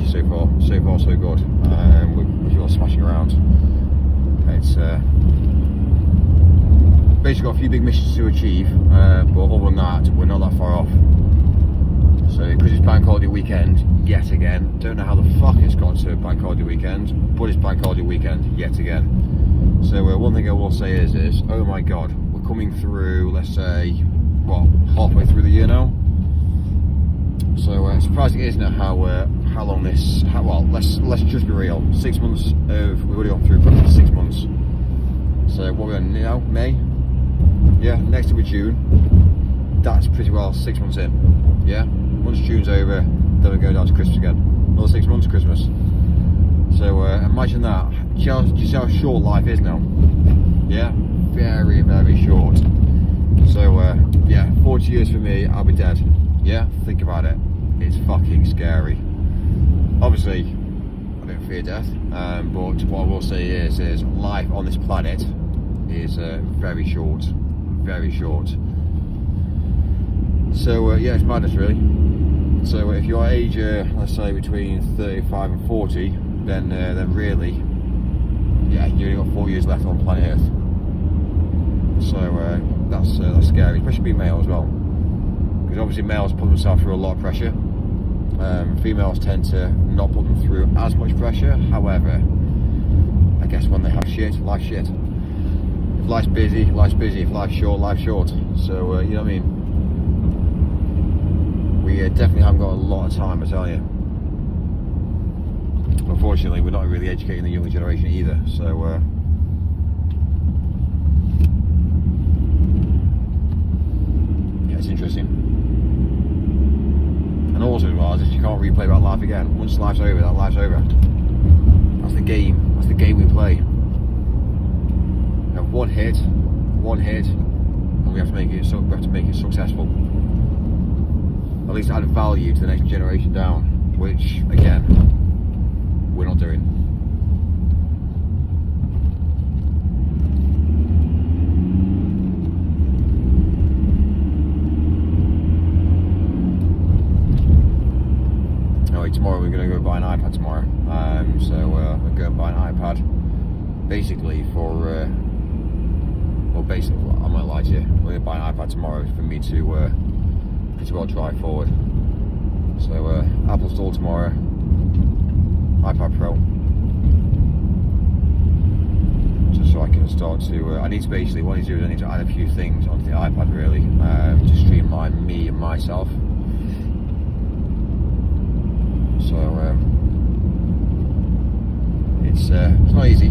actually so far so good. We're smashing around. It's basically got a few big missions to achieve, but other than that, we're not that far off. So, because it's bank holiday weekend yet again, don't know how the fuck it's got to bank holiday weekend, but it's bank holiday weekend yet again. So, one thing I will say is, oh my god, we're coming through, let's say, what, halfway through the year now. So, surprising, isn't it, how long this, well, let's just be real, 6 months we've already gone through probably 6 months. So, what we're on now, May? Yeah, next to June. That's pretty well 6 months in. Yeah, once June's over, then we go down to Christmas again. Another 6 months of Christmas. So imagine that. Do you see how short life is now? Yeah, very, very short. So yeah, 40 years for me, I'll be dead. Yeah, think about it. It's fucking scary. Obviously, I don't fear death, but what I will say is life on this planet is very short. Very short. So yeah, it's madness really. So if you're age, let's say between 35 and 40, then really, yeah, you only got 4 years left on planet Earth. So that's scary, especially being male as well, because obviously males put themselves through a lot of pressure. Females tend to not put them through as much pressure. However, I guess when they have shit, life's shit. If life's busy, life's busy. If life's short, life's short. So you know what I mean. We definitely haven't got a lot of time, I tell you. Unfortunately, we're not really educating the younger generation either, so yeah, it's interesting. And also as well, you can't replay that life again. Once life's over, that life's over. That's the game we play. We have one hit, and we have to make it successful. At least add value to the next generation down, which again, we're not doing. Anyway, tomorrow we're going to go buy an iPad tomorrow. So we're going to buy an iPad, basically for, well, basically, I'm not lie to you, we're going to buy an iPad tomorrow for me to pretty well drive forward. So Apple Store tomorrow, iPad Pro, just so I can start to, I need to basically, what I need to do is I need to add a few things onto the iPad really, to streamline me and myself. So it's not easy.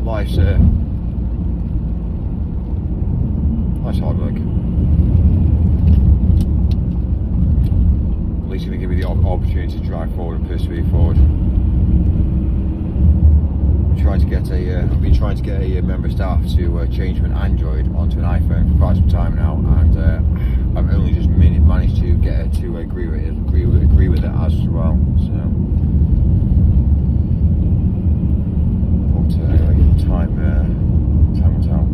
Life's hard work. At least you're going to give me the opportunity to drive forward and persevere forward. I've been trying to get a member of staff to change from an Android onto an iPhone for quite some time now, and I've only just managed to get her to agree with it as well. So, but anyway, time will tell.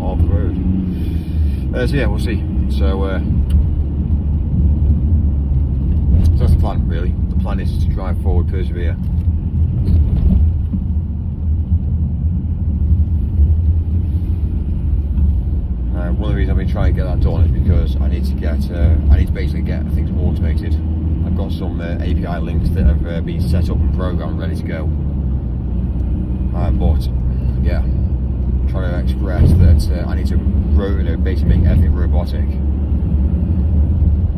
Of the road. So yeah, we'll see. So that's the plan really. The plan is to drive forward, persevere. One of the reasons I've been trying to get that done is because I need to basically get things automated. I've got some API links that have been set up and programmed, ready to go. But yeah, trying to express that I need to basically make everything robotic.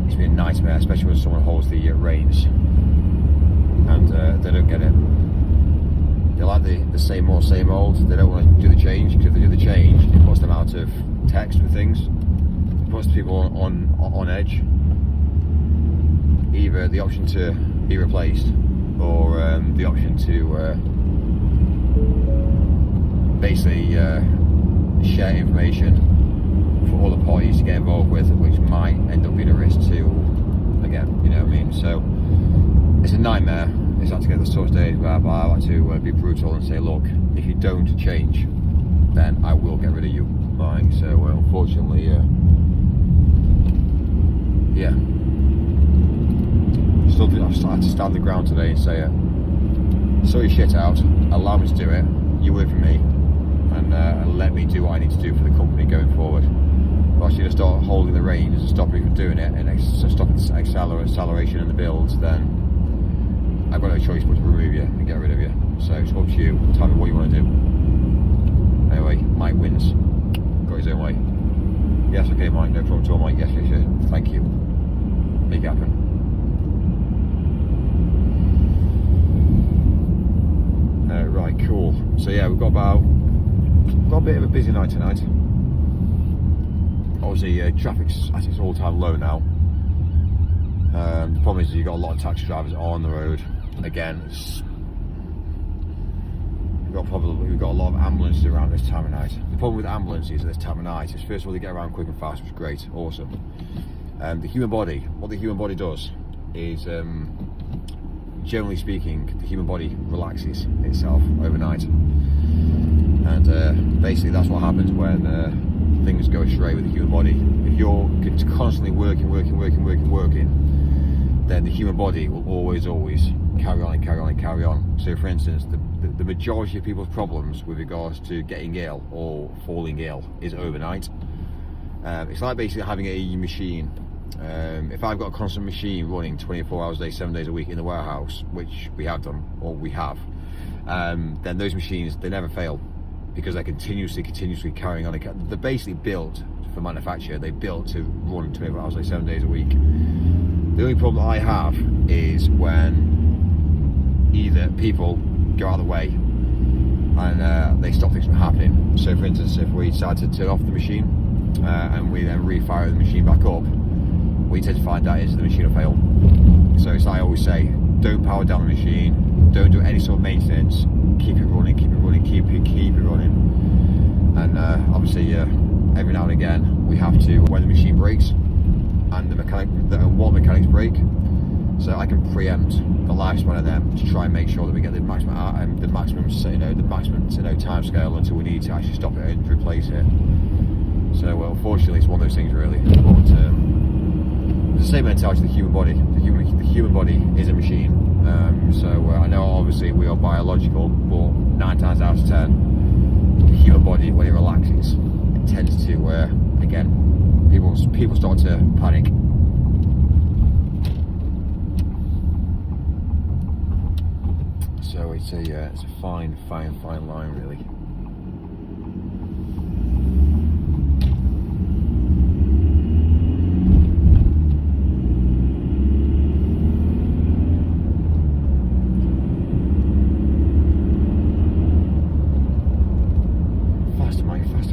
It's been a nightmare, especially when someone holds the reins and they don't get it. They like the same old, they don't want to do the change, because if they do the change, it puts them out of text with things. It puts people on edge. Either the option to be replaced, or the option to basically share information for all the parties to get involved with, which might end up being a risk to, I again, you know what I mean? So it's a nightmare. It's had to get the sort of days where I like to be brutal and say, look, if you don't change, then I will get rid of you. Right? So unfortunately, yeah. I've had to stand the ground today and say, sort your shit out, allow me to do it, you work for me, and let me do what I need to do for the company going forward. If I should start holding the reins and stop me from doing it and stopping the acceleration and the builds, then I've got no choice but to remove you and get rid of you. So it's up to you. Tell me what you want to do. Anyway, Mike wins. Got his own way. Yes, okay, Mike. No problem at all, Mike. Yes. Thank you. Make it happen. Right, cool. So yeah, we've got a bit of a busy night tonight. Obviously, traffic's at its all-time low now. The problem is you've got a lot of taxi drivers on the road. Again, we've got a lot of ambulances around this time of night. The problem with ambulances at this time of night is, first of all, they get around quick and fast, which is great, awesome. The human body, what the human body does is, generally speaking, the human body relaxes itself overnight, and basically that's what happens when things go astray with the human body. If you're constantly working, then the human body will always carry on. So for instance, the majority of people's problems with regards to getting ill or falling ill is overnight. It's like basically having a machine. If I've got a constant machine running 24 hours a day, 7 days a week in the warehouse, which we have done, or we have, then those machines, they never fail, because they're continuously carrying on. They're basically built for manufacture. They're built to run 24 hours a day, 7 days a week. The only problem I have is when either people go out of the way and they stop things from happening. So for instance, if we decide to turn off the machine and we then refire the machine back up, what you tend to find out is the machine will fail. So it's like I always say, don't power down the machine, don't do any sort of maintenance, keep it running, keep it running. And obviously every now and again we have to, when the machine breaks and what mechanics break, so I can preempt the lifespan of them to try and make sure that we get the maximum time scale until we need to actually stop it and replace it. So unfortunately it's one of those things really. But the same mentality of the human body. The human body is a machine. So I know obviously we are biological, but 9 times out of 10, the human body, when it relaxes, it tends to, again, people start to panic. So it's a fine line really.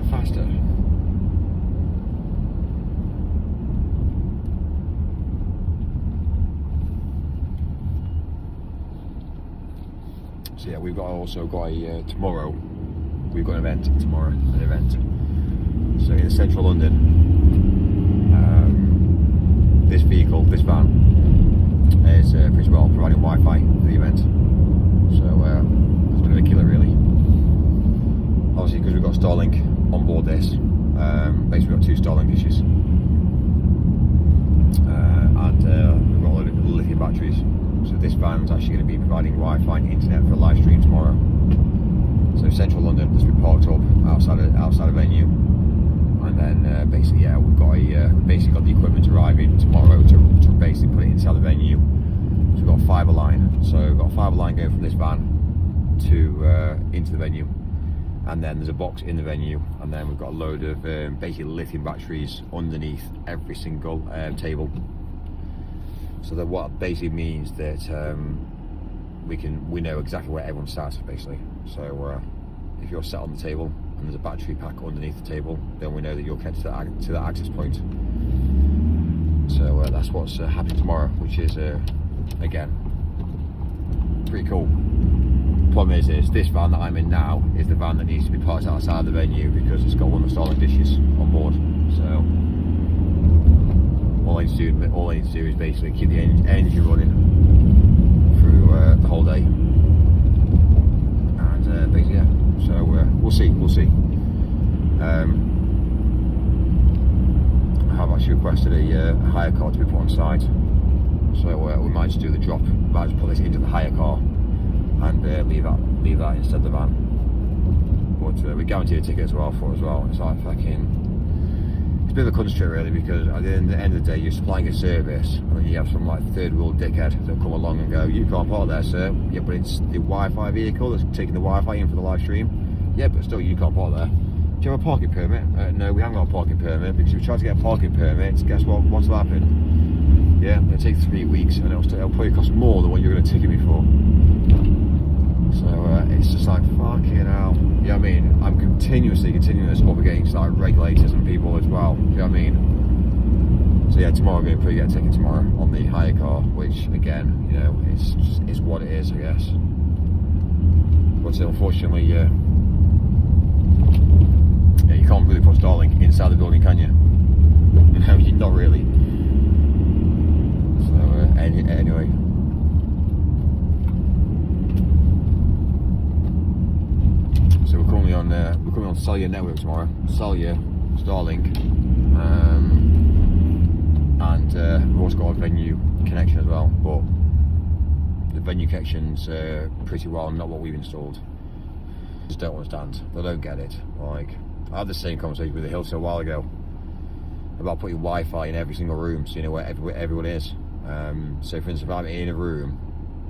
Faster. So yeah, we've also got tomorrow. We've got an event tomorrow. So in central London, this van is pretty well providing Wi-Fi for the event. So it's been a killer really. Obviously, because we've got Starlink on board this, basically we've got 2 Starlink dishes, and we've got a load of lithium batteries. So this van is actually going to be providing Wi-Fi and internet for a live stream tomorrow. So central London, this will be parked up outside of venue, and then basically we've got got the equipment arriving tomorrow to basically put it inside the venue. So we've got a fibre line. So we've got a fibre line going from this van to into the venue. And then there's a box in the venue, and then we've got a load of basically lithium batteries underneath every single table. So that what basically means that we know exactly where everyone sat basically. So if you're sat on the table and there's a battery pack underneath the table, then we know that you're connected to that access point. So that's what's happening tomorrow, which is again pretty cool. Problem is this van that I'm in now is the van that needs to be parked outside the venue because it's got one of the Starlink dishes on board. So all I need to do is basically keep the engine running through the whole day, and basically, yeah. So we'll see. I have actually requested a hire car to be put on site, so we might just do the drop. Might just put this into the hire car and leave that instead of the van. But we guarantee a ticket as well for it as well. It's like fucking. It's a bit of a cunt trip really, because at the end of the day you're supplying a service and then you have some like third world dickhead that come along and go, you can't park there, sir. Yeah, but it's the Wi-Fi vehicle that's taking the Wi-Fi in for the live stream. Yeah, but still you can't park there. Do you have a parking permit? No, we haven't got a parking permit, because if we try to get a parking permit, guess what? What's will happen? Yeah, it'll take 3 weeks and it'll probably cost more than what you're going to ticket me for. So it's just like, fucking hell. You know what I mean? I'm continuing this up against like regulators and people as well. You know what I mean? So yeah, tomorrow I'm going to probably get a ticket tomorrow on the hire car, which again, you know, it's what it is, I guess. But unfortunately, yeah, you can't really put Starlink inside the building, can you? No, you're not really. So anyway. So we're currently on cellular network tomorrow. Cellular, Starlink, and we've also got a venue connection as well. But the venue connection's pretty well not what we've installed. Just don't understand. They don't get it. Like, I had the same conversation with the Hilton a while ago about putting Wi-Fi in every single room, so you know where everyone is. So for instance, if I'm in a room,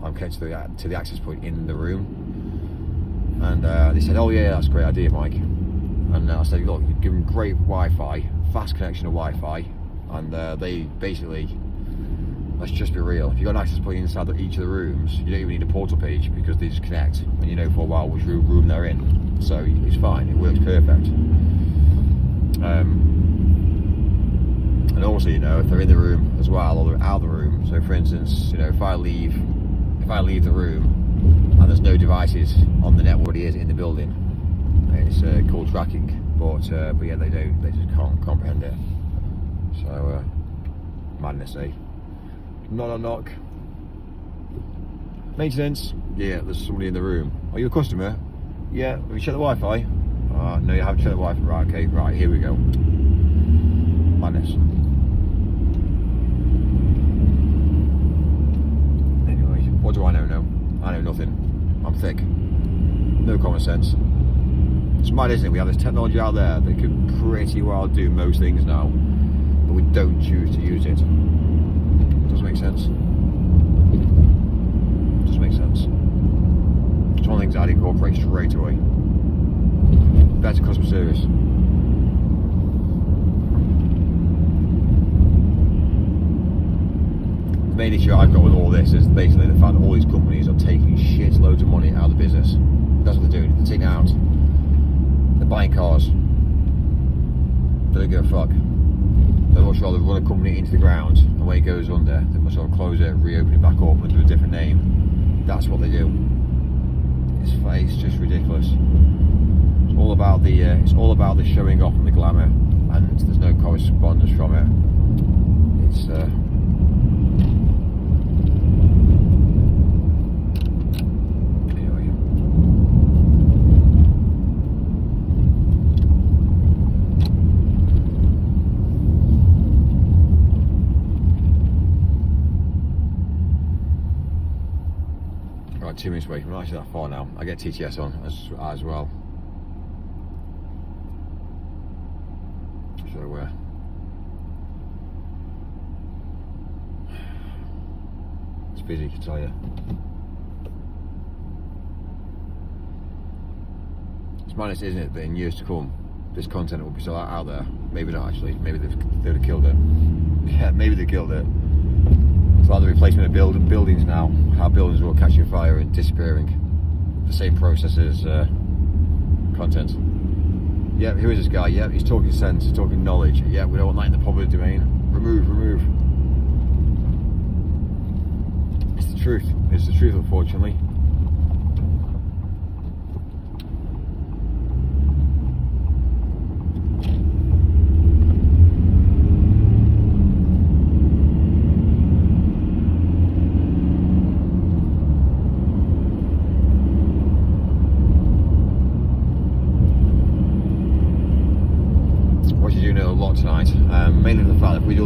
I'm connected to the access point in the room. And they said, oh yeah, that's a great idea, Mike. And I said, look, you've given great Wi-Fi, fast connection to Wi-Fi, and they basically, let's just be real, if you've got an access point inside each of the rooms, you don't even need a portal page, because they just connect, and you know for a while which room they're in. So it's fine, it works perfect. And also, you know, if they're in the room as well, or they're out of the room, so for instance, you know, if I leave the room, and there's no devices on the network is in the building, it's called tracking, but yeah, they just can't comprehend it. So madness, eh? Knock. Maintenance. Yeah, there's somebody in the room. Are you a customer? Yeah. Have you checked the Wi-Fi? No, you haven't checked the Wi-Fi. Right, okay, right, here we go. Madness. Anyway, what do I know now? I know nothing. I'm thick. No common sense. It's mad, isn't it? We have this technology out there that could pretty well do most things now, but we don't choose to use it. Doesn't make sense. Doesn't make sense. It's one of the things I'd incorporate straight away. Better customer service. The main issue I've got with all this is basically the fact that all these companies are taking shitloads of money out of the business. That's what they're doing. They're taking it out. They're buying cars. They don't give a fuck. They'd much rather run a company into the ground, and when it goes under, they must sort of close it, reopen it back up under a different name. That's what they do. It's just ridiculous. It's all about the showing off and the glamour, and there's no correspondence from it. It's Right, 2 minutes away. We're not actually that far now. I get TTS on as well. So it's busy, I can tell you. It's madness, isn't it, that in years to come this content will be still out there. Maybe not actually. Maybe they'd have killed it. Yeah, maybe they killed it. It's like the replacement of buildings now. How buildings are catching fire and disappearing. The same process as content. Yeah, who is this guy? Yeah, he's talking sense, he's talking knowledge. Yeah, we don't want that in the public domain. Remove. It's the truth. It's the truth, unfortunately.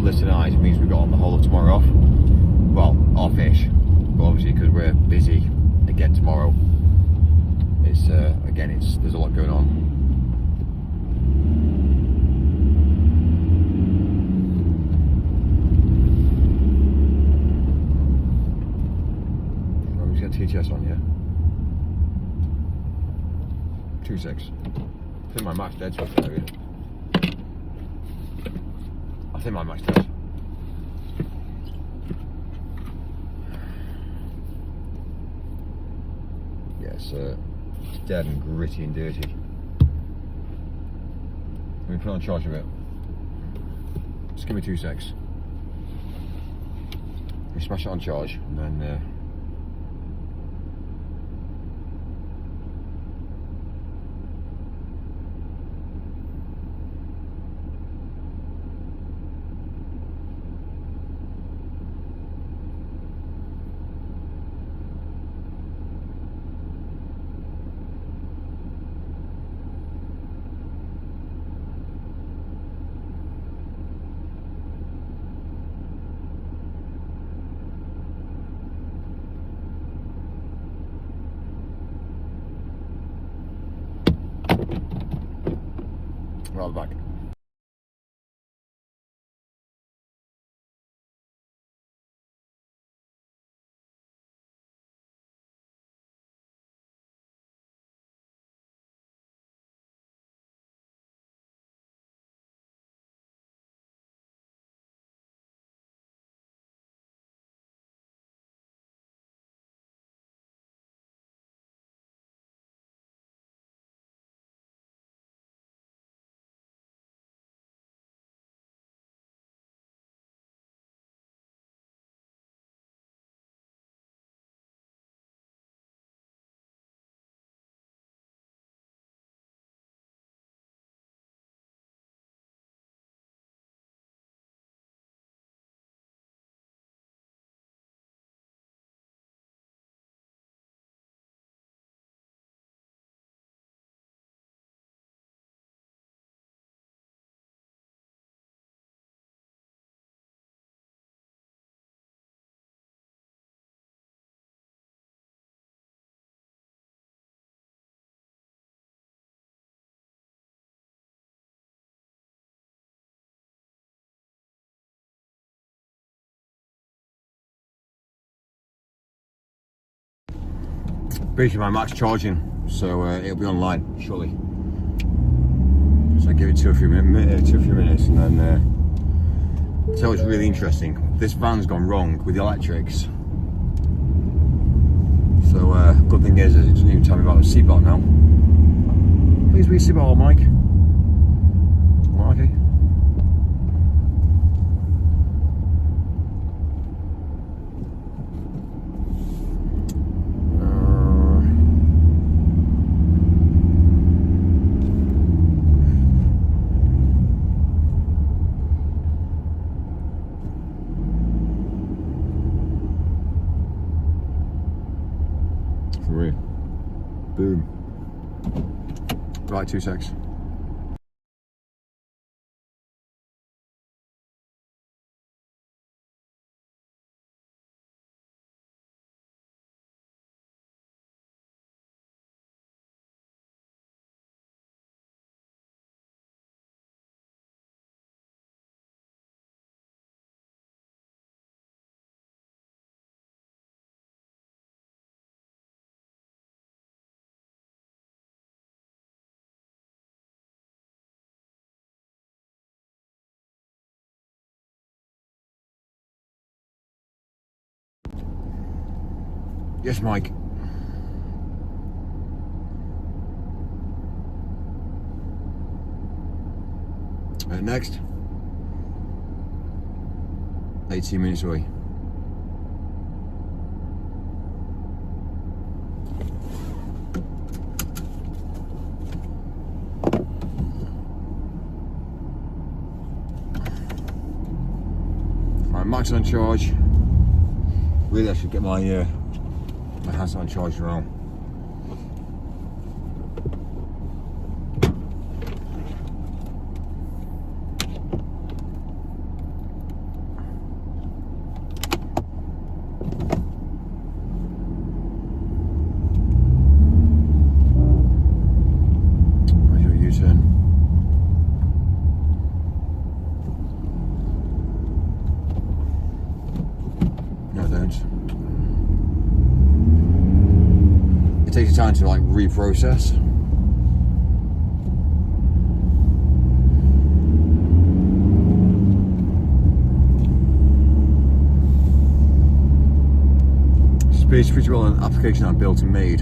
this tonight, it means we've got the whole of tomorrow off. Well, off-ish, but obviously because we're busy again tomorrow. It's again, there's a lot going on. Well, we've got TTS on, yeah. 2.6. I think my max dead switch area. I think my max dead. Yes, it's dead and gritty and dirty. Let me put on charge a bit. Just give me 2 secs. We smash it on charge and then. Right back. Basically my max charging, so it'll be online shortly. So I give it two or few minutes, and then so it's really interesting. This van's gone wrong with the electrics. So good thing is it doesn't even tell me about the seatbelt now. Please be seatbelt, Mike. Oh, okay. Boom. Right, 2 secs. Yes, Mike. Next. 18 minutes away. Right, max on charge. Really, I should get my handset on charge around. reprocess. It's pretty well an application I built and made.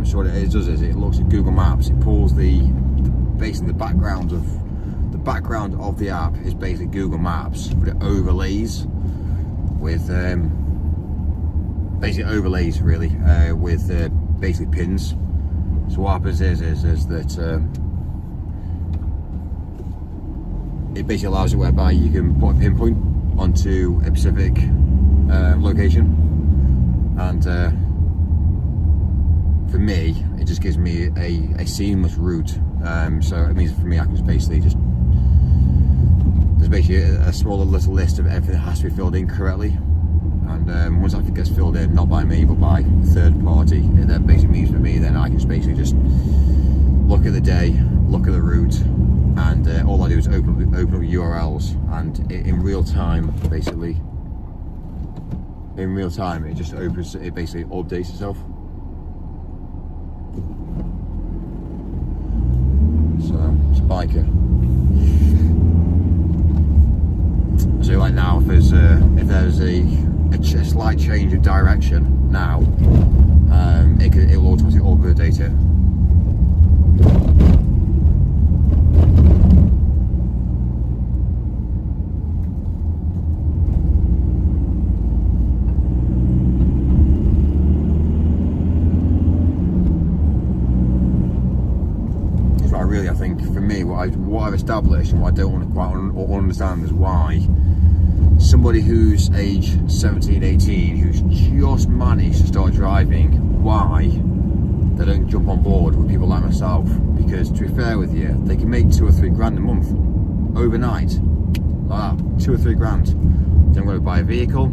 So what it does is it looks at Google Maps. It pulls basically the background of the app is basically Google Maps, but it overlays with really with basically pins. So what happens is that it basically allows it whereby you can put a pinpoint onto a specific location. And for me, it just gives me a seamless route. So it means for me, I can just basically there's basically a smaller little list of everything that has to be filled in correctly. And once that gets filled in, not by me, but by third party, that basically means for me, then I can just basically just look at the day, look at the route, and all I do is open up URLs, and in real time, basically. In real time, it just opens, it basically updates itself. So it's a biker. So like now, if there's a slight change of direction now, it will automatically update it. I think for me, what I've established and what I don't want to quite understand is why somebody who's age 17, 18, who's just managed to start driving, why they don't jump on board with people like myself. Because to be fair with you, they can make 2 or 3 grand a month overnight, like that, 2 or 3 grand. They don't go to buy a vehicle,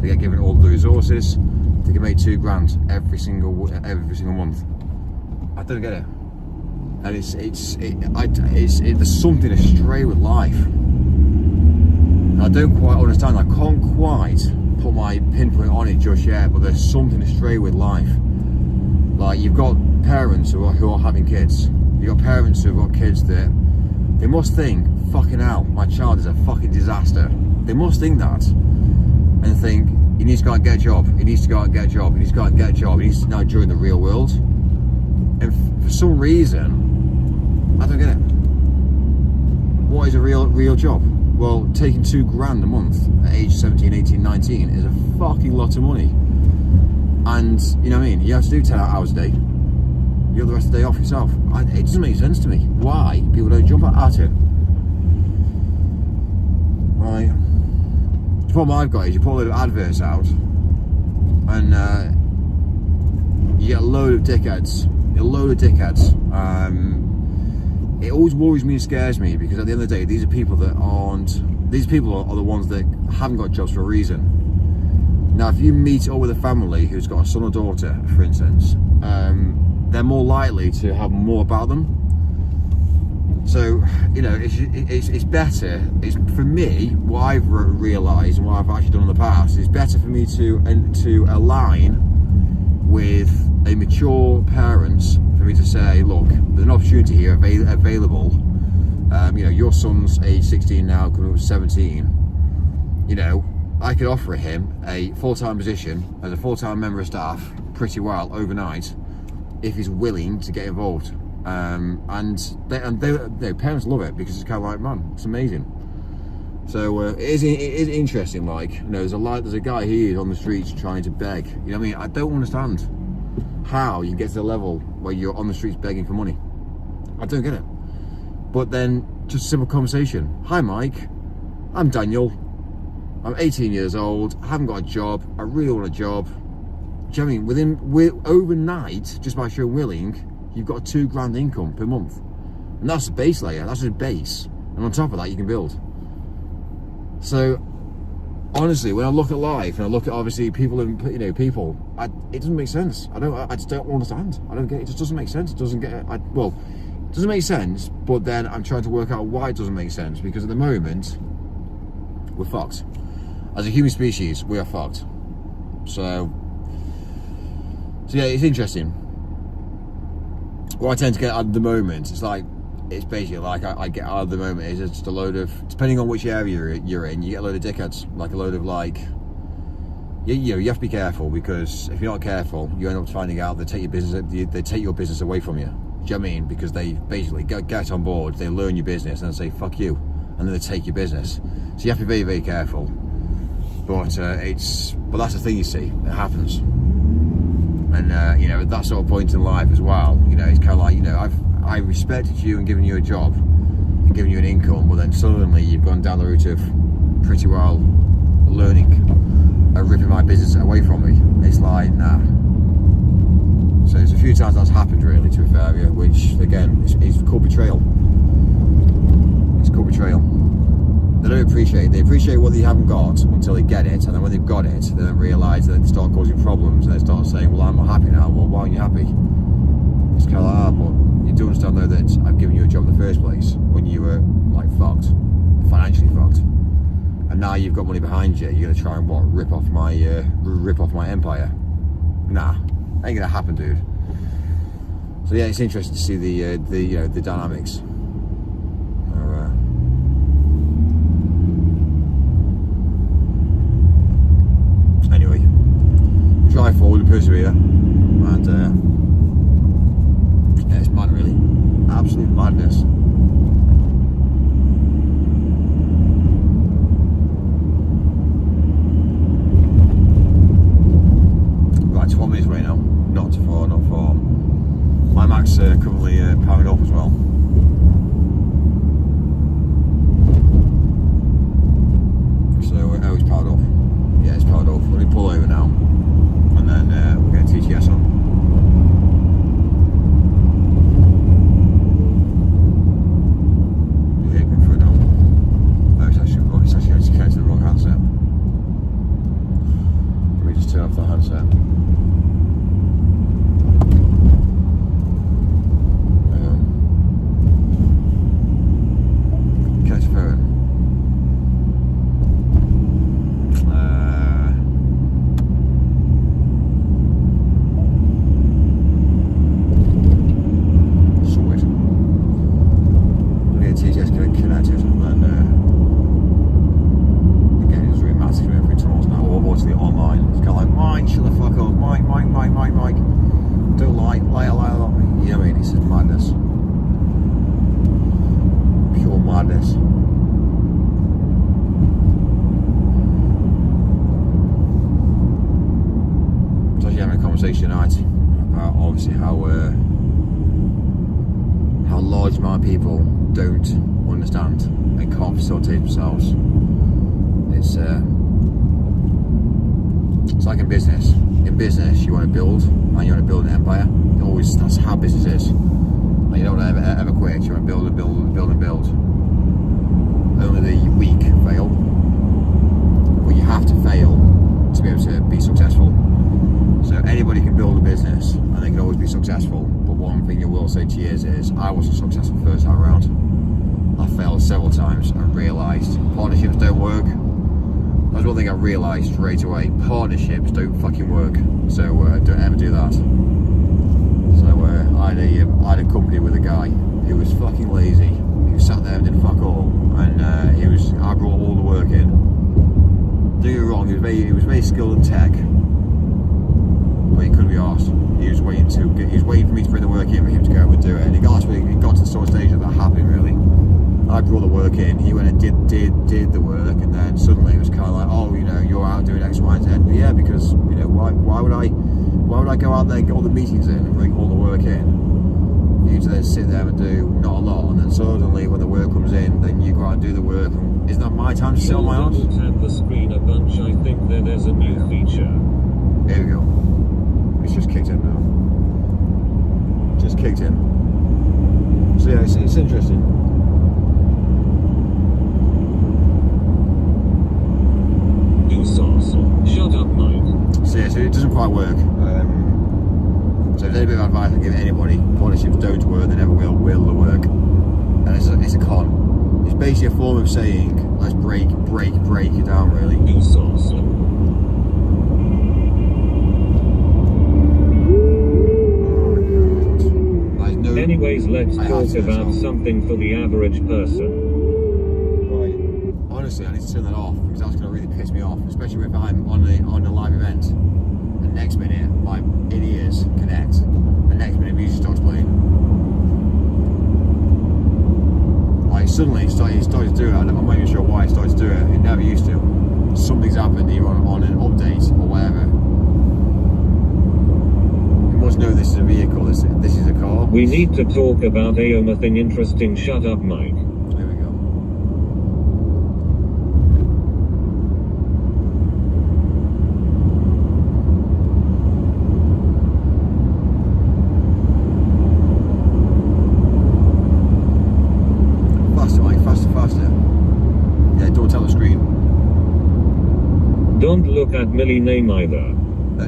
they get given all the resources, they can make 2 grand every single month. I don't get it. And there's something astray with life. And I don't quite understand. I can't quite put my pinpoint on it just yet, but there's something astray with life. Like, you've got parents who are having kids. You've got parents who've got kids that they must think, fucking hell, my child is a fucking disaster. They must think that, and think he needs to go out and get a job. He needs to go out and get a job. He needs to go out and get a job. He needs to now join the real world. And for some reason, I don't get it. What is a real job? Well, taking 2 grand a month at age 17, 18, 19 is a fucking lot of money. And, you know what I mean? You have to do 10 hours a day. You have the rest of the day off yourself. It doesn't make sense to me why people don't jump at it. Right. The problem I've got is you put a load of adverts out and you get a load of dickheads. It always worries me and scares me, because at the end of the day, these people are the ones that haven't got jobs for a reason. Now, if you meet up with a family who's got a son or daughter, for instance, they're more likely to have more about them. So, you know, it's better. It's, for me, what I've realised and what I've actually done in the past, it's better for me to align with a mature parents, for me to say, look, there's an opportunity here available. You know, your son's age 16 now, coming up to 17. You know, I could offer him a full-time position as a full-time member of staff pretty well overnight if he's willing to get involved. And they parents love it, because it's kind of like, man, it's amazing. So it is interesting. Like, you know, there's a guy here on the streets trying to beg. You know what I mean? I don't understand how you get to the level where you're on the streets begging for money. I don't get it. But then, just a simple conversation. Hi, Mike. I'm Daniel. I'm 18 years old. I haven't got a job. I really want a job. Do you know what I mean? Overnight, just by showing willing, you've got a 2 grand income per month. And that's the base layer. That's just base. And on top of that, you can build. So, honestly, when I look at life and I look at, obviously, people, it doesn't make sense. I just don't understand. I don't get it. It just doesn't make sense. It doesn't get it. It doesn't make sense, but then I'm trying to work out why it doesn't make sense, because at the moment, we're fucked. As a human species, we are fucked. So yeah, it's interesting. what I tend to get at the moment, it's basically like I get out of the moment is just a load of, depending on which area you're in, you get a load of dickheads, like a load of you have to be careful, because if you're not careful, you end up finding out they take your business away from you. Do you know what I mean? Because they basically get on board, they learn your business, and they say fuck you, and then they take your business. So you have to be very, very careful. But that's the thing, you see, it happens. And at that sort of point in life as well, it's kind of like, I respected you and given you a job and given you an income, but then suddenly you've gone down the route of pretty well learning and ripping my business away from me. It's like, nah. So there's a few times that's happened, really, to a fair, which again is called betrayal. It's called betrayal. They appreciate what they haven't got until they get it, and then when they've got it, they don't realise that they start causing problems, and they start saying, well, I'm not happy now. Well, why aren't you happy? It's kind of like, but you do understand though that I've given you a job in the first place when you were fucked, financially fucked, and now you've got money behind you. You're gonna try and rip off my empire? Nah, ain't gonna happen, dude. So yeah, it's interesting to see the dynamics. Anyway, drive forward and persevere, and it's mad, really, absolute madness. Right, 12 minutes away now, not too far, not far. My Mac's currently powering up as well. So, oh, it's powered off. Yeah, it's powered off. We're going to pull over now, and then we're going to TTS on. Yeah, going through now. Oh, it's actually connected to the wrong handset. Let me just turn off that handset. Catch phone. Tonight about obviously how large amount of people don't understand and can't facilitate themselves. It's like in business. In business, you want to build, and you want to build an empire. That's how business is. And you don't want to ever quit. You want to build and build and build and build. Only the weak fail, but you have to fail to be able to be successful. So anybody can build a business and they can always be successful, but one thing I will say to you is I wasn't successful first time around. I failed several times and realised partnerships don't work. That's one thing I realised straight away. Partnerships don't fucking work, so don't ever do that. So I had a company with a guy who was fucking lazy, who sat there and did fuck all, and I brought all the work in. Don't get me wrong, he was very skilled in tech, but he couldn't be arsed. He was waiting for me to bring the work in for him to go and do it, and it got to the sort of stage of that happening, really. I brought the work in, he went and did the work, and then suddenly it was kind of like, oh, you're out doing X, Y, and Z. But yeah, because why would I go out there and get all the meetings in and bring all the work in? You to then sit there and do not a lot, and then suddenly when the work comes in, then you go out and do the work. And isn't that my time to sit on my arse? Tap the screen a bunch. I think there's a new feature. There we go. It's just kicked in now. Just kicked in. So yeah, it's interesting. Shut up, mate. So yeah, so it doesn't quite work. So if there's any bit of advice I give anybody, partnerships don't work, they never will the work. And it's a con. It's basically a form of saying, let's break you down, really. New source. There's no Anyways, let's I have talk to, about so- something for the average person. Right. Honestly, I need to turn that off because that's going to really piss me off, especially if I'm on a live event. And next minute, my in-ears connect. And next minute, music starts playing. Like suddenly, it started to do it. I'm not even sure why it started to do it. It never used to. Something's happened either on an update or whatever. You must know this is a vehicle. This is a car. We need to talk about thing interesting. Shut up, Mike. There we go. Faster, Mike. Faster. Yeah, don't tell the screen. Don't look at Millionaire either.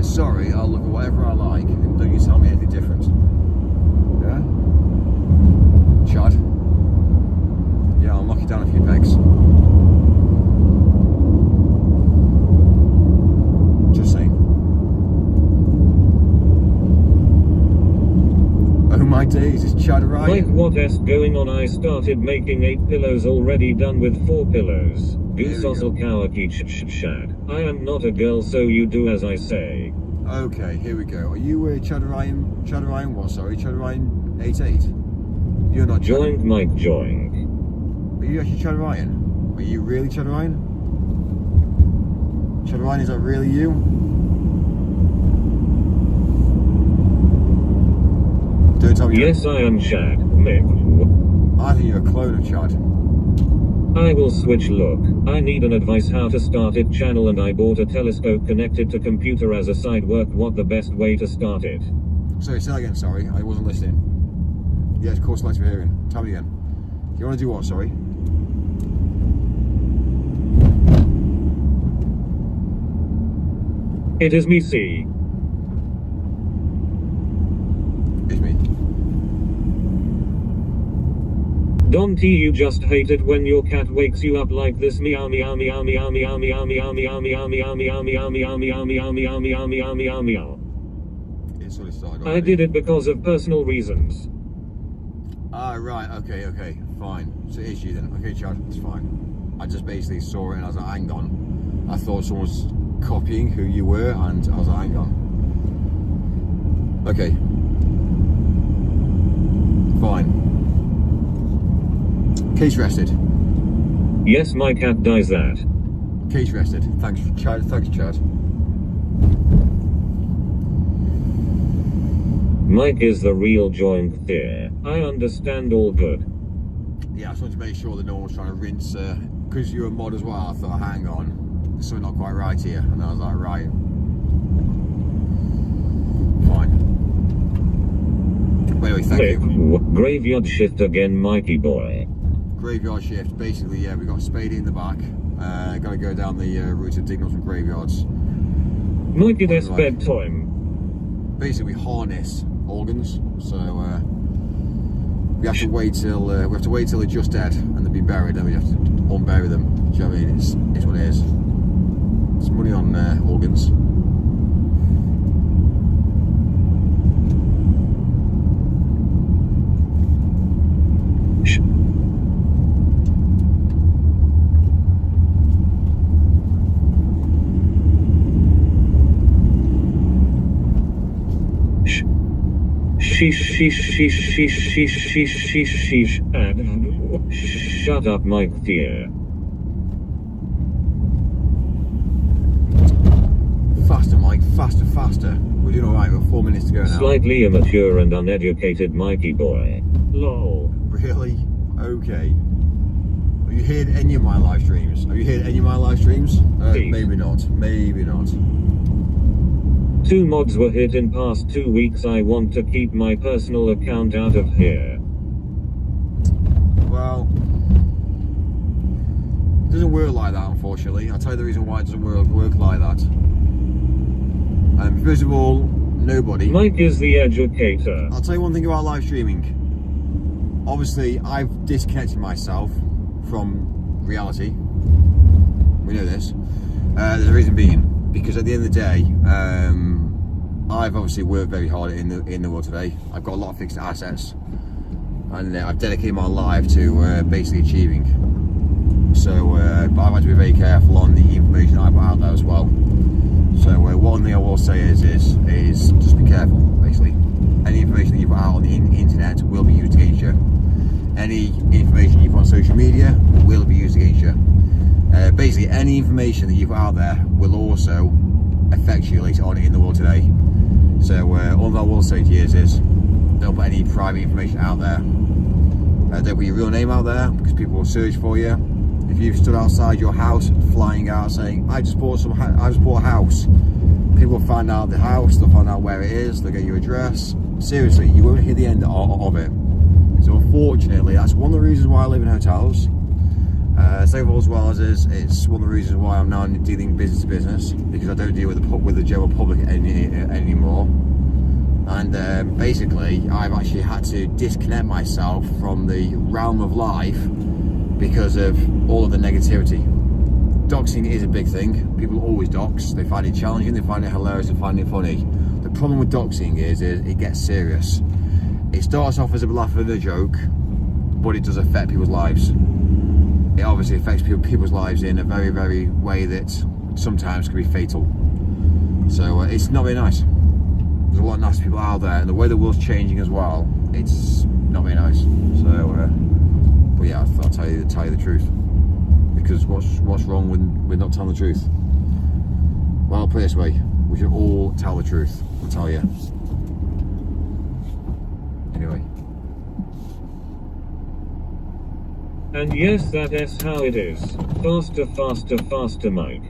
Sorry, I'll look at whatever I like, and don't you tell me anything different. Yeah? Chad? Yeah, I'll knock you down a few pegs. Just saying. Oh my days, it's Chad Mike, Ryan. what's going on? I started making 8 pillows already, done with 4 pillows. Gusosel Kawaki Shad. I am not a girl, so you do as I say. Okay, here we go. Are you Chad Ryan? Chad Ryan what? Sorry, Chad Ryan 88. You're not Chad. Joink, Mike, joink. Are you actually Chad Ryan? Are you really Chad Ryan? Chad Ryan, is that really you? Don't tell me. Yes, I am Chad. Mick. I think you're a clone of Chad. I will switch. Look, I need an advice how to start it channel, and I bought a telescope connected to computer as a side work. What the best way to start it? Sorry, say that again, sorry. I wasn't listening. Yes, of course, let's be hearing. Tell me again. You want to do what, sorry? It is me, see. It's me. Don T, you just hate it when your cat wakes you up like this. Meow meow meow meow meow meow meow meow meow meow meow meow meow meow meow meow meow meow meow meow. It's already started. I did it because of personal reasons. Ah, right, okay, fine. So it is you then. Okay, Chad, it's fine. I just basically saw it and I was like, hang on. I thought someone was copying who you were, and I was like, hang on. Okay. Fine. Case rested. Yes, my cat dies that. Case rested. Thanks, Chad. Mike is the real joink there. I understand, all good. Yeah, I just wanted to make sure that no one was trying to rinse, because you're a mod as well. I thought, hang on, there's something not quite right here. And I was like, right. Fine. But anyway, thank you. Graveyard shift again, Mikey boy. Graveyard shift. Basically, yeah, we got Spady in the back. Got to go down the route of digging up some graveyards. Mikey, that's bedtime. Basically, we harness organs, so we have to wait till they're just dead and they've been buried. Then we have to unbury them. Do you know what I mean? It's what it is. It's money on organs. Shut up, Mike dear. Faster, Mike, faster. We're doing alright, we've got 4 minutes to go now. Slightly immature and uneducated Mikey boy. Lol. Really? Okay. Have you heard any of my live streams? Maybe not. 2 mods were hit in past 2 weeks. I want to keep my personal account out of here. Well, it doesn't work like that, unfortunately. I'll tell you the reason why it doesn't work like that. First of all, nobody. Mike is the educator. I'll tell you one thing about live streaming. Obviously, I've disconnected myself from reality. We know this. There's a reason being. Because at the end of the day, I've obviously worked very hard in the world today. I've got a lot of fixed assets, and I've dedicated my life to basically achieving. So, but I've had to be very careful on the information I put out there as well. So, one thing I will say is just be careful. Basically, any information that you put out on the internet will be used against you. Any information you put on social media will be used against you. Basically, any information that you put out there will also affect you later on in the world today. So all I will say to you is don't put any private information out there. Don't put your real name out there, because people will search for you. If you've stood outside your house flying out saying, I just bought a house, people will find out the house, they'll find out where it is, they'll get your address. Seriously, you won't hear the end of it. So unfortunately, that's one of the reasons why I live in hotels. So as well as it's one of the reasons why I'm now dealing business to business, because I don't deal with the general public anymore. And basically, I've actually had to disconnect myself from the realm of life because of all of the negativity. Doxing is a big thing. People always dox. They find it challenging, they find it hilarious, they find it funny. The problem with doxing is it gets serious. It starts off as a laugh and a joke, but it does affect people's lives. It obviously affects people's lives in a very, very way that sometimes can be fatal. So it's not very nice. There's a lot of nasty people out there, and the way the world's changing as well, it's not very nice. So, but yeah, I thought I'd tell you the truth, because what's wrong with not telling the truth? Well, I'll put it this way: we should all tell the truth. I'll tell you. Anyway. And yes, that's how it is. Faster, faster, faster, Mike.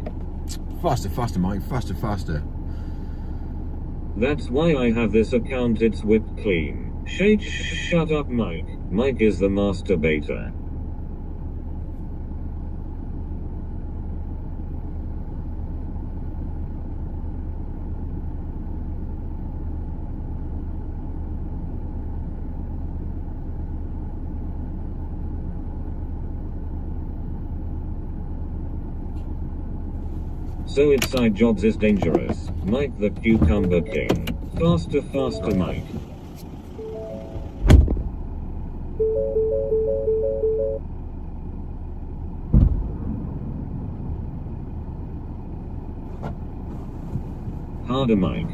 Faster, Mike. Faster. That's why I have this account, it's whipped clean. Shut up, Mike. Mike is the masturbator. So inside jobs is dangerous. Mike the Cucumber King. Faster, faster, Mike. Harder, Mike.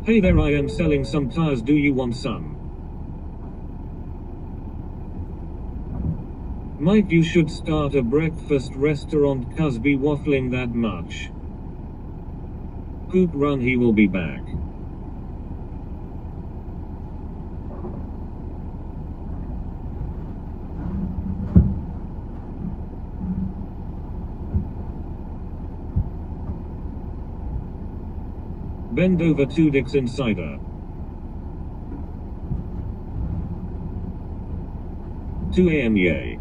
Hey there, I am selling some tires, do you want some? Mike, you should start a breakfast restaurant, cuz be waffling that much. Poop run, he will be back. Bend over, 2 dicks insider. 2 AM, yay.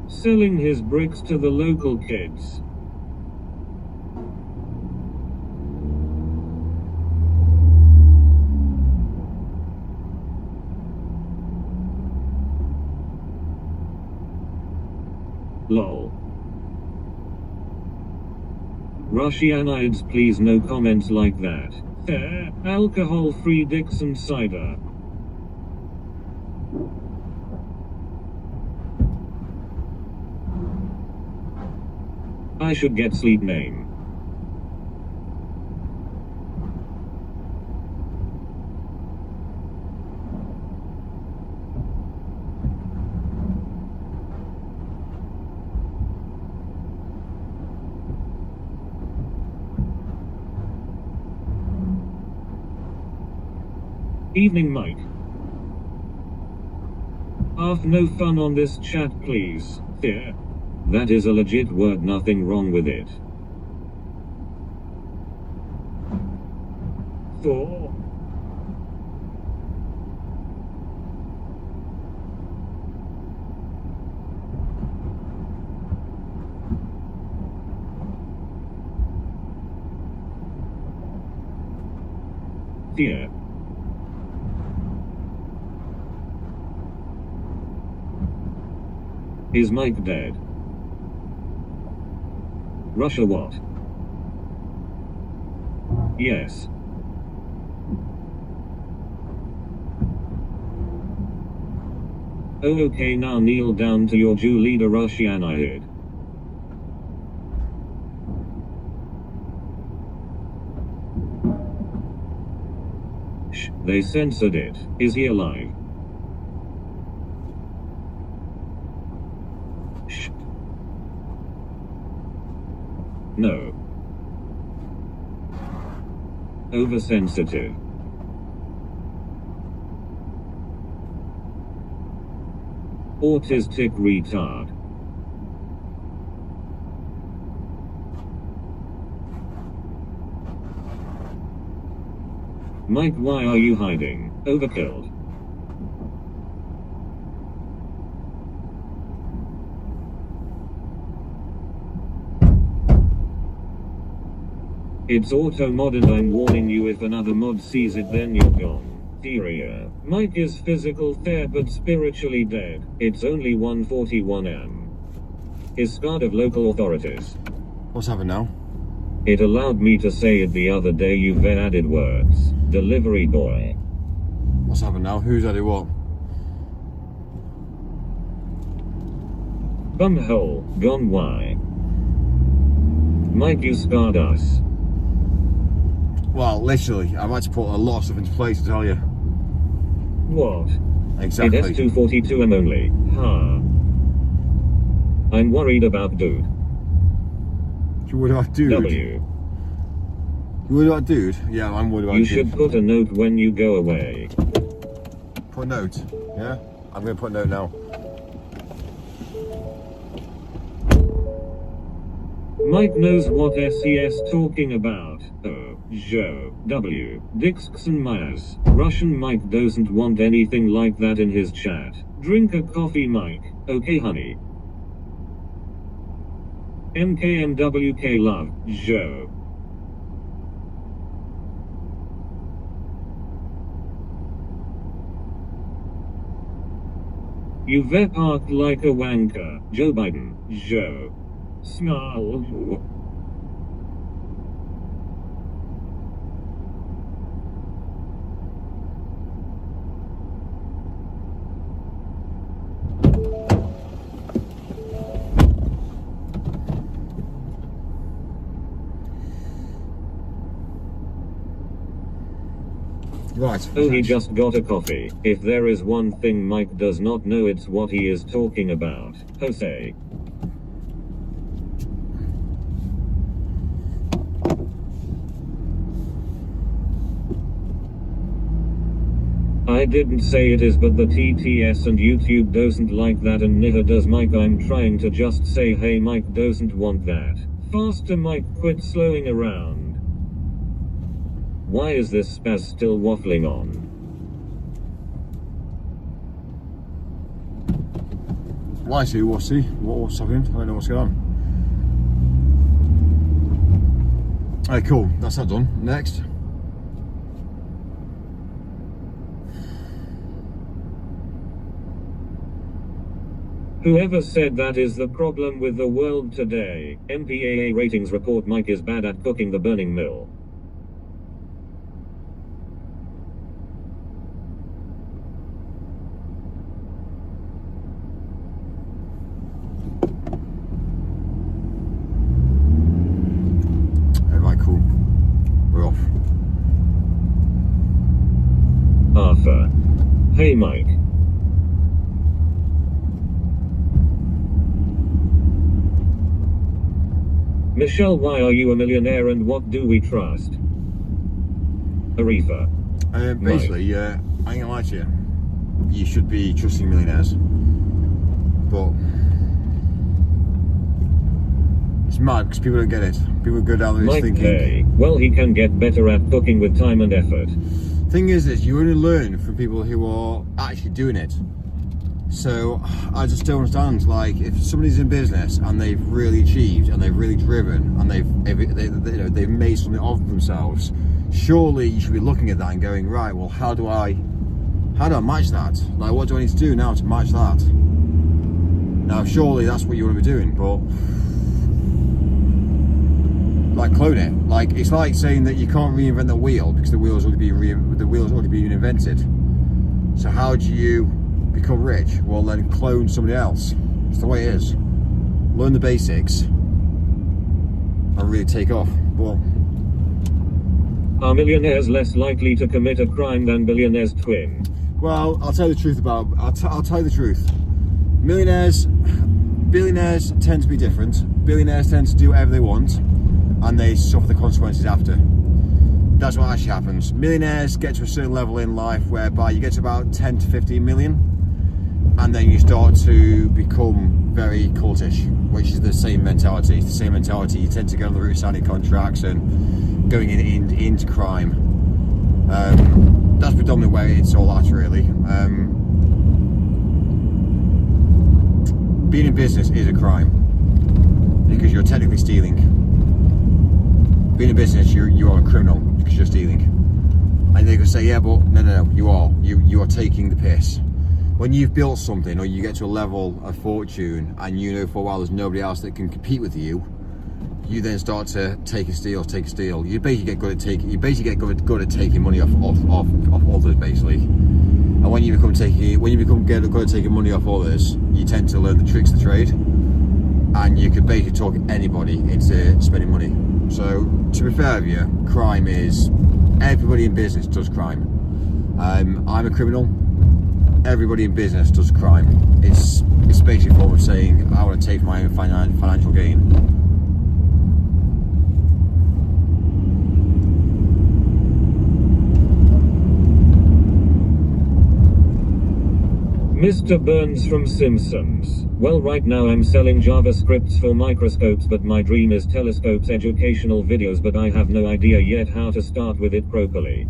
Selling his bricks to the local kids. Lol. Russianides, please no comments like that. Alcohol-free dicks and cider. I should get sleep name. Evening, Mike. No fun on this chat, please. Yeah. That is a legit word, nothing wrong with it. 4. Yeah. Is Mike dead? Russia what? Yes. Oh okay, now kneel down to your Jew leader Russianihid. Shh, they censored it. Is he alive? Shh. No. Oversensitive. Autistic retard. Mike, why are you hiding? Overkilled. It's auto mod and I'm warning you, if another mod sees it then you're gone. Theoria. Mike is physical fair but spiritually dead. It's only 1:41 am. Is scarred of local authorities. What's happened now? It allowed me to say it the other day. You've added words. Delivery boy. What's happened now? Who's added what? Bumhole. Gone why? Mike, you scarred us. Well, literally, I've had to put a lot of stuff into place to tell you. What? Exactly. It S242 am only. Ha. I'm worried about dude. You worried about dude? W. You worried about dude? Yeah, I'm worried about You dude. should put a note when you go away. Put a note, yeah? I'm going to put a note now. Mike knows what SES talking about. Oh, Joe. W. Dixon Myers. Russian Mike doesn't want anything like that in his chat. Drink a coffee, Mike. Okay, honey. MKMWK love, Joe. You've parked like a wanker. Joe Biden. Joe. Snarl. Right. Oh, he just got a coffee. If there is one thing Mike does not know, it's what he is talking about. Jose. I didn't say it is, but the TTS and YouTube doesn't like that, and neither does Mike. I'm trying to just say, hey, Mike doesn't want that. Faster, Mike, quit slowing around. Why is this spaz still waffling on? Why is he? What's he? What's happening? I don't know what's going on. Alright, cool. That's that done. Next. Whoever said that is the problem with the world today. MPAA ratings report Mike is bad at cooking the burning mill. Alright, cool. We're off. Arthur. Hey, Mike. Michelle, why are you a millionaire and what do we trust? Aretha. Basically, I ain't gonna lie to you. You should be trusting millionaires. But it's mad because people don't get it. People go down there Mike thinking. K. Well, he can get better at cooking with time and effort. Thing is this, you only learn from people who are actually doing it. So I just don't understand. Like, if somebody's in business and they've really achieved and they've really driven and they've made something of themselves, surely you should be looking at that and going, right, well, how do I match that? Like, what do I need to do now to match that? Now, surely that's what you want to be doing, but like clone it. Like it's like saying that you can't reinvent the wheel because the wheel's already been invented. So how do you become rich? Well, then clone somebody else. It's the way it is. Learn the basics and really take off. But are millionaires less likely to commit a crime than billionaires twin? well, I'll tell you the truth about. I'll tell you the truth. Billionaires tend to be different. Billionaires tend to do whatever they want, and they suffer the consequences after. That's what actually happens. Millionaires get to a certain level in life whereby you get to about 10 to 15 million, and then you start to become very cultish, which is the same mentality. It's the same mentality. You tend to go on the route of signing contracts and going into crime. That's predominantly where it's all at, really. Being in business is a crime because you're technically stealing. Being in business, you are a criminal because you're stealing. And they can say, yeah, but no, you are taking the piss. When you've built something or you get to a level of fortune and you know for a while there's nobody else that can compete with you, you then start to take a steal. You basically get good at taking money off others, basically. And when you become good at taking money off others, you tend to learn the tricks of the trade, and you can basically talk anybody into spending money. So, to be fair with you, crime is, everybody in business does crime. I'm a criminal. Everybody in business does crime. It's basically a form of saying I want to take my own financial gain. Mr. Burns from Simpsons. Well, right now I'm selling JavaScripts for microscopes, but my dream is telescopes, educational videos, but I have no idea yet how to start with it properly.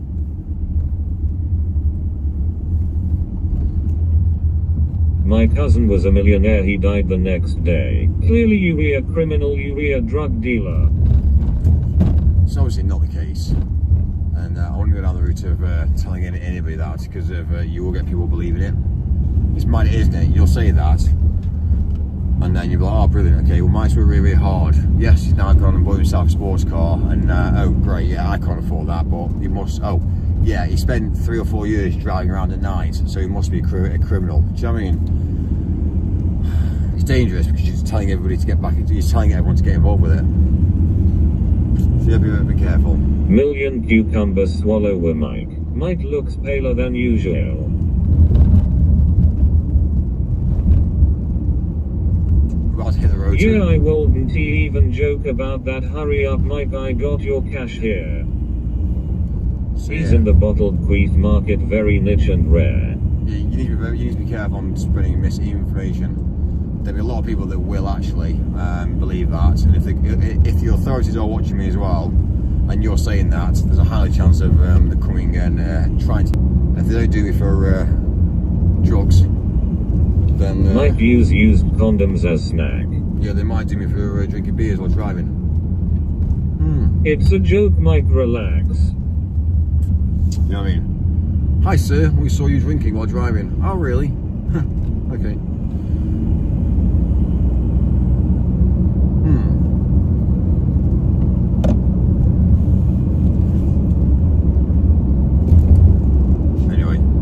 My cousin was a millionaire, he died the next day. Clearly you be a criminal, you be a drug dealer. It's obviously not the case. And I wouldn't go down the route of telling anybody that, because you will get people believing it. It's mine, isn't it? You'll say that, and then you'll be like, oh, brilliant, okay, well, mine's really, really hard. Yes, he's now gone and bought himself a sports car, and oh, great, yeah, I can't afford that, but he must, oh, yeah, he spent 3 or 4 years driving around at night, so he must be a criminal. Do you know what I mean? It's dangerous because you're just telling everybody to get back, you're telling everyone to get involved with it. So you have to be careful. Million cucumber swallower Mike. Mike looks paler than usual. Hit the road yeah, I wouldn't even joke about that. Hurry up, Mike, I got your cash here. So, He's in the bottled queef market, very niche and rare. Yeah, you need to be careful on spreading misinformation. There'll be a lot of people that will actually believe that, and if the authorities are watching me as well, and you're saying that, there's a high chance of them coming and trying to. If they don't do it for drugs, then might use used condoms as snack. Yeah, they might do me for drinking beers while driving. It's a joke, Mike, relax. You know what I mean? Hi sir, we saw you drinking while driving. Oh really? Okay.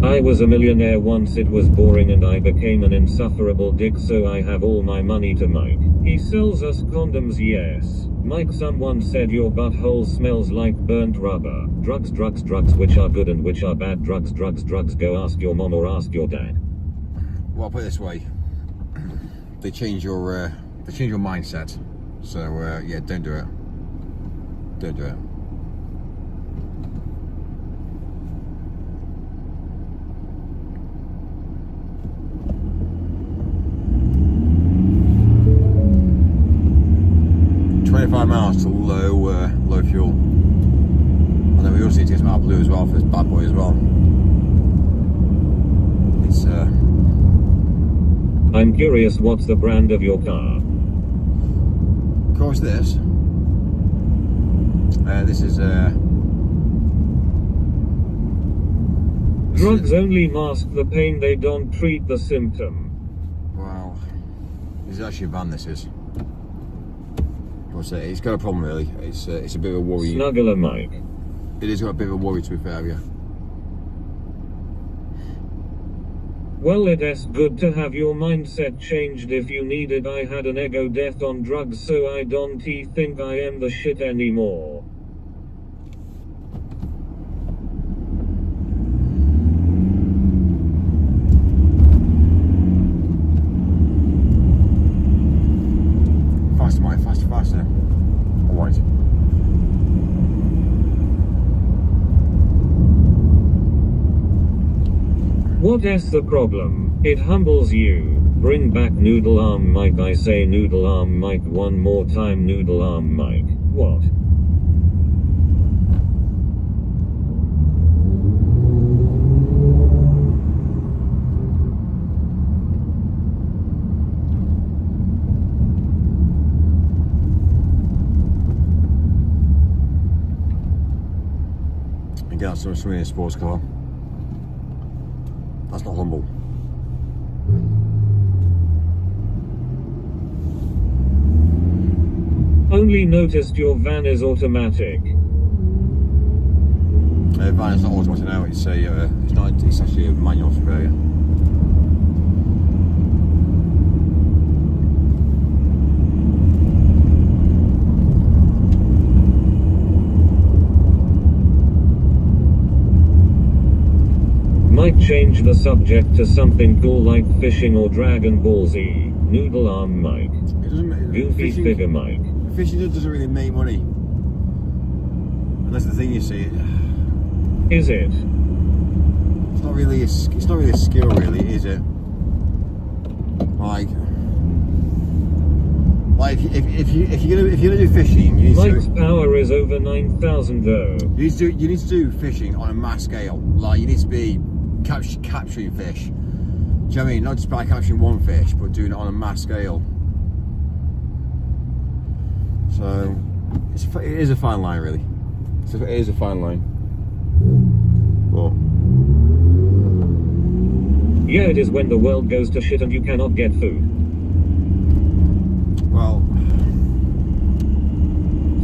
I was a millionaire once, it was boring and I became an insufferable dick, so I have all my money to Mike. He sells us condoms, yes. Mike, someone said your butthole smells like burnt rubber. Drugs, which are good and which are bad. Drugs, go ask your mom or ask your dad. Well, I'll put it this way. They change your mindset. So, yeah, don't do it. Don't do it. Miles to low fuel, and then we also need to get some AdBlue as well for this bad boy as well. It's I'm curious, what's the brand of your car? Of course, this is drugs only mask the pain, they don't treat the symptom. Wow. is actually a van, this is. But it's got a problem really. It's a bit of a worry. Snuggler Mike. It is got a bit of a worry, to be fair, yeah. Well, it's good to have your mindset changed if you need it. I had an ego death on drugs, so I don't think I am the shit anymore. Faster, Mike, faster. Alright. What is the problem? It humbles you. Bring back noodle arm Mike. I say noodle arm Mike one more time. Noodle arm Mike. What? Again, that's something in a sports car. That's not humble. Only noticed your van is automatic. Van is not automatic now. It's it's actually a manual sprayer. Might change the subject to something cool like fishing or Dragon Ball Z. Noodle arm Mike. It doesn't. Goofy figure Mike. Fishing doesn't really make money. And that's the thing, you see. Is it? It's not really a skill, really, is it? Like if you're gonna do fishing, you need Mike's power is over 9,000 though. You need to do fishing on a mass scale. Like you need to be capturing fish. Do you know what I mean? Not just by capturing one fish, but doing it on a mass scale. So it is a fine line, really. So it is a fine line. But Yeah, it is when the world goes to shit and you cannot get food. well,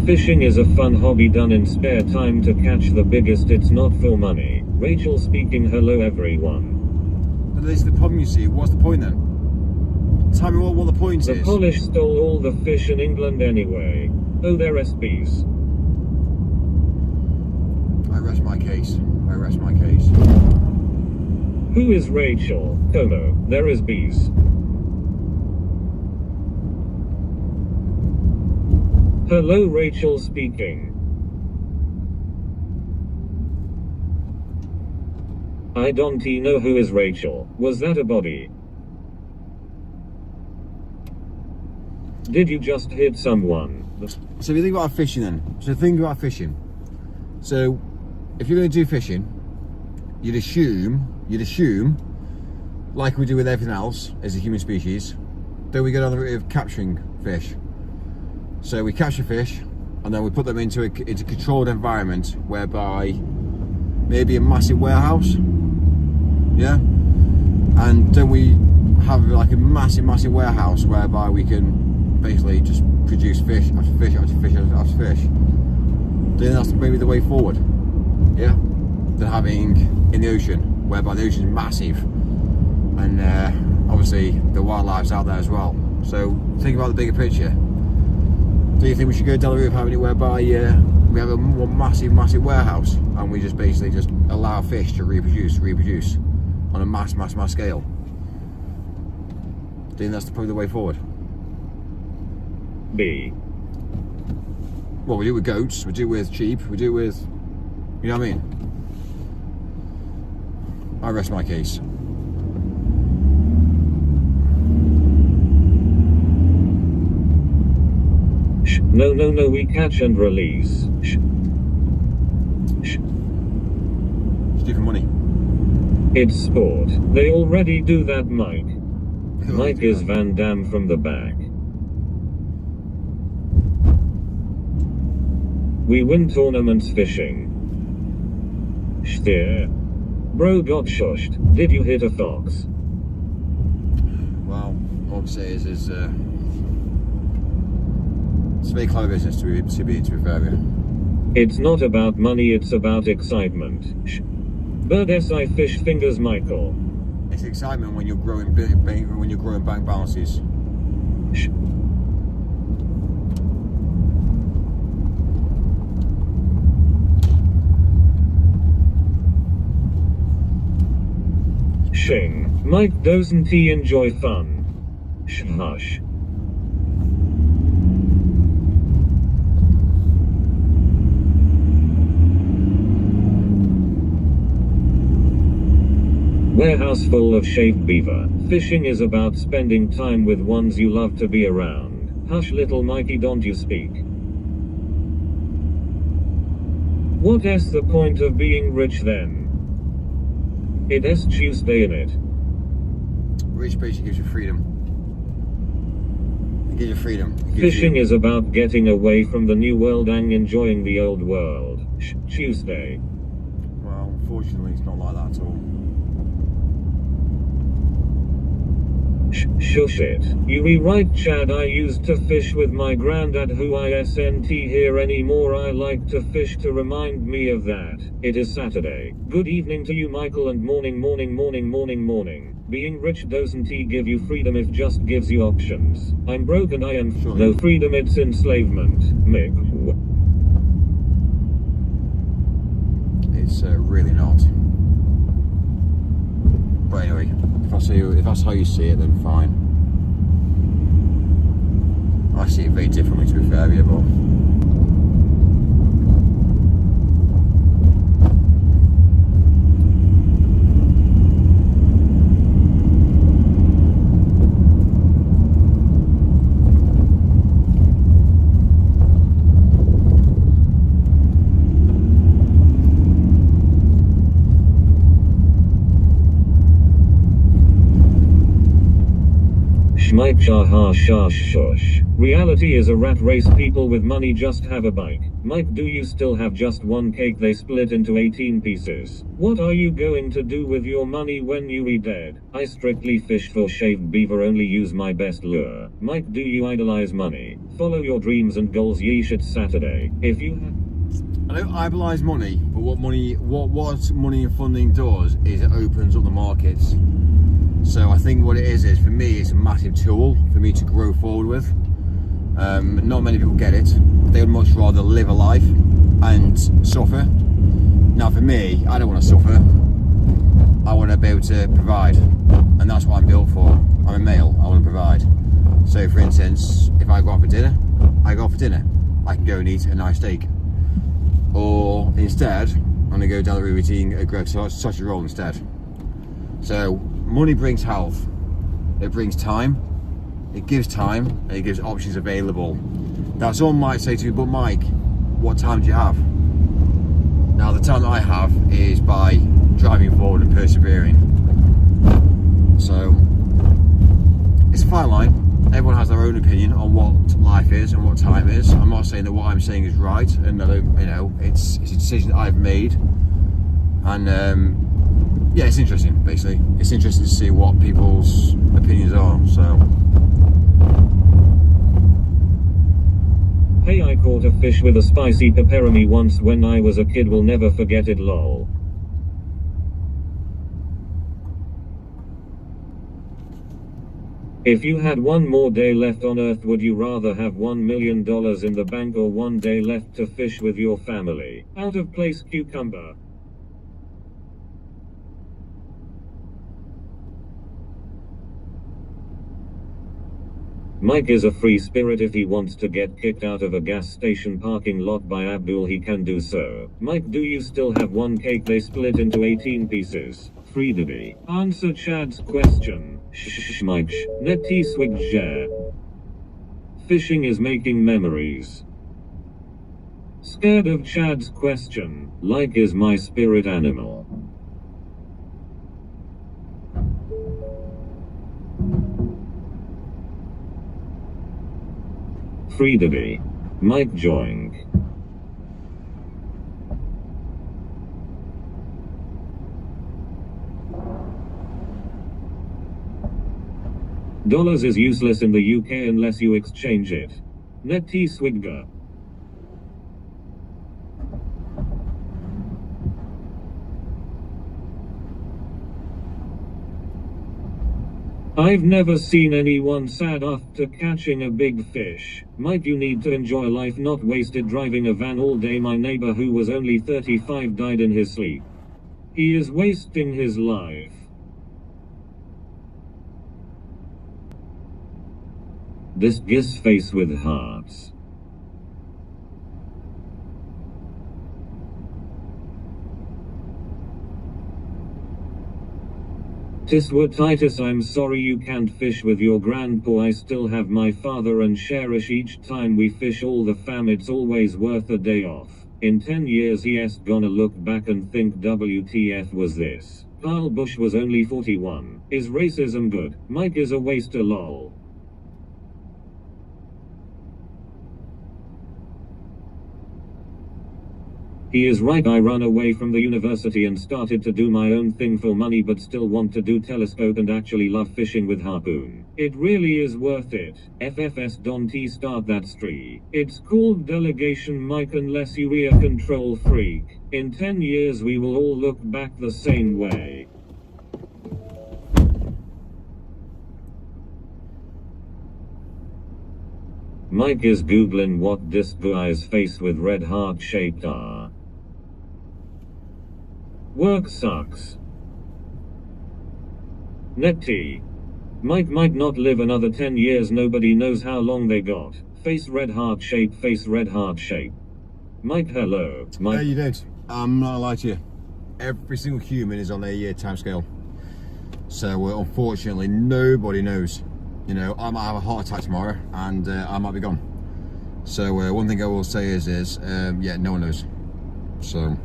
Fishing is a fun hobby done in spare time to catch the biggest. It's not for money. Rachel speaking. Hello everyone. but this is the problem, you see. What's the point then? Tell me what the point The is. Polish stole all the fish in England anyway. Oh, they're SBs. I rest my case. I rest my case. Who is Rachel? Como, there is bees. Hello Rachel speaking. I don't know who is Rachel. Was that a body? Did you just hit someone? So if you think about fishing then, So if you're going to do fishing, you'd assume, like we do with everything else as a human species, that we go down the route of capturing fish. So we capture fish, and then we put them into a controlled environment, whereby maybe a massive warehouse, yeah, and then we have like a massive warehouse whereby we can basically just produce fish after fish after fish after fish. Then that's maybe the way forward, yeah, than having in the ocean, whereby the ocean is massive, and obviously the wildlife's out there as well. So think about the bigger picture. Do you think we should go down the route of having it whereby we have a more massive warehouse, and we just basically just allow fish to reproduce on a mass scale? Do you think that's probably the way forward? B. Well, we do it with goats, we do it with sheep, we do it with, you know what I mean? I rest my case. No, we catch and release. It's different money. It's sport. They already do that, Mike. Mike is Van Damme from the back. We win tournaments fishing. Steer. Bro got shushed. Did you hit a fox? Well, to say is it's a very clever business to be fair with you. It's not about money, it's about excitement. Bird SI fish fingers Michael. It's excitement when you're growing bank balances. Shing. Mike, doesn't he enjoy fun? Hush. Warehouse full of shaved beaver. Fishing is about spending time with ones you love to be around. Hush little Mikey, don't you speak. What's the point of being rich then? It's Tuesday in it. Rich basically gives you freedom. It gives you freedom. Fishing is about getting away from the new world and enjoying the old world. Tuesday. Well, unfortunately, it's not like that at all. Shush it. You rewrite Chad. I used to fish with my granddad who isn't here anymore. I like to fish to remind me of that. It is Saturday. Good evening to you Michael and morning. Being rich doesn't give you freedom, it just gives you options. I'm broke and I am Sure. No freedom, it's enslavement. Mick. It's really not. But anyway, if that's how you see it, then fine. I see it very differently, to be fair, yeah, but Mike shush. Reality is a rat race. People with money just have a bike. Mike, do you still have just one cake they split into 18 pieces? What are you going to do with your money when you be dead? I strictly fish for shaved beaver, only use my best lure. Mike, do you idolize money? Follow your dreams and goals, yeesh, it's Saturday. If you I don't idolize money, but what money and funding does is it opens up the markets. So I think what it is for me, it's a massive tool for me to grow forward with. Not many people get it. They would much rather live a life and suffer. Now for me, I don't want to suffer. I want to be able to provide, and that's what I'm built for. I'm a male, I want to provide. So for instance, if I go out for dinner, I go out for dinner. I can go and eat a nice steak. Or instead, I'm going to go down the road eating a grilled sausage roll instead. So money brings health, it brings time, it gives time, and it gives options available. Now someone might say to me, but Mike, what time do you have? Now the time that I have is by driving forward and persevering. So it's a fine line. Everyone has their own opinion on what life is and what time is. I'm not saying that what I'm saying is right, and I don't, it's a decision that I've made, and yeah, it's interesting, basically. It's interesting to see what people's opinions are, so. Hey, I caught a fish with a spicy pepperoni once when I was a kid, will never forget it, lol. If you had one more day left on Earth, would you rather have $1 million in the bank or 1 day left to fish with your family? Out of place cucumber. Mike is a free spirit. If he wants to get kicked out of a gas station parking lot by Abdul, he can do so. Mike, do you still have one cake they split into 18 pieces? Free Diddy. Answer Chad's question. Mike. Neti swig. Fishing is making memories. Scared of Chad's question. Like is my spirit animal. Free Diddy. Mike joined. Dollars is useless in the UK unless you exchange it. Net T Swigger. I've never seen anyone sad after catching a big fish. Might you need to enjoy life, not wasted driving a van all day. My neighbor who was only 35 died in his sleep. He is wasting his life. This gis face with hearts. Tiswa Titus, I'm sorry you can't fish with your grandpa. I still have my father and cherish each time we fish all the fam. It's always worth a day off. In 10 years he's gonna look back and think WTF was this. Kyle Busch was only 41. Is racism good? Mike is a waster lol. He is right. I ran away from the university and started to do my own thing for money, but still want to do telescope and actually love fishing with harpoon. It really is worth it. FFS Don T start that spree. It's called delegation Mike, unless you are a control freak. In 10 years we will all look back the same way. Mike is googling what this guy's face with red heart shaped are. Work sucks. Net T. Mike might not live another 10 years. Nobody knows how long they got. Face red heart shape, face red heart shape. Mike, hello. Mike. No, you don't. I'm not gonna lie to you. Every single human is on a year time scale. So unfortunately, nobody knows. You know, I might have a heart attack tomorrow and I might be gone. So one thing I will say is yeah, no one knows. So,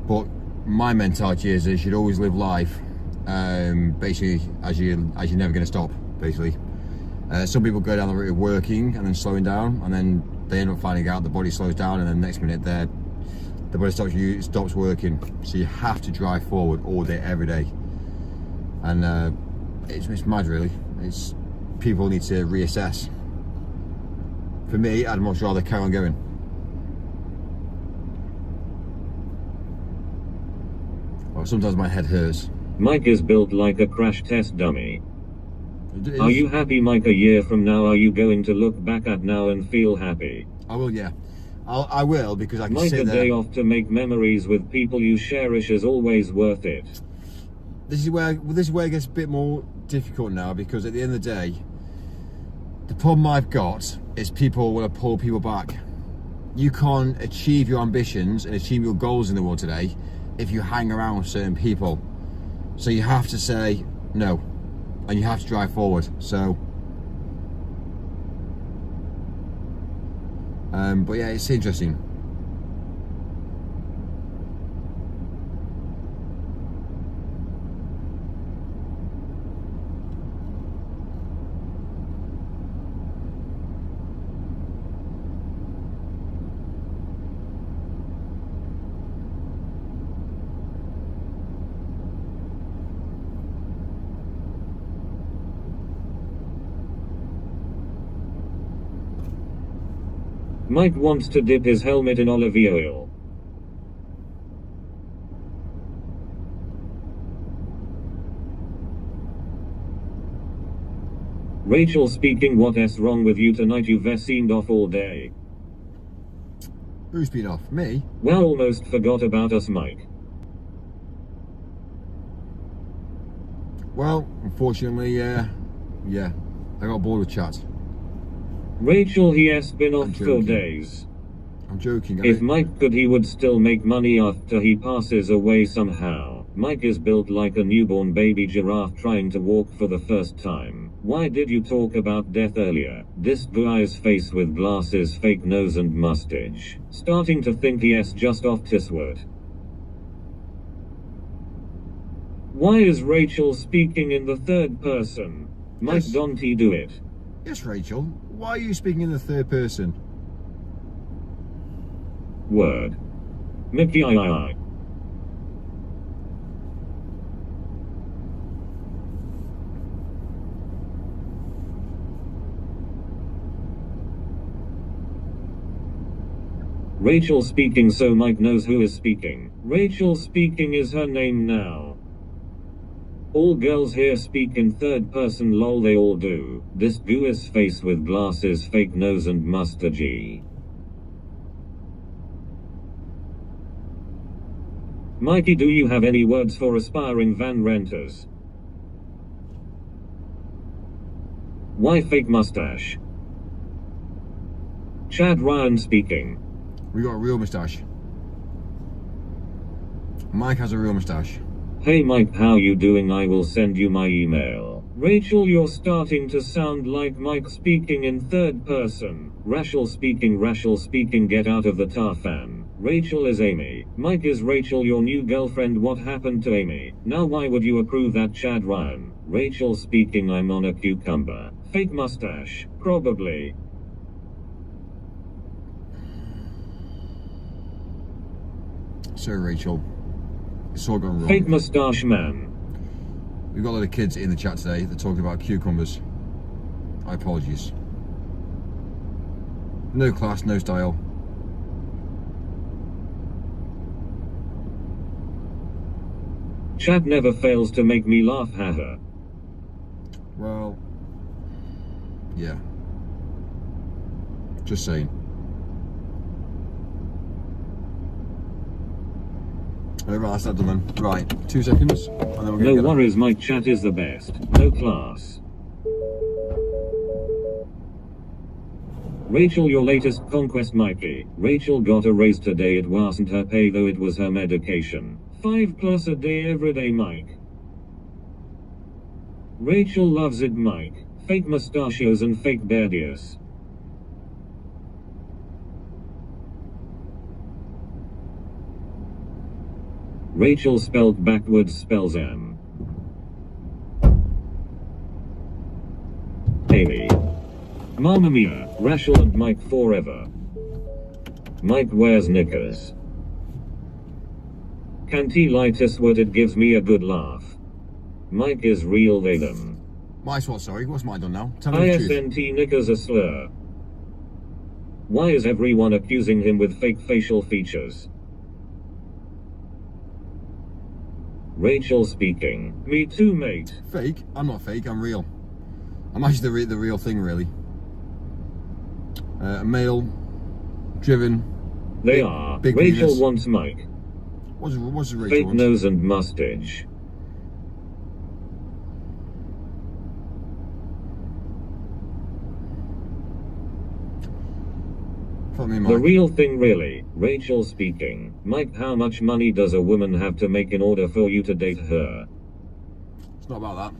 but my mentality is you should always live life basically as you're never going to stop, basically. Some people go down the route of working and then slowing down, and then they end up finding out the body slows down, and then the next minute the body stops working. So you have to drive forward all day, every day. And it's mad, really. It's people need to reassess. For me, I'd much rather carry on going. Well, sometimes my head hurts. Mike is built like a crash test dummy. Are you happy, Mike? A year from now, are you going to look back at now and feel happy? I will, yeah. I will, because I can Mike, sit a there. day off to make memories with people you cherish is always worth it. This is where it gets a bit more difficult now, because at the end of the day, the problem I've got is people want to pull people back. You can't achieve your ambitions and achieve your goals in the world today if you hang around with certain people. So you have to say no, and you have to drive forward. So but yeah, it's interesting. Mike wants to dip his helmet in olive oil. Rachel speaking, what's wrong with you tonight? You've seemed off all day. Who's been off? Me? Well, almost forgot about us, Mike. Well, unfortunately, yeah, I got bored with chat. Rachel, he has been off I'm for joking. days. I'm joking. If Mike could, he would still make money after he passes away somehow. Mike is built like a newborn baby giraffe trying to walk for the first time. Why did you talk about death earlier? This guy's face with glasses, fake nose and mustache. Starting to think he's just off Tisword. Why is Rachel speaking in the third person? Mike, Yes. don't he do it? Yes, Rachel. Why are you speaking in the third person? Word. Mickey I. Rachel speaking, so Mike knows who is speaking. Rachel speaking is her name now. All girls here speak in third person, lol, they all do. This goo's face with glasses, fake nose and mustache. Mikey, do you have any words for aspiring van renters? Why fake mustache? Chad Ryan speaking. We got a real moustache. Mike has a real moustache. Hey Mike, how you doing? I will send you my email. Rachel, you're starting to sound like Mike speaking in third person. Rachel speaking, get out of the tar fan. Rachel is Amy. Mike is Rachel, your new girlfriend. What happened to Amy? Now why would you approve that, Chad Ryan? Rachel speaking, I'm on a cucumber. Fake mustache. Probably. So Rachel, it's all gone wrong. Fake mustache man. We've got a lot of kids in the chat today. They're talking about cucumbers. I apologize. No class, no style. Chad never fails to make me laugh, haha. Well, yeah. Just saying. Right, that's that done then. Right, 2 seconds, and then we're gonna No get worries, Mike, chat is the best. No class. Rachel, your latest conquest, Mikey. Rachel got a raise today. It wasn't her pay though, it was her medication. 5+ a day everyday, Mike. Rachel loves it, Mike. Fake mustachios and fake beardies. Rachel spelled backwards spells am. Amy. Mamma mia, Rachel and Mike forever. Mike wears knickers. Cantielitis, what, it gives me a good laugh. Mike is real, they them. Mine's what, sorry? What's mine done now? Tell me the truth. ISNT knickers a slur. Why is everyone accusing him with fake facial features? Rachel speaking. Me too, mate. Fake? I'm not fake, I'm real. I'm actually the real thing, really. Male, driven. They are. Big Rachel penis. wants Mike. What's the Rachel Fake want? nose and mustache. Fuck me, The Mike. real thing, really. Rachel speaking. Mike, how much money does a woman have to make in order for you to date her? It's not about that.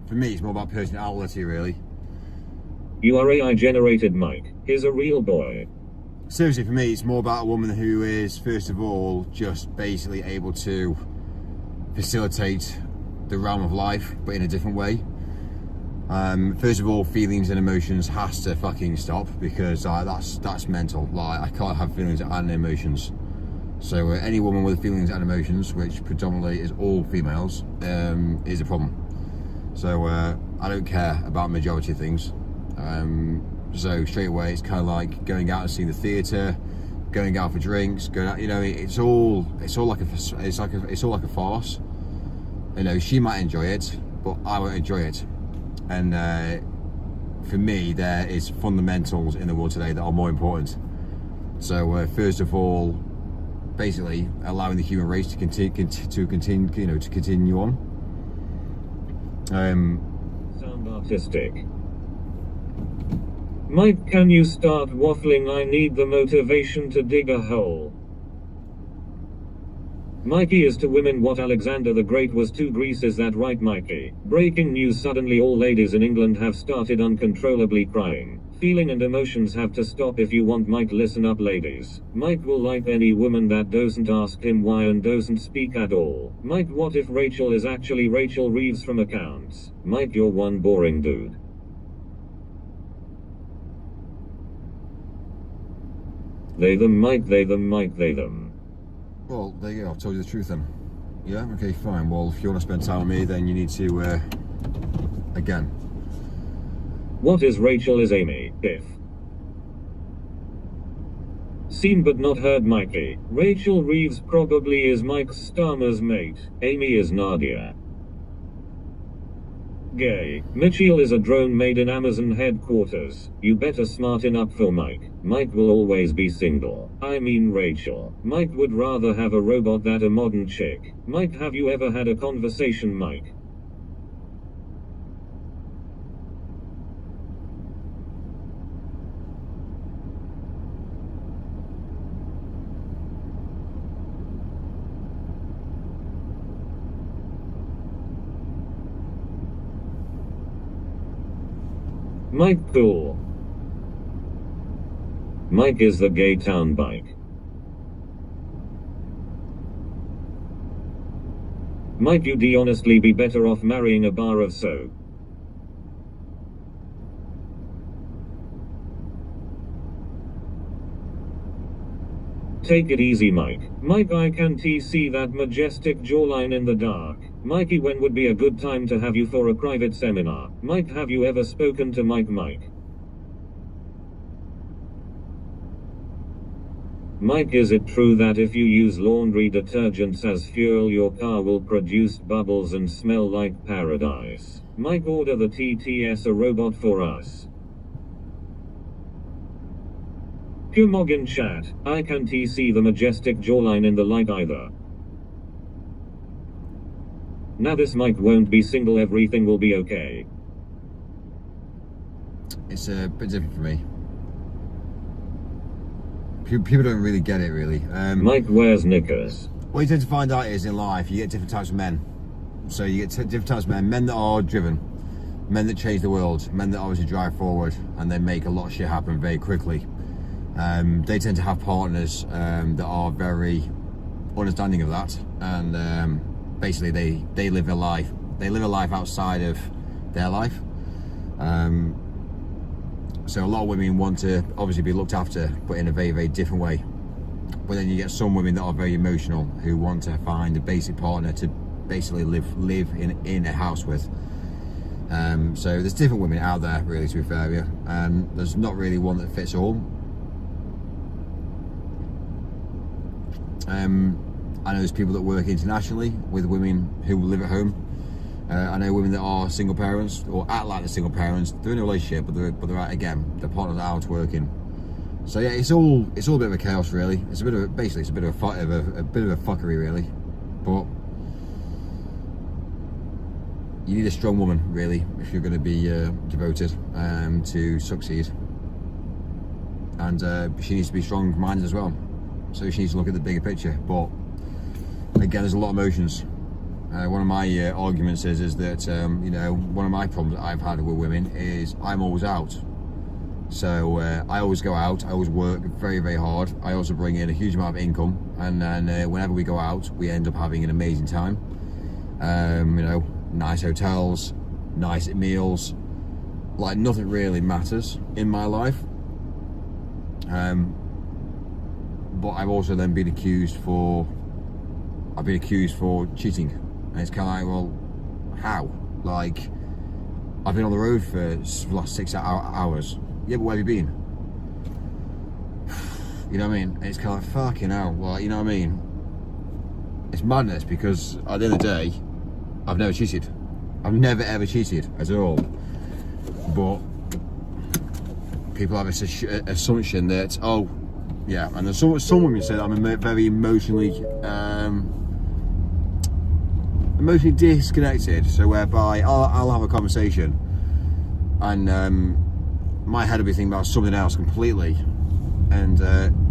For me, it's more about personality, really. You are AI generated, Mike. He's a real boy. Seriously, for me, it's more about a woman who is, first of all, just basically able to facilitate the realm of life, but in a different way. First of all, feelings and emotions has to fucking stop, because that's mental. Like, I can't have feelings and emotions. So any woman with feelings and emotions, which predominantly is all females, is a problem. So I don't care about majority of things. So straight away, it's kind of like going out and seeing the theatre, going out for drinks, going out. You know, it's all like a farce. You know, she might enjoy it, but I won't enjoy it. And for me, there is fundamentals in the world today that are more important. So first of all, basically allowing the human race to continue on. Sound artistic. Mike, can you start waffling? I need the motivation to dig a hole. Mikey is to women what Alexander the Great was to Greece, is that right, Mikey? Breaking news, suddenly all ladies in England have started uncontrollably crying. Feeling and emotions have to stop. If you want Mike, listen up, ladies. Mike will like any woman that doesn't ask him why and doesn't speak at all. Mike, what if Rachel is actually Rachel Reeves from Accounts? Mike, you're one boring dude. They them, Mike, they them, Mike, they them. Well, there you go. I've told you the truth then. Yeah. Okay. Fine. Well, if you want to spend time with me, then you need to. Again. What is Rachel is Amy, if? Seen but not heard Mikey. Rachel Reeves probably is Mike Starmer's mate. Amy is Nadia. Gay. Mitchell is a drone made in Amazon headquarters. You better smarten up for Mike. Mike will always be single. I mean Rachel. Mike would rather have a robot than a modern chick. Mike, have you ever had a conversation, Mike? Mike cool. Mike is the gay town bike. Mike, you'd honestly be better off marrying a bar of soap. Take it easy, Mike. Mike, I can't see that majestic jawline in the dark. Mikey, when would be a good time to have you for a private seminar? Mike, have you ever spoken to Mike? Mike, is it true that if you use laundry detergents as fuel, your car will produce bubbles and smell like paradise? Mike, order the TTS a robot for us. Kumog chat, I can't see the majestic jawline in the light either. Now this Mike won't be single, everything will be okay. It's a bit different for me. People don't really get it, really. Mike wears knickers. What you tend to find out is in life, you get different types of men. So you get different types of men that are driven, men that change the world, men that obviously drive forward, and they make a lot of shit happen very quickly. They tend to have partners that are very understanding of that, and basically they live a life. They live a life outside of their life. So a lot of women want to obviously be looked after, but in a very, very different way. But then you get some women that are very emotional, who want to find a basic partner to basically live in a house with. So there's different women out there, really, to be fair with you. There's not really one that fits all. I know there's people that work internationally with women who live at home. I know women that are single parents or act like they're single parents. They're in a relationship, but they're out again. Their partner's out working. So yeah, it's all a bit of a chaos, really. It's a bit of a fuckery, really. But you need a strong woman, really, if you're going to be devoted to succeed. And she needs to be strong-minded as well. So she needs to look at the bigger picture. But again, there's a lot of emotions. One of my arguments is that you know, one of my problems that I've had with women is I'm always out. So I always go out, I always work very, very hard. I also bring in a huge amount of income, and then whenever we go out, we end up having an amazing time. You know, nice hotels, nice meals, like nothing really matters in my life. But I've also then been accused for cheating. And it's kind of like, well, how? Like, I've been on the road for the last 6 hours. Yeah, but where have you been? You know what I mean? And it's kind of like, fucking hell. Well, you know what I mean? It's madness, because at the end of the day, I've never cheated. I've never ever cheated at all. But people have this assumption that, oh, yeah, and there's some women say that I'm very emotionally disconnected, so whereby I'll have a conversation and my head will be thinking about something else completely, and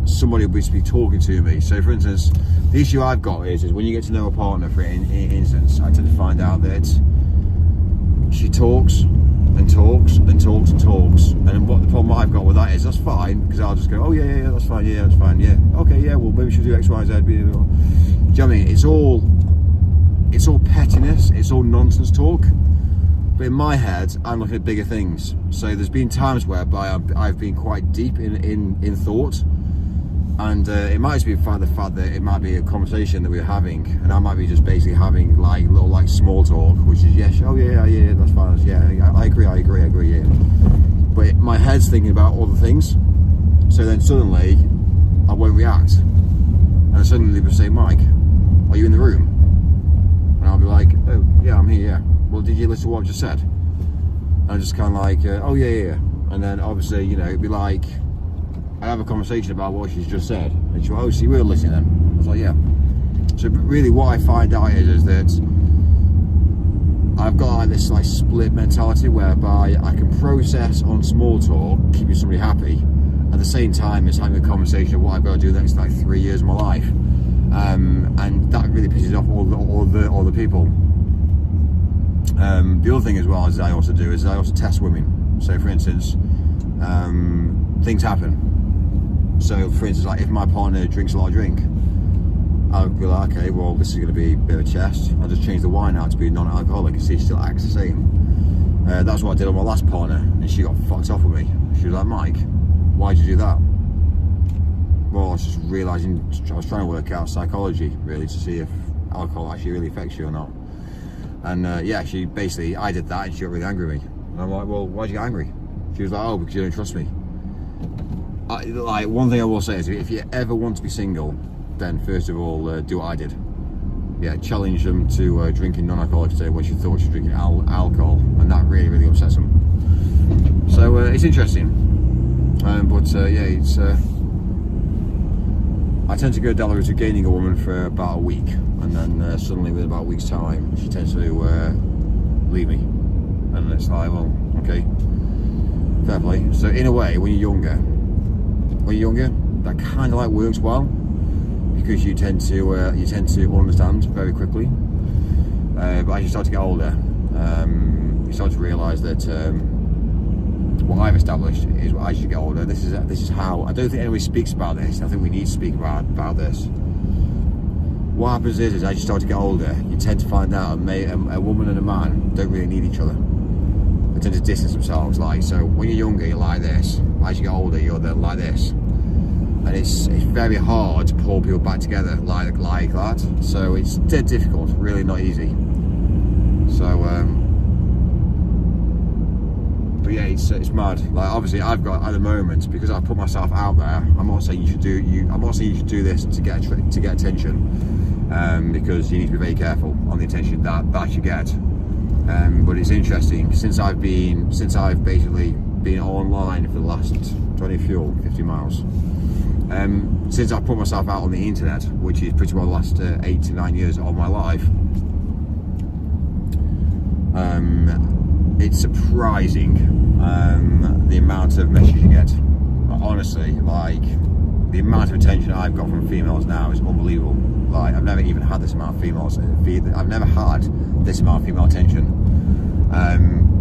somebody will be talking to me. So for instance, the issue I've got is when you get to know a partner, for instance, I tend to find out that she talks and talks and talks and talks, and what the problem I've got with that is, that's fine, because I'll just go, oh yeah, that's fine, yeah, that's fine, yeah, okay, yeah, well maybe she'll do X, Y, Z. Do you know what I mean? It's all pettiness, it's all nonsense talk. But in my head, I'm looking at bigger things. So there's been times whereby I've been quite deep in thought, and it might just be the fact that it might be a conversation that we're having, and I might be just basically having like little like small talk, which is yes, oh yeah, that's fine, yeah, I agree, yeah. But my head's thinking about other things. So then suddenly, I won't react. And then suddenly they'll say, Mike, are you in the room? And I'll be like, oh yeah, I'm here, yeah. Well, did you listen to what I just said? And I'm just kind of like, oh yeah. And then obviously, you know, it'd be like, I have a conversation about what she's just said. And she's like, oh, so you were listening then? I was like, yeah. So really what I find out is that I've got like this like split mentality whereby I can process on small talk, keeping somebody happy, at the same time as having a conversation of what I've got to do the next like 3 years of my life. And that really pisses off all the people. The other thing as well as I also do is I also test women. So for instance, things happen. So for instance, like if my partner drinks a lot of drink, I'll be like, okay, well this is going to be a bit of a test. I'll just change the wine out to be non-alcoholic and see if she still acts the same. That's what I did on my last partner, and she got fucked off with me. She was like, Mike, why'd you do that? Well, I was just realising, I was trying to work out psychology really to see if alcohol actually really affects you or not. And yeah, she basically, I did that and she got really angry with me. And I'm like, well, why'd you get angry? She was like, oh, because you don't trust me. Like, one thing I will say is if you ever want to be single, then first of all, do what I did. Yeah, challenge them to drinking non-alcoholic today when she thought she was drinking alcohol, and that really, really upsets them. So it's interesting, but yeah, it's. I tend to go down the route of gaining a woman for about a week, and then suddenly, within about a week's time, she tends to leave me, and it's like, well, okay, fair play. So in a way, when you're younger, that kind of like works well, because you tend to understand very quickly. But as you start to get older, you start to realise that what I've established is as you get older, this is how, I don't think anybody speaks about this. I think we need to speak about this. What happens is as you start to get older, you tend to find out a woman and a man don't really need each other. They tend to distance themselves. Like, so when you're younger, you're like this. As you get older, you're then like this. And it's very hard to pull people back together like that. So it's dead difficult, really not easy. So but yeah, it's mad. Like obviously I've got at the moment, because I've put myself out there, I'm not saying you should do this to get attention, because you need to be very careful on the attention that you get. But it's interesting, since I've basically been online for the last 50 miles. Since I put myself out on the internet, which is pretty well the last 8 to 9 years of my life, it's surprising the amount of messages you get. Honestly, like the amount of attention I've got from females now is unbelievable. Like I've never even had this amount of females. I've never had this amount of female attention.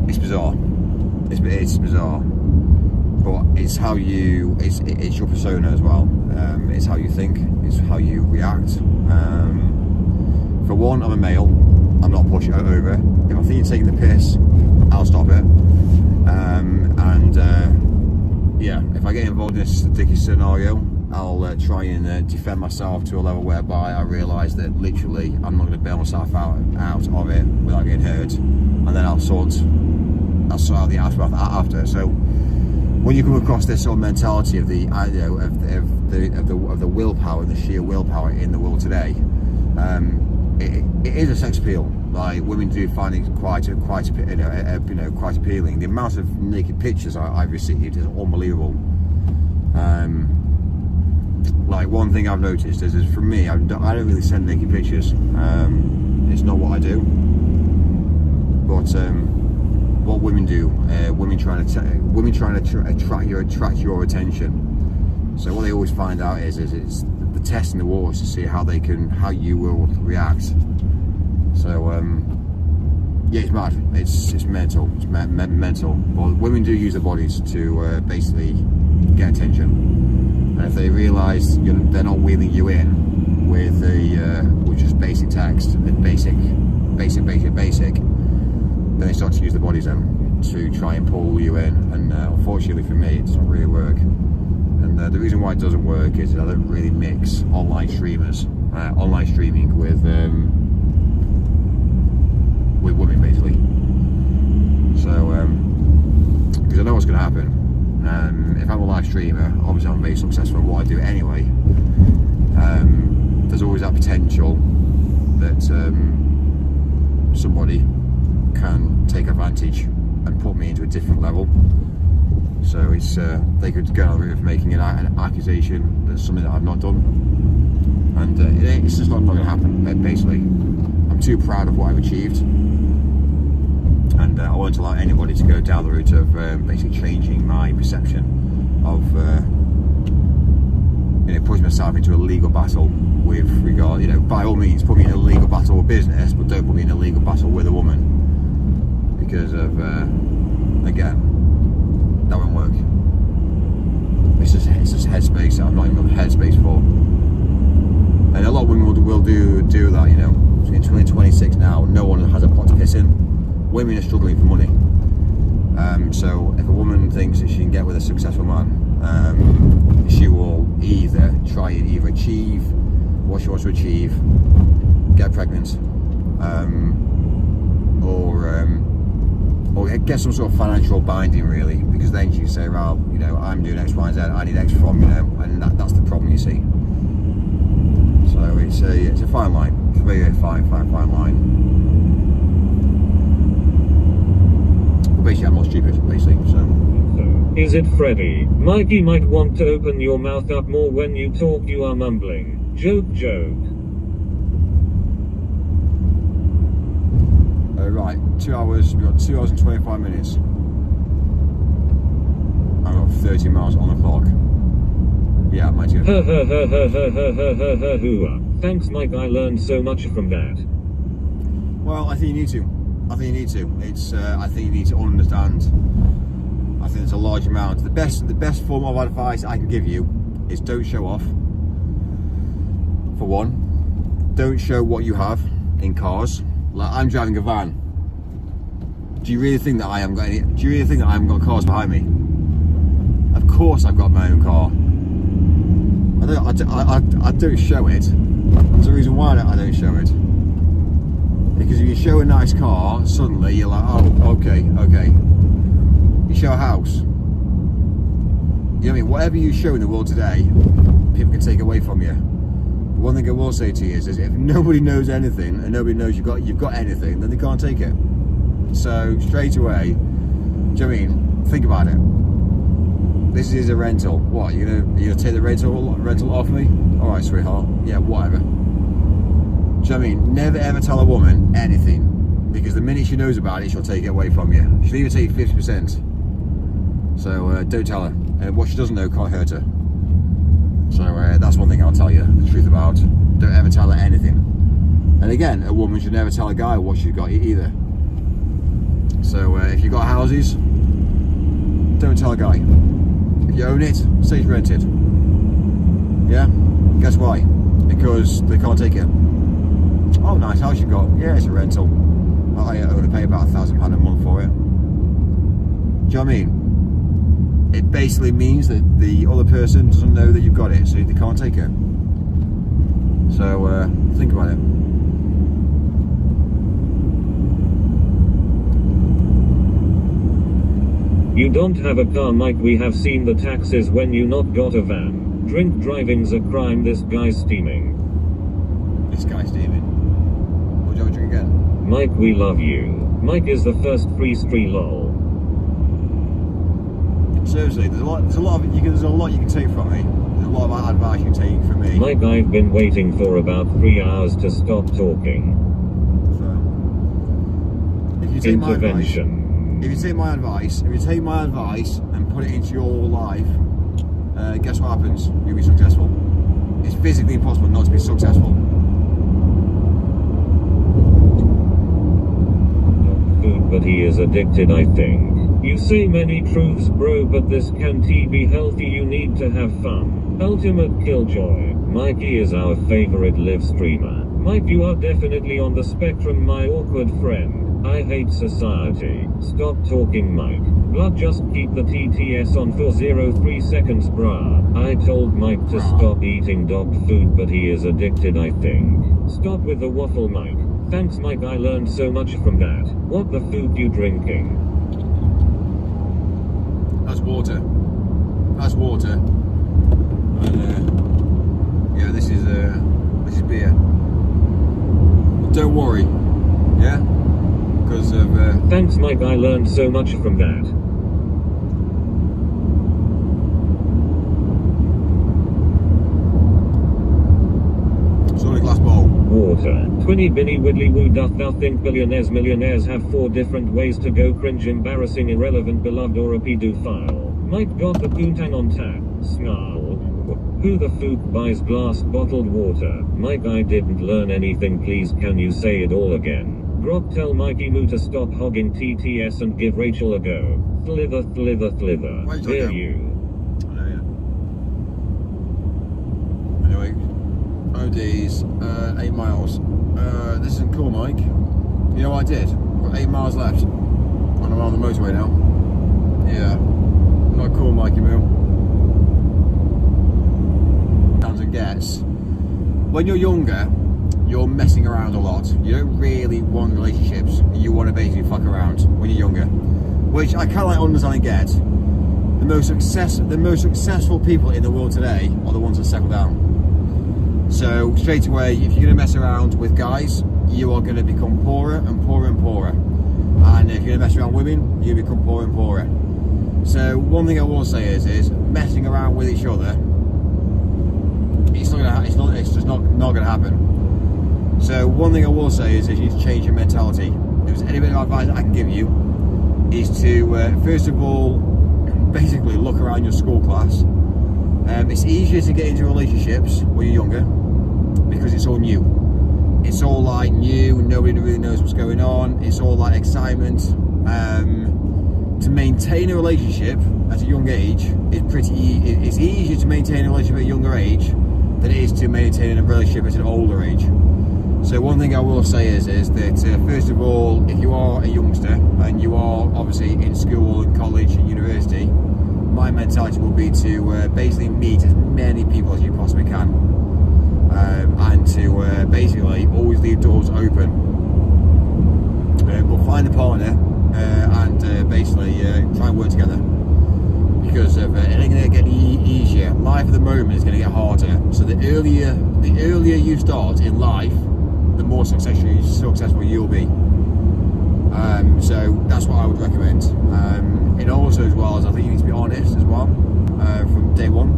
It's bizarre. It's bizarre. But it's how you, it's your persona as well. It's how you think, it's how you react. For one, I'm a male. I'm not pushing it over. If I think you're taking the piss, I'll stop it. Yeah, if I get involved in a sticky scenario, I'll try and defend myself to a level whereby I realise that literally I'm not going to bail myself out of it without getting hurt, and then I'll sort out the aftermath after. So when you come across this sort of mentality of the willpower, the sheer willpower in the world today, it is a sex appeal. Like women do find it quite appealing. The amount of naked pictures I've received is unbelievable. Like one thing I've noticed is for me, I don't really send naked pictures. It's not what I do. But what women do, women trying to attract your attention. So what they always find out is it's the test in the waters to see how you will react. So yeah, it's mad. It's mental. It's mental. But women do use their bodies to basically get attention. And if they realise they're not wheeling you in with just basic text and basic, then they start to use their bodies then to try and pull you in. And unfortunately for me, it doesn't really work. And the reason why it doesn't work is that I don't really mix online streaming with women basically. So because I know what's going to happen. If I'm a live streamer, obviously I'm very successful in what I do anyway. There's always that potential that somebody can take advantage and put me into a different level. So it's they could go down the route of making an accusation that's something that I've not done, and it's just not going to happen. Basically, I'm too proud of what I've achieved, and I won't allow anybody to go down the route of basically changing my perception of pushing myself into a legal battle with regard, by all means put me in a legal battle with business, but don't put me in a legal battle with a woman, because of again, that won't work. It's just headspace that I'm not even got the headspace for, and a lot of women will do that. In 2026 now, no one has a pot to piss in. Women are struggling for money. So if a woman thinks that she can get with a successful man, she will either try and achieve what she wants to achieve, get pregnant, or get some sort of financial binding, really, because then she can say, well, I'm doing X, Y, and Z, I need X from and that's the problem, you see. So it's a fine line. It's a very fine line. Basically, I'm not stupid, basically, so. Is it Freddy? Mikey might want to open your mouth up more when you talk, you are mumbling. Joke. Right, 2 hours, we've got 2 hours and 25 minutes. I've got 30 miles on the clock. Yeah, might go. Thanks, Mike, I learned so much from that. Well, I think you need to. It's. I think you need to understand. I think it's a large amount. The best form of advice I can give you is don't show off. For one, don't show what you have in cars. Like, I'm driving a van. Do you really think that I haven't got cars behind me? Of course, I've got my own car. I don't show it. There's a reason why I don't show it. Because if you show a nice car, suddenly you're like, oh, okay. You show a house. You know what I mean? Whatever you show in the world today, people can take away from you. But one thing I will say to you is if nobody knows anything and nobody knows you've got anything, then they can't take it. So straight away, do you know what I mean? Think about it. This is a rental. What, you're gonna take the rental off me? Alright, sweetheart. Yeah, whatever. Do you know what I mean? Never ever tell a woman anything, because the minute she knows about it, she'll take it away from you. She'll even take 50%. So don't tell her. And what she doesn't know can't hurt her. So that's one thing I'll tell you the truth about. Don't ever tell her anything. And again, a woman should never tell a guy what she's got either. So if you've got houses, don't tell a guy. If you own it, say it's rented. Yeah? Guess why? Because they can't take it. Oh, nice house you got. Yeah, it's a rental. I only pay about £1,000 a month for it. Do you know what I mean? It basically means that the other person doesn't know that you've got it, so they can't take it. So think about it. You don't have a car, Mike, we have seen the taxes when you not got a van. Drink driving's a crime, this guy's steaming. This guy's steaming. What do you want to drink again? Mike, we love you. Mike is the first free street lol. Seriously, there's a lot you can take from me. There's a lot of advice you can take from me. Mike, I've been waiting for about 3 hours to stop talking. So, if you take Intervention. If you take my advice and put it into your life, guess what happens? You'll be successful. It's physically impossible not to be successful. Food, but he is addicted, I think. You say many truths, bro, but this can't be healthy. You need to have fun. Ultimate killjoy. Mikey is our favorite live streamer. Mike, you are definitely on the spectrum, my awkward friend. I hate society. Stop talking, Mike. Blood, just keep the TTS on for 0.3 seconds, brah. I told Mike to stop eating dog food, but he is addicted, I think. Stop with the waffle, Mike. Thanks, Mike, I learned so much from that. What the food you drinking? That's water. That's water. And yeah, this is beer. But don't worry, yeah, because of. Thanks, Mike. I learned so much from that. It's only a glass bowl. Water. 20 Binny Widdly Woo. Doth thou think millionaires have 4 different ways to go? Cringe, embarrassing, irrelevant, beloved, or a pedophile? Mike got the poontang on tap. Snarl. Who the fook buys glass bottled water? Mike, I didn't learn anything. Please can you say it all again? Grok, tell Mikey Moo to stop hogging TTS and give Rachel a go. Slither. Hear you. Anyway, ODs, 8 miles. This isn't cool, Mike. You know what I did? I've got 8 miles left. And I'm on the motorway now. Yeah. Not cool, Mikey Moo. And gets. When you're younger, you're messing around a lot. You don't really want relationships. You want to basically fuck around when you're younger. Which I kind of like understand and get. The most successful people in the world today are the ones that settle down. So straight away, if you're going to mess around with guys, you are going to become poorer and poorer and poorer. And if you're going to mess around with women, you become poorer and poorer. So one thing I will say is messing around with each other. It's just not going to happen. So one thing I will say is you need to change your mentality. If there's any bit of advice I can give you, is to first of all, basically look around your school class. It's easier to get into relationships when you're younger because it's all new. It's all like new, nobody really knows what's going on. It's all like excitement. To maintain a relationship at a young age is it's easier to maintain a relationship at a younger age than it is to maintain a relationship at an older age. So one thing I will say is that first of all, if you are a youngster and you are obviously in school and college and university, my mentality will be to basically meet as many people as you possibly can, and to basically always leave doors open. But find a partner and basically try and work together, because it ain't going to get any easier. Life at the moment is going to get harder. So the earlier you start in life, the more successful you'll be. So that's what I would recommend. And also as well, as I think you need to be honest as well from day one.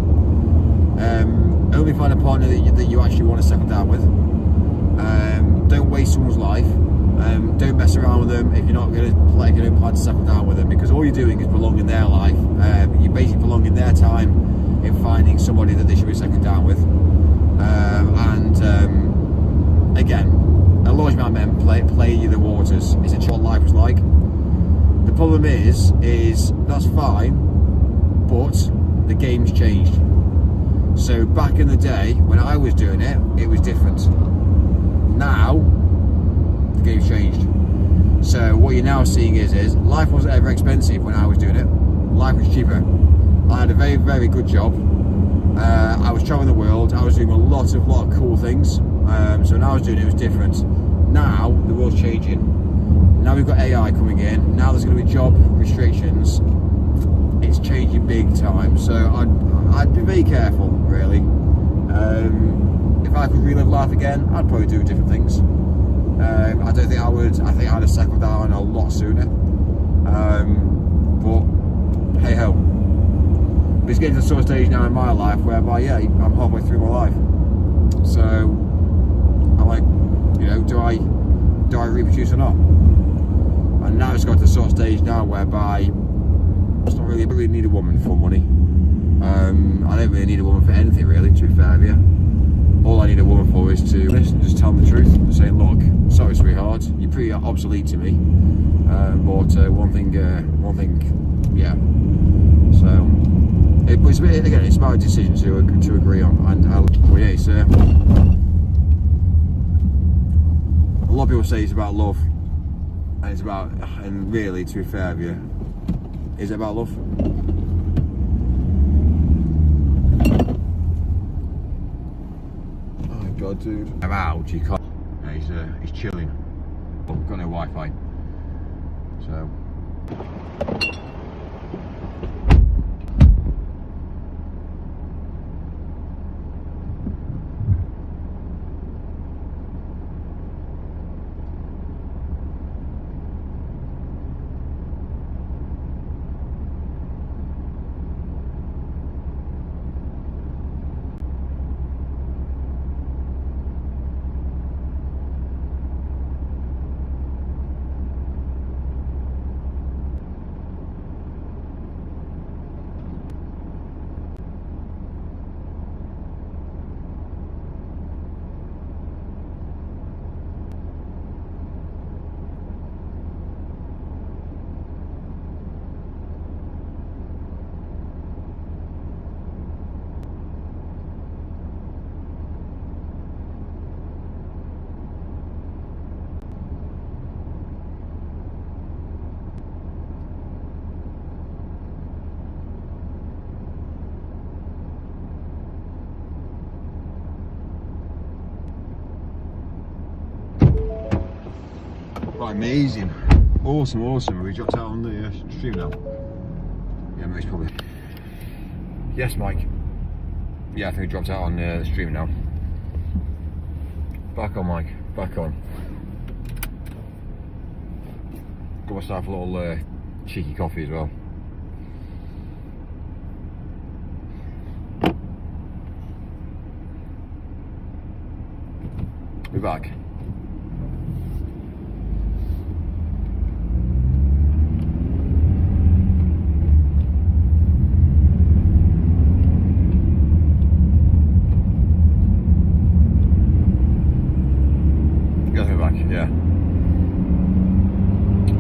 Only find a partner that you actually want to settle down with. Don't waste someone's life. Don't mess around with them if you're not going to plan to settle down with them, because all you're doing is prolonging their life. You're basically prolonging their time in finding somebody that they should be settling down with. Again, a large amount of men play you the waters. It's what life was like. The problem is that's fine, but the game's changed. So back in the day when I was doing it, it was different. Now the game's changed. So what you're now seeing is life wasn't ever expensive when I was doing it. Life was cheaper. I had a very, very good job. I was traveling the world. I was doing a lot of cool things. So when I was doing it, it was different. Now the world's changing. Now we've got AI coming in. Now there's going to be job restrictions. It's changing big time. So I'd be very careful, really. If I could relive life again, I'd probably do different things. I don't think I would. I think I'd have settled down a lot sooner. But hey ho. But it's getting to the sort of stage now in my life whereby, yeah, I'm halfway through my life. So I'm like, do I reproduce or not? And now it's got to the sort of stage now whereby I don't really need a woman for money. I don't really need a woman for anything, really, to be fair with you. All I need a woman for is to just tell them the truth and say, look, sorry sweetheart, you're pretty obsolete to me. But one thing, yeah. So, it's about a decision to agree on. And a lot of people say it's about love, and really, to be fair with you, is it about love? Oh god, dude! I'm out. You can't. He's chilling. We've got no Wi-Fi, so. amazing. Awesome. We dropped out on the stream now. Yeah, most probably. Yes, Mike. Yeah, I think we dropped out on the stream now. Back on, Mike. Back on. Got myself a little cheeky coffee as well. We're back. Yeah.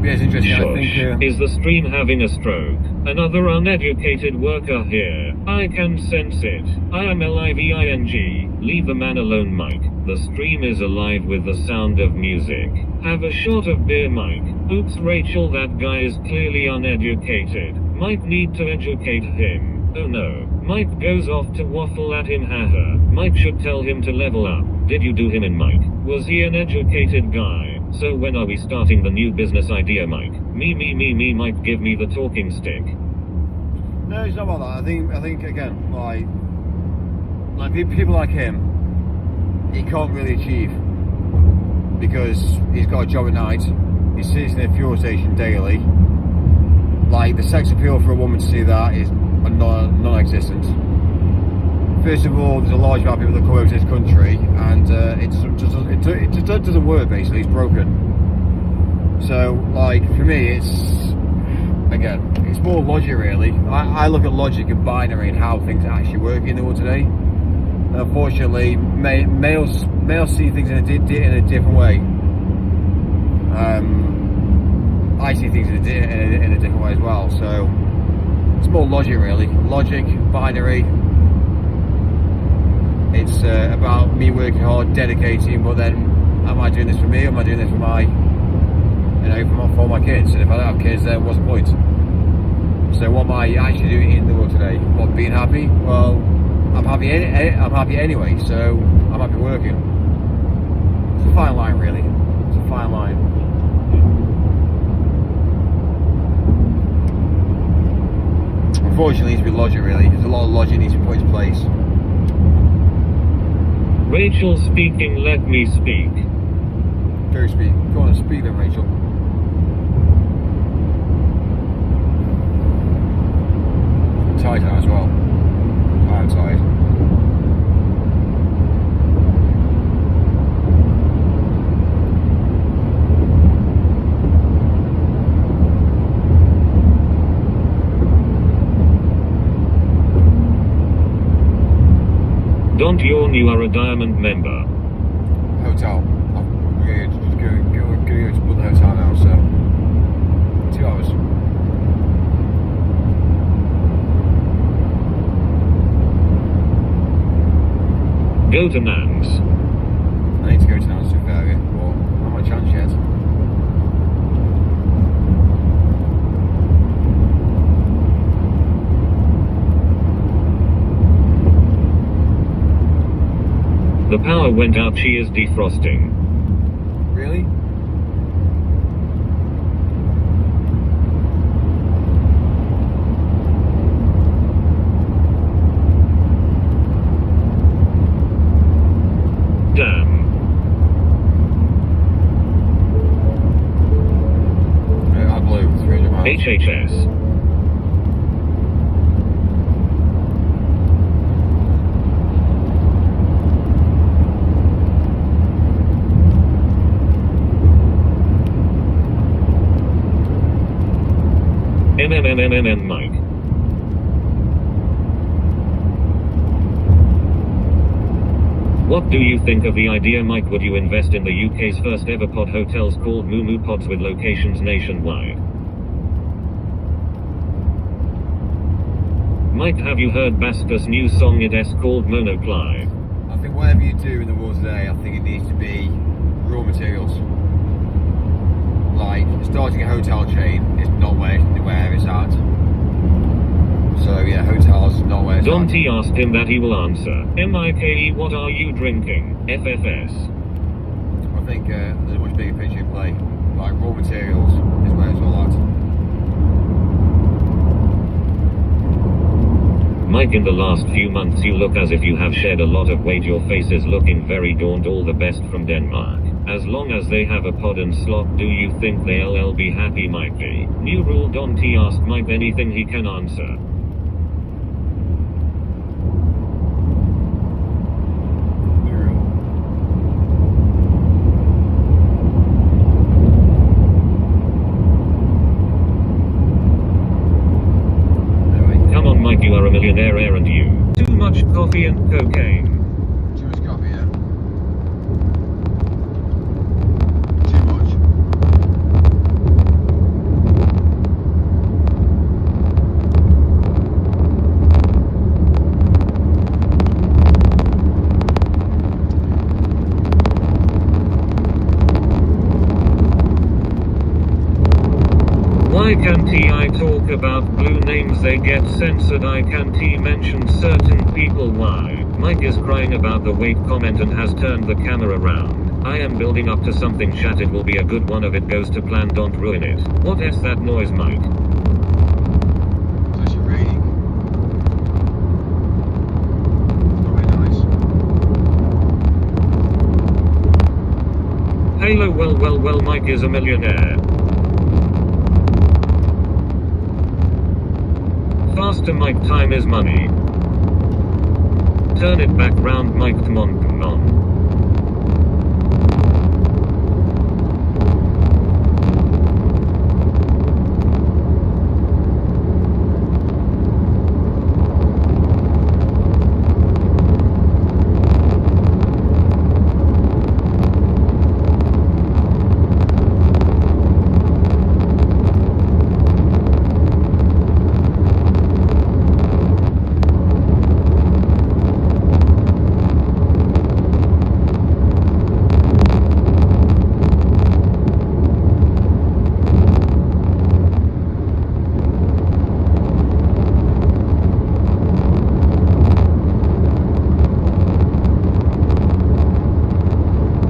Yeah, it's interesting. I think. Is the stream having a stroke? Another uneducated worker here. I can sense it. I am living. Leave the man alone, Mike. The stream is alive with the sound of music. Have a shot of beer, Mike. Oops, Rachel, that guy is clearly uneducated. Mike need to educate him. Oh no. Mike goes off to waffle at him, haha. Mike should tell him to level up. Did you do him in, Mike? Was he an educated guy? So when are we starting the new business idea, Mike? Me, Mike, give me the talking stick. No, it's not about that. I think again, like people like him, he can't really achieve because he's got a job at night. He sits in a fuel station daily. Like the sex appeal for a woman to see that is non-existent. First of all, there's a large amount of people that come over to this country, and it just doesn't work. Basically, it's broken. So, like for me, it's more logic really. I look at logic and binary and how things actually work in the world today. And unfortunately, males see things in a different way. I see things in a different way as well. So it's more logic really. Logic, binary. It's about me working hard, dedicating, but then am I doing this for me or am I doing this for for my kids? And if I don't have kids, then what's the point? So what am I actually doing in the world today? What, being happy? Well, I'm happy anyway, so I'm happy working. It's a fine line really. It's a fine line. Unfortunately, it needs to be logic really. There's a lot of logic needs to be put in place. Rachel speaking, let me speak. Go speak. Go on and speak then, Rachel. I'm tired now as well. I am tired. Don't yawn, you are a diamond member. Hotel. I'm going to book the hotel now, so 2 hours. Go to Nans. I need to go to Nans to fair, but I haven't had a chance yet. The power went out, she is defrosting. Really? Damn. I blew 300 miles. HHS. Mike. What do you think of the idea, Mike? Would you invest in the UK's first ever pod hotels called Moo Pods with locations nationwide? Mike, have you heard Basker's new song? It is called Monocly. I think whatever you do in the world today, I think it needs to be raw materials. Like, starting a hotel chain is not where it's at. So yeah, hotels is not where it's Dante asked him that he will answer. Mike, what are you drinking? FFS. I think there's a much bigger picture in play. like raw materials is where it's all at. Mike, in the last few months you look as if you have shed a lot of weight. Your face is looking very gaunt. All the best from Denmark. As long as they have a pod and slot, do you think they'll be happy, Mikey? New rule, don't ask Mike anything he can answer. Come on, Mike, you are a millionaire, aren't you? Too much coffee and cocaine. Too much coffee, yeah? Too much. Why can't I talk about blue names? They get censored. I can't mention certain people. Why? Mike is crying about the weight comment and has turned the camera around. I am building up to something, chat. It will be a good one if it goes to plan. Don't ruin it. What is that noise, Mike? It's actually raining. Not very nice. Halo, well, Mike is a millionaire. Faster, Mike, time is money. Turn it back round, Mike, come on.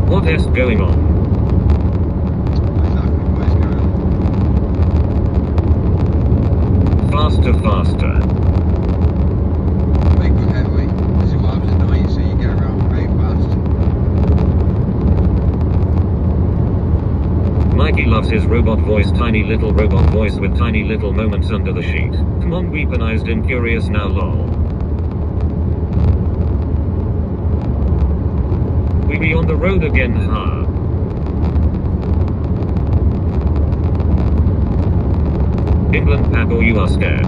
What is going on? Exactly what is going on. Faster. Make good headway. This is what happens at night, so you get around very fast. Mikey loves his robot voice, tiny little robot voice with tiny little moments under the sheet. Come on, weaponized and curious now, lol. We be on the road again, huh? England, Pat, or you are scared.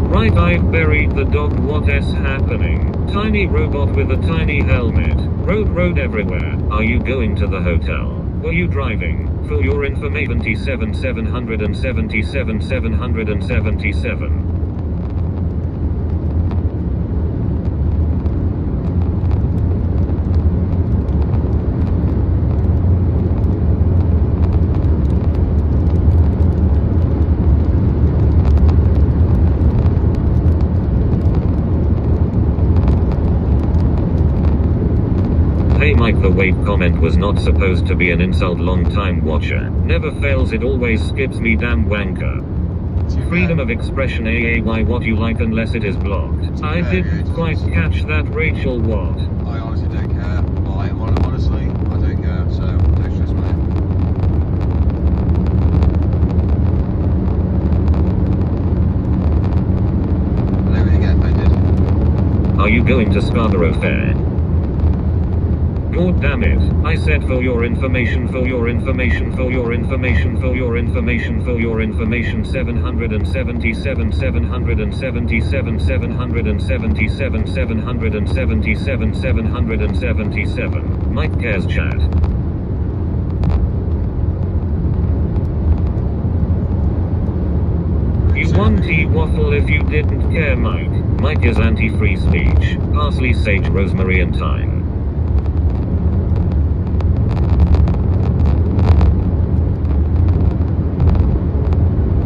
Right, I've buried the dog. What is happening? Tiny robot with a tiny helmet. Road everywhere. Are you going to the hotel? Were you driving? For your information, 777. Hey Mike, the weight comment was not supposed to be an insult. Long time watcher. Never fails, it always skips me, damn wanker. Freedom of expression, AAY, what you like unless it is blocked. I didn't quite catch that, Rachel. What? I honestly don't care. Like, honestly, I don't care, so don't stress me. I don't really get offended. Are you going to Scarborough Fair? God damn it. I said for your information, 777, 777, 777, 777, 777. Mike cares, chat. You won T-waffle if you didn't care, Mike. Mike is anti-free speech. Parsley, sage, rosemary and thyme.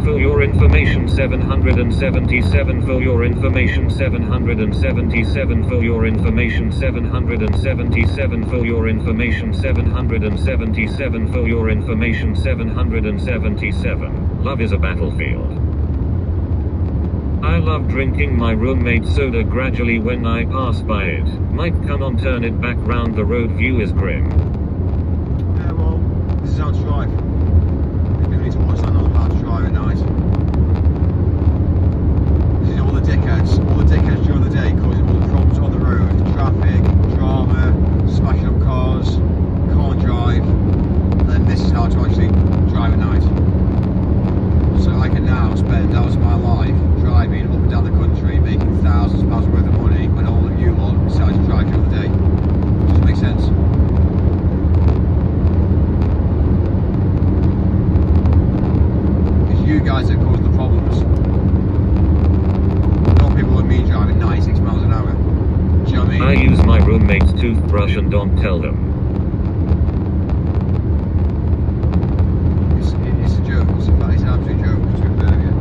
For your your information 777 for your information 777 for your information 777 for your information 777 for your information 777. Love is a battlefield. I love drinking my roommate's soda gradually when I pass by it. Might come on, turn it back round, the road view is grim. Yeah, well, this is how to drive. You need to watch that on how to drive at night. This is all the dickheads during the day causing all the problems on the road, traffic, drama, smashing up cars, can't drive, and then this is how to actually drive at night. So I can now spend hours of my life driving up and down the country, making thousands of pounds worth of money, when all of you lot decide to drive during the day. Does it make sense? It's you guys that cause the problems. Not people like me driving 96 miles an hour. Do you know what I mean? I use my roommate's toothbrush and don't tell them. It's a joke. It's an absolute joke. To be fair, yeah.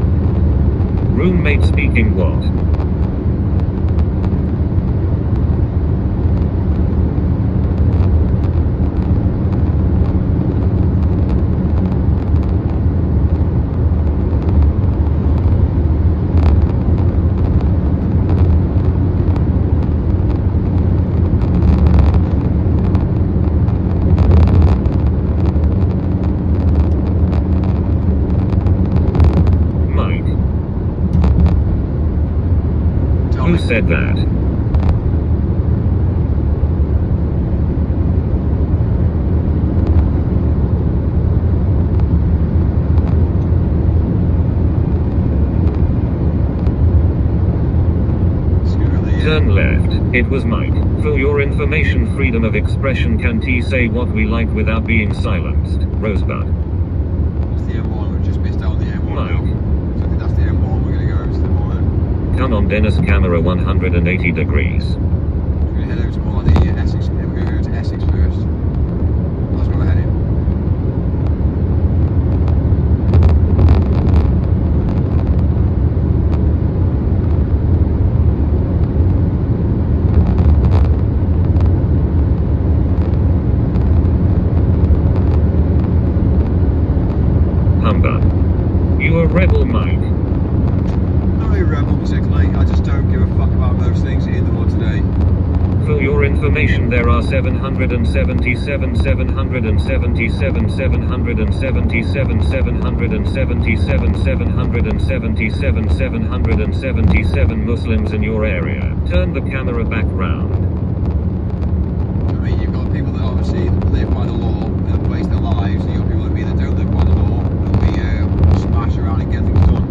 Roommate speaking what? Who said that? Turn left. It was Mike. For your information, freedom of expression, can't say what we like without being silenced. Rosebud. That's the M1. We've just missed out on the M1 Mike. now. So I think that's the M1. We're going to go over to the border. Come on, Dennis, camera 180 degrees. We're going to head over to more like the Essex. We're going to go to Essex first. That's where we're heading. Humber. You a rebel, Mike. Not really rebel particularly. I just don't give a fuck about those things in the world today. For your information, there are 777, 777, 777, 777, 777, 777 Muslims in your area. Turn the camera back round. I mean, you've got people that obviously live by the law and waste their lives, and you've got people like me that don't live by the law and we smash around and get things done.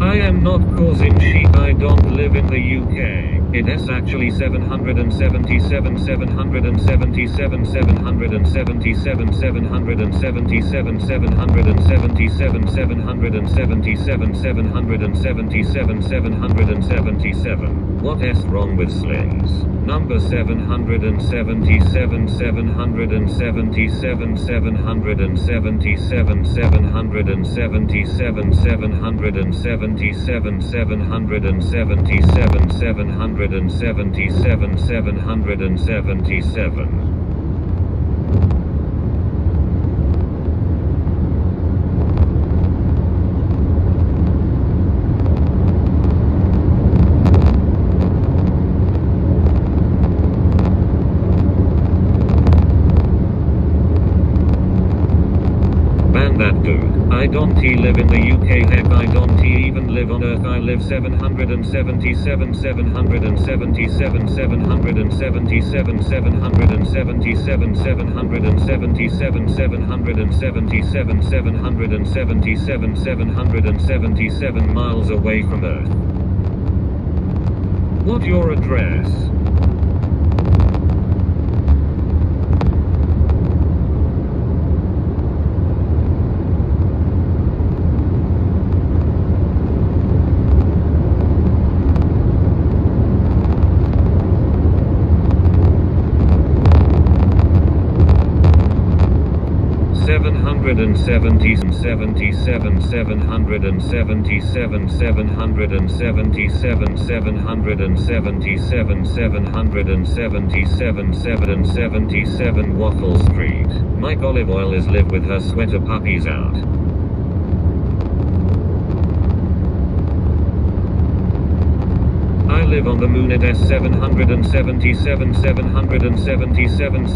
I am not causing shit. I don't live in the UK. It is actually 777, 777, 777, 777, 777, 777, 777. What is wrong with slings? Number 777, 777, 777, 777, 777, 777, 777, 777. Ban that dude. I don't live in the UK, heck, I don't even live on Earth. I live 777, 777, 777, 777, 777, 777, 777 miles away from Earth. What's your address? 777, 77, 777, 777, 777, 777, 777, 777 Waffle Street. Mike Olive Oil is live with her sweater puppies out. I live on the moon at S777, 777, 777, 777,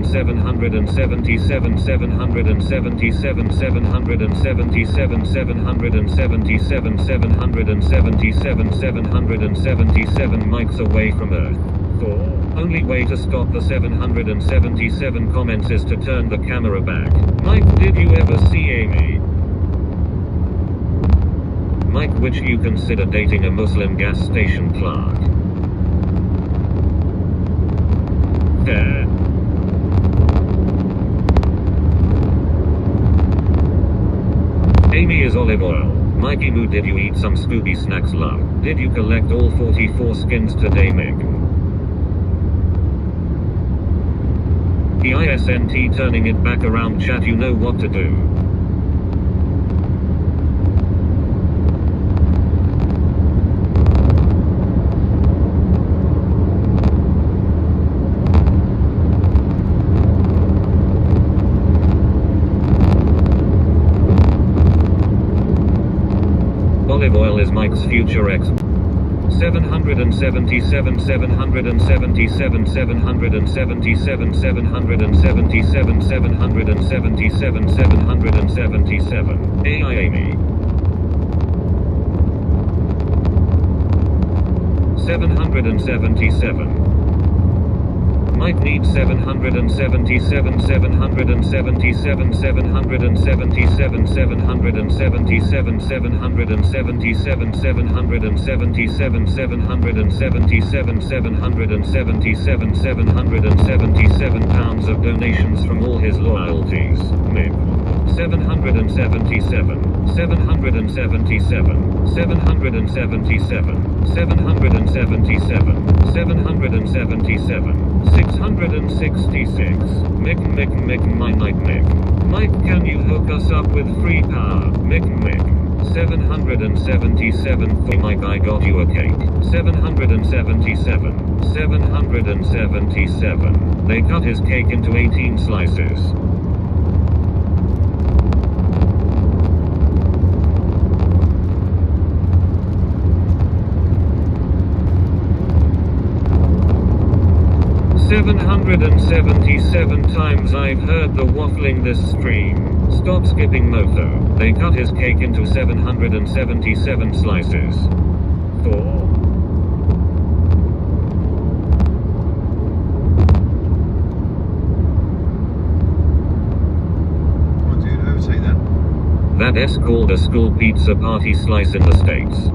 777, 777, 777, 777, 777 mics away from Earth. 4. Only way to stop the 777 comments is to turn the camera back. Mike, did you ever see Amy? Mike, which you consider dating a Muslim gas station clerk? Fair. Amy is olive oil. Mikey Moo, did you eat some Scooby snacks, love? Did you collect all 44 skins today, Mick? The ISNT turning it back around, chat, you know what to do. Olive oil is Mike's future ex. 777, 777, 777, 777, 777, 777. AI Amy. 777. Mike needs 777, 777, 777, 777, 777, 777, 777 pounds of donations from all his loyalties. Mick. 777, 777, 777, 777, 777, 666. Mick, Mike. Mike, can you hook us up with free power? Mick. 777. For Mike, I got you a cake. 777. 777. They cut his cake into 18 slices. 777 times I've heard the waffling this stream. Stop skipping Motho. They cut his cake into 777 slices. 4. That S called a school pizza party slice in the States.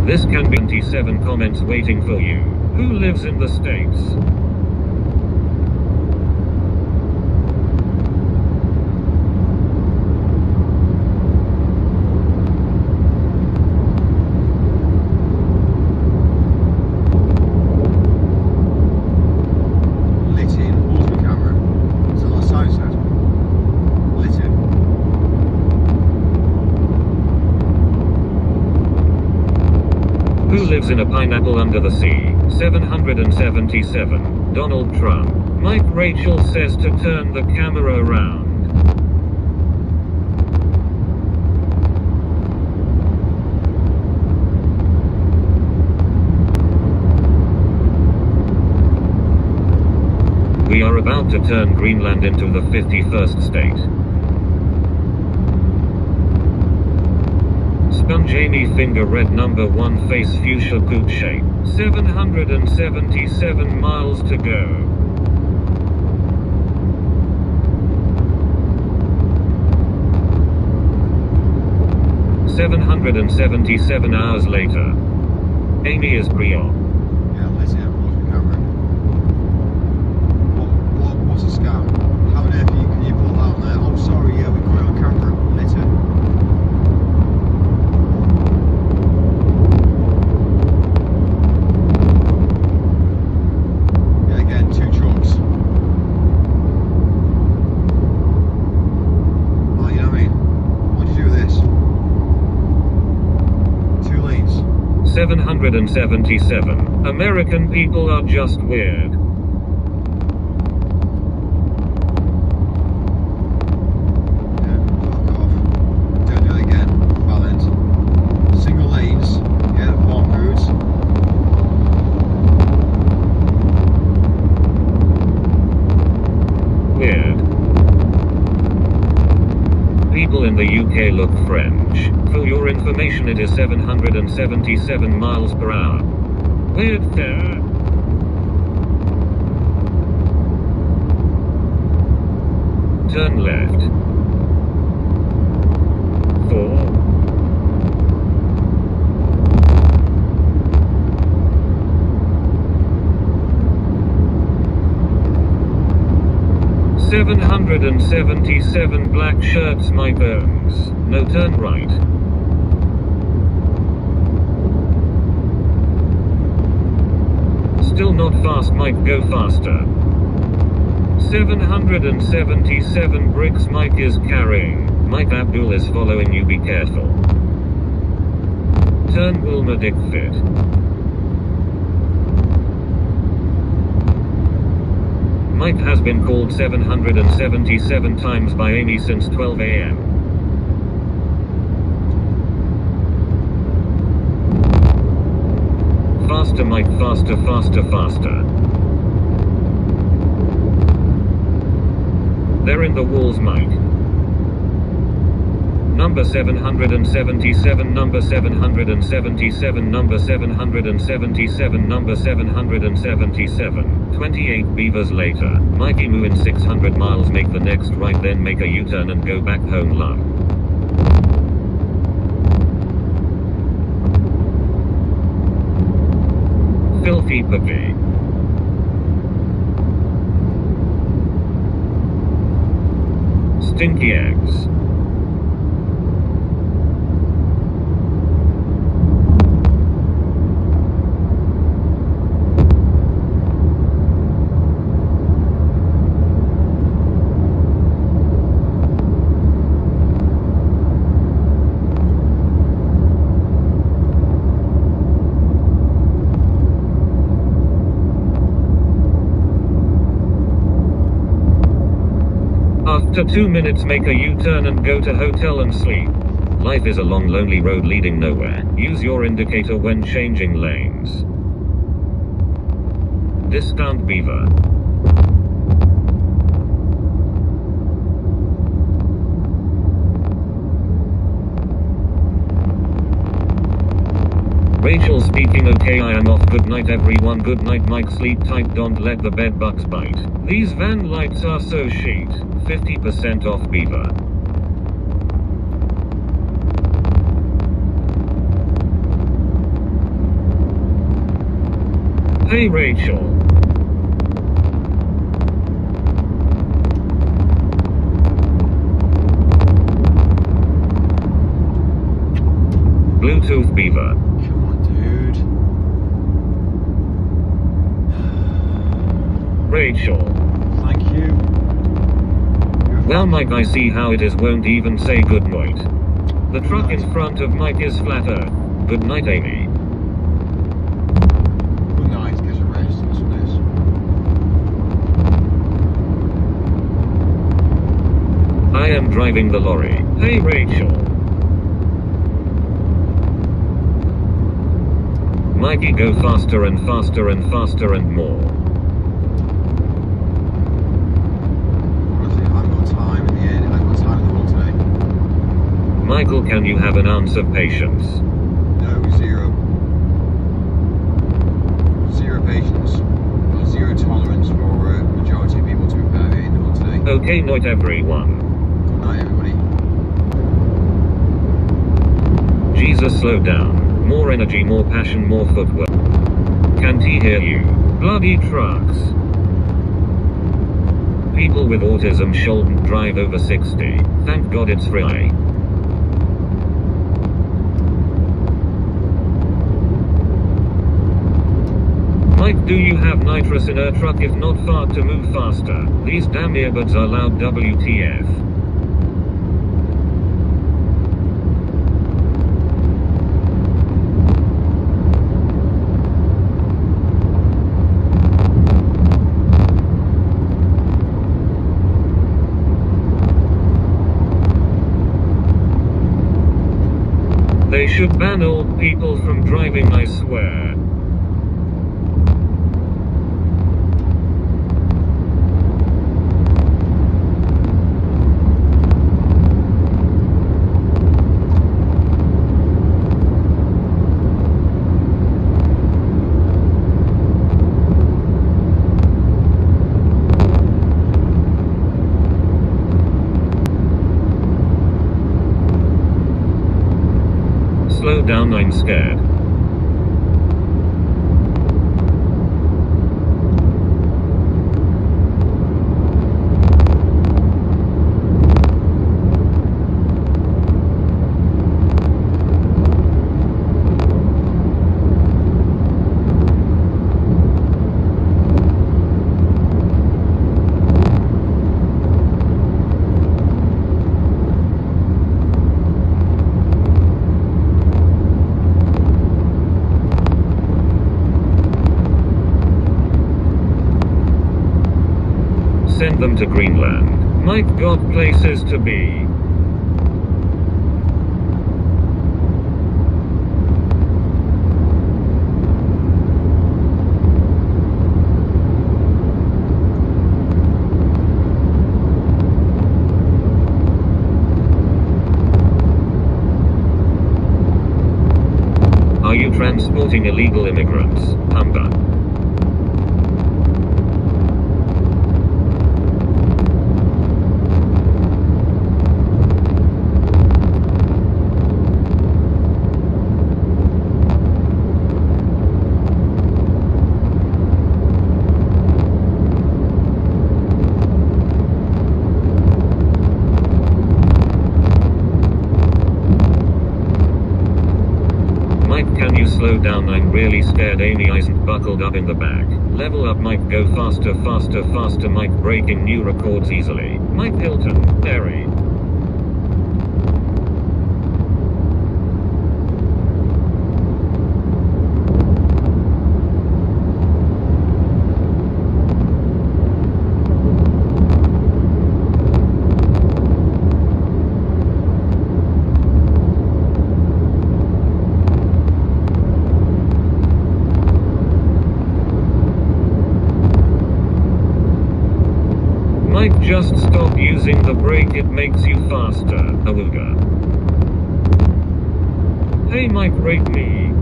This can be 27 comments waiting for you. Who lives in the States? Who lives in a pineapple under the sea? 777. Donald Trump. Mike Rachel says to turn the camera around. We are about to turn Greenland into the 51st state. Spun Jamie finger red number 1 face fuchsia coot shape. 777 miles to go. 777 hours later. Amy is pre-op. Yeah, let's see. What's the camera? What's a scam? How on earth can you put that on there? Oh, sorry, yeah, we got it on camera. Later. Yeah, again, 2 trucks. Oh, you know what I mean? What do you do with this? 2 lanes. 777. American people are just weird. Yeah, fuck off. Don't do it again. Balance. Single lanes. Yeah, 1 routes. Weird. People in the UK look French. For your information, it is 777 miles per hour. Weird there. Turn left. 4. $777 black shirts, my bones. No, turn right. Still not fast, Mike, go faster. 777 bricks Mike is carrying. Mike Abdul is following you, be careful. Turn Wilma Dickfit. Mike has been called 777 times by Amy since 12 a.m. Faster, Mike, faster, faster, faster. They're in the walls, Mike. Number 777, number 777, number 777, number 777. 28 beavers later. Mikey Moo in 600 miles, make the next right, then make a U-turn and go back home, love. Filthy puppy. Stinky eggs. After 2 minutes, make a U-turn and go to hotel and sleep. Life is a long, lonely road leading nowhere. Use your indicator when changing lanes. Discount beaver. Rachel speaking. Okay, I am off. Good night everyone. Good night Mike. Sleep tight, don't let the bed bugs bite. These van lights are so chic. 50% off beaver. Hey Rachel. Bluetooth beaver. Come on, dude. Rachel. Thank you. Well, Mike, I see how it is. Won't even say good night. The truck in front of Mike is flat earth. Good night, Amy. Good night. Get some rest. Get some rest. I am driving the lorry. Hey, Rachel. Mikey, go faster and faster and faster and more. Honestly, I've got time in the end. I've got time in the world today. Michael, can you have an ounce of patience? No, 0. 0 patience. Got 0 tolerance for majority of people to prepare me in the world today. Okay, night everyone. Good night, everybody. Laser, slow down. More energy, more passion, more footwork. Can't he hear you? Bloody trucks. People with autism shouldn't drive over 60. Thank God it's free. Mike, do you have nitrous in a truck? If not, fart to move faster. These damn earbuds are loud, WTF. They should ban old people from driving, I swear. Slow down, I'm scared. Send them to Greenland. Mike got places to be. Are you transporting illegal immigrants, Humber? Can you slow down? I'm really scared. Amy isn't buckled up in the back. Level up, Mike. Go faster, faster, faster. Mike breaking new records easily. Mike Hilton, Terry. Mike, just stop using the brake, it makes you faster, Awooga. Hey Mike, brake me.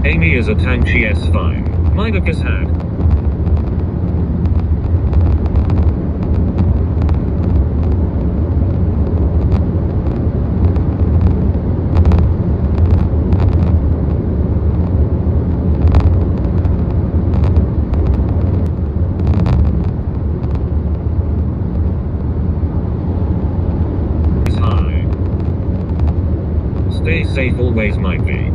Amy is a tank, she is fine. Mike is had. Stay safe always, Mike B.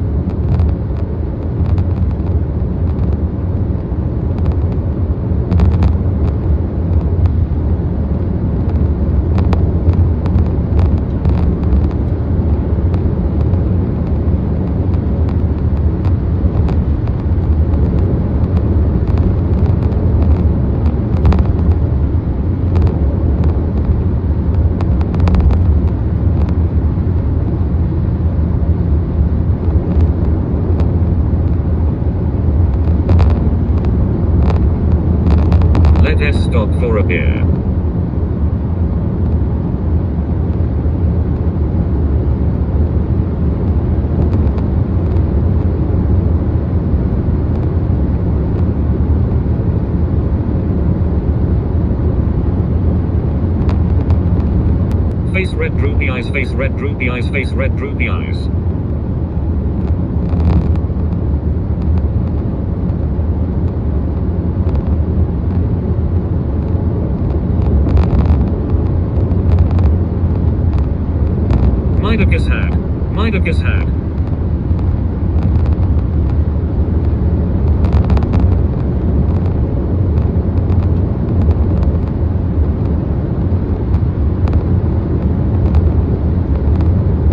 Let us stop for a beer. red droopy eyes, face red droopy eyes, face red droopy eyes. Midas had. Midas had.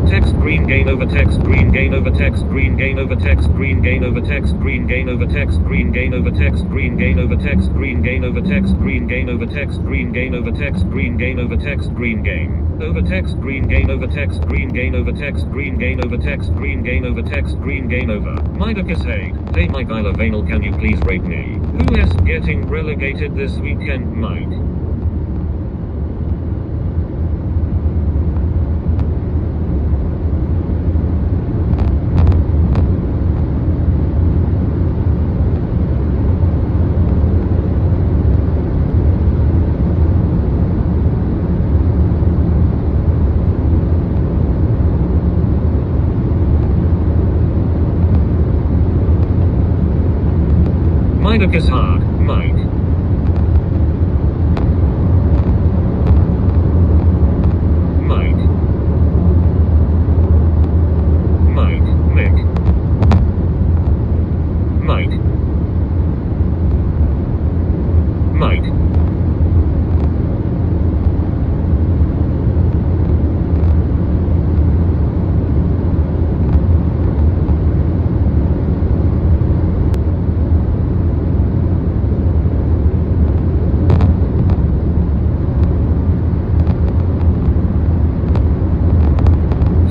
Text green gain over text green gain over text green gain over text green gain over text green gain over text green gain over text green gain over text green gain over text green gain over text green gain over text green gain over text green gain over text green gain over text green gain over text green gain over text green gain over text green gain over. Midas hey Mike Isla Vanal, can you please rate me? Who is getting relegated this weekend, Mike? Midas hard, Mike. Mike. Mike, Mick. Mike. Mike.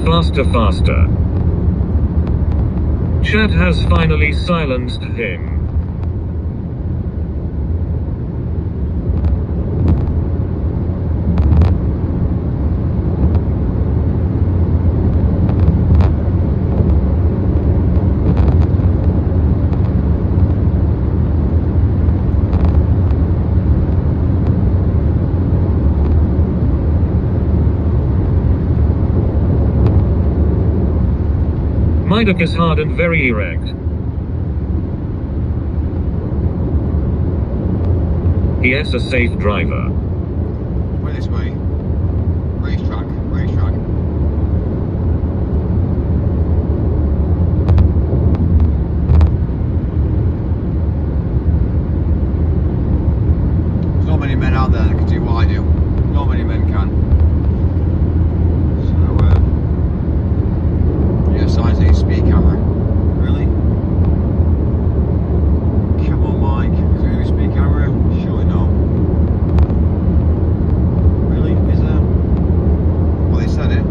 Faster, faster. Chat has finally silenced him. Midas is hard and very erect. He is a safe driver. Way this way. Racetrack, racetrack. There's not many men out there that can do what I do. Not many men can. Signs need speed camera. Really? Come on, Mike. Is there a speed camera? Surely not. Really? Is there? Well, they said it.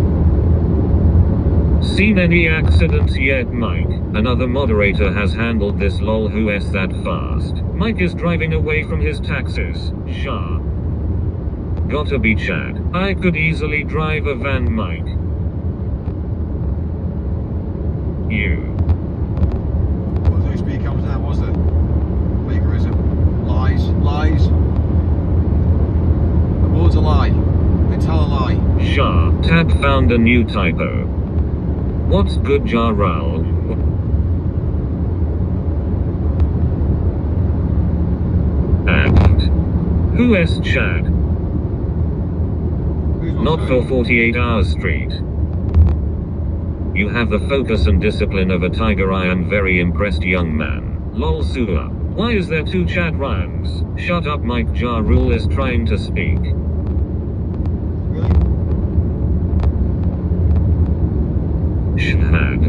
Seen any accidents yet, Mike? Another moderator has handled this lol. Who is that fast? Mike is driving away from his taxes. Shah. Gotta be Chad. I could easily drive a van, Mike. You. Was there speed cameras there? Was there? Plagiarism. Lies. Lies. The words a lie. They tell a lie. Shah. Tab found a new typo. What's good, Jaral? And who is Chad? Not for 48 Hours Street. You have the focus and discipline of a tiger. I am very impressed, young man. Lol Sula. Why is there two Chad Ryans? Shut up, Mike. Ja Rule is trying to speak. Really? Chad.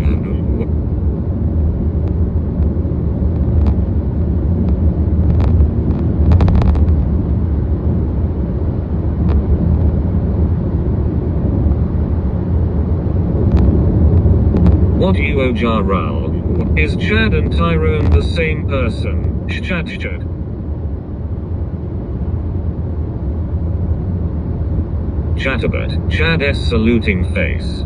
What you owe Jaral? Is Chad and Tyrone the same person? Chad. Chatterbot. Chad S saluting face.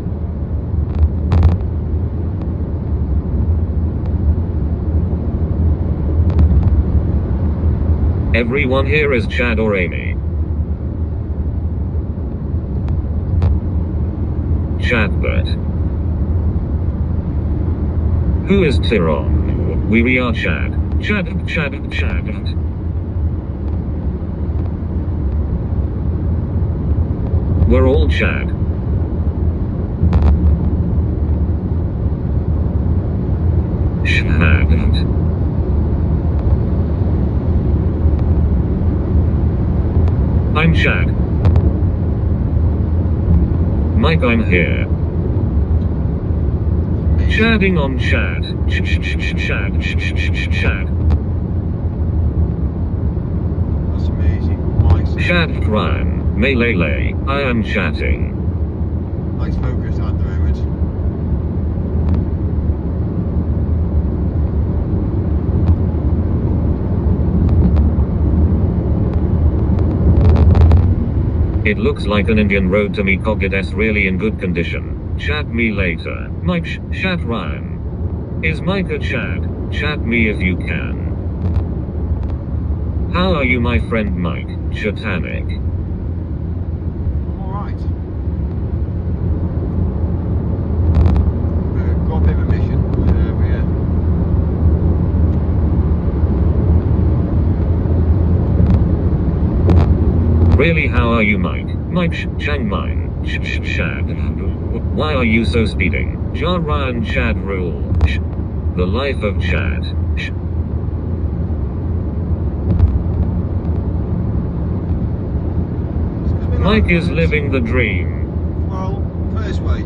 Everyone here is Chad or Amy. chat that. Who is Tyron? We are Chad. Chad. We're all Chad. Chad. I'm Chad. Mike, I'm here. Chadding on Chad. Chad. That's amazing. Mike's, Chad Ryan. Melee. I am chatting. Mike's focused at the moment. It looks like an Indian road to me. Cogita's really in good condition. Chat me later. Mike, chat Ryan. Is Mike a Chad? Chat me if you can. How are you, my friend Mike? Chatanic. I'm alright. Got a bit of a mission. Really, how are you, Mike? Mike, Chang Mine. Chad. Why are you so speeding? Ja Ryan Chad rule. The life of Chad. Mike is living the dream. Well, first way.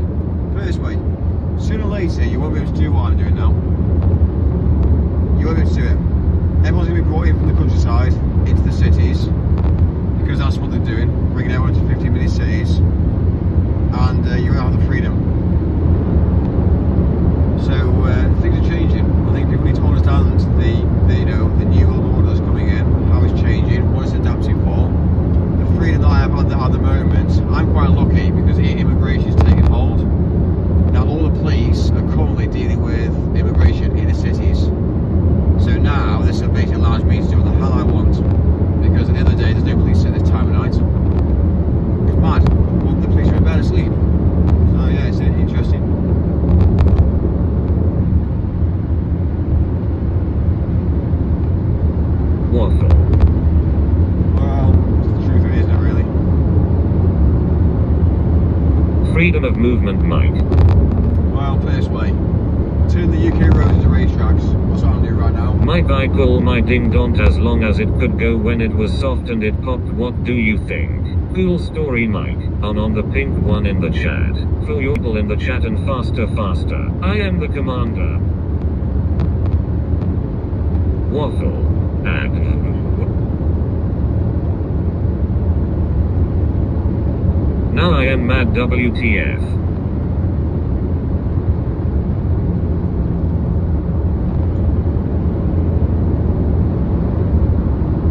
Sooner or later, you won't be able to do what I'm doing now. You won't be able to do it. Everyone's going to be brought in from the countryside into the cities, because that's what they're doing, bringing everyone to 15-minute cities, and you won't have the freedom. So things are changing. I think people need to understand the new world order that's coming in, how it's changing, what it's adapting for. The freedom that I have at the moment, I'm quite lucky because immigration is taking hold. Now all the police are currently dealing with immigration in the cities. So now this basically allows me to do what the hell I want, because at the end of the day there's no police at this time of night. It's mad. Well, the police are in bed asleep. So yeah, it's interesting. Waffle. Well, the truth of it, isn't it really? Freedom of movement, Mike. Well, first way. Turn the UK roads into racetracks. That's what I'm doing right now. Mike, I call my ding dong as long as it could go when it was soft and it popped. What do you think? Cool story, Mike. On the pink one in the chat. Fill your people in the chat and faster. I am the commander. Waffle. Now I am mad. WTF.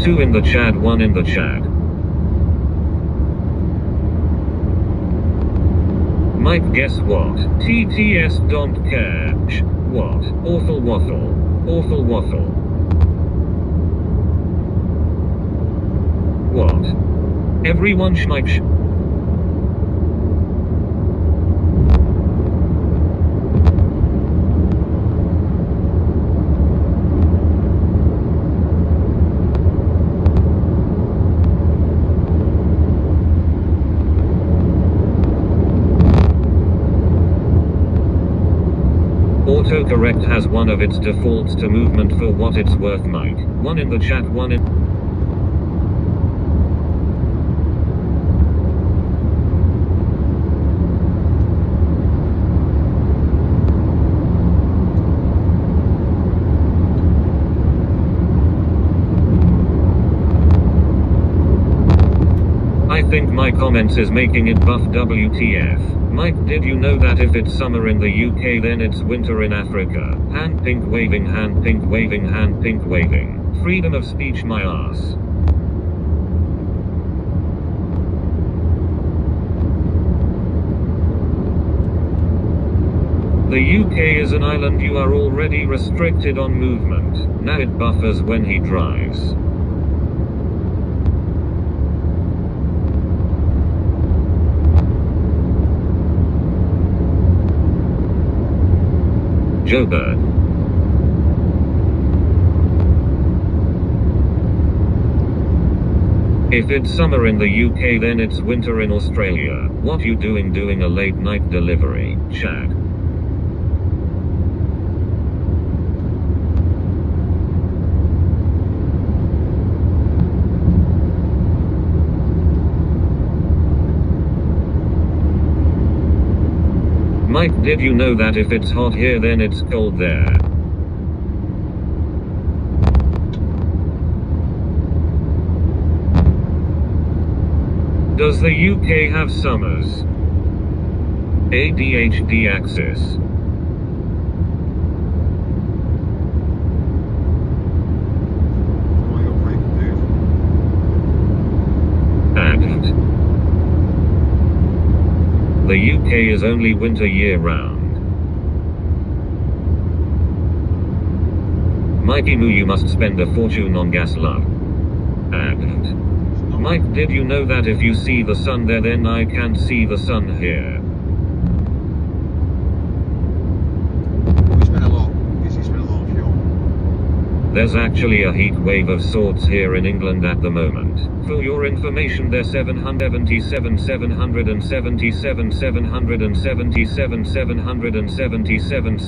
Two in the chat, one in the chat. Mike, guess what? TTS don't care. What? Awful waffle. What? Everyone Mike. Autocorrect has one of its defaults to movement for what it's worth, Mike. One in the chat, one in... I think my comments is making it buff. WTF. Mike, did you know that if it's summer in the UK then it's winter in Africa? Hand pink waving. Freedom of speech, my ass. The UK is an island. You are already restricted on movement. Now it buffers when he drives. Joker. If it's summer in the UK then it's winter in Australia. What you doing a late night delivery, Chad? Mike, did you know that if it's hot here then it's cold there? Does the UK have summers? ADHD axis. What you're breaking, dude. And the UK is only winter year round. Mikey knew you must spend a fortune on gas, love. And Mike, did you know that if you see the sun there then I can't see the sun here? We spent a lot. You spent a lot on fuel. There's actually a heat wave of sorts here in England at the moment. For your information, there's 777, 777, 777, 777, 777,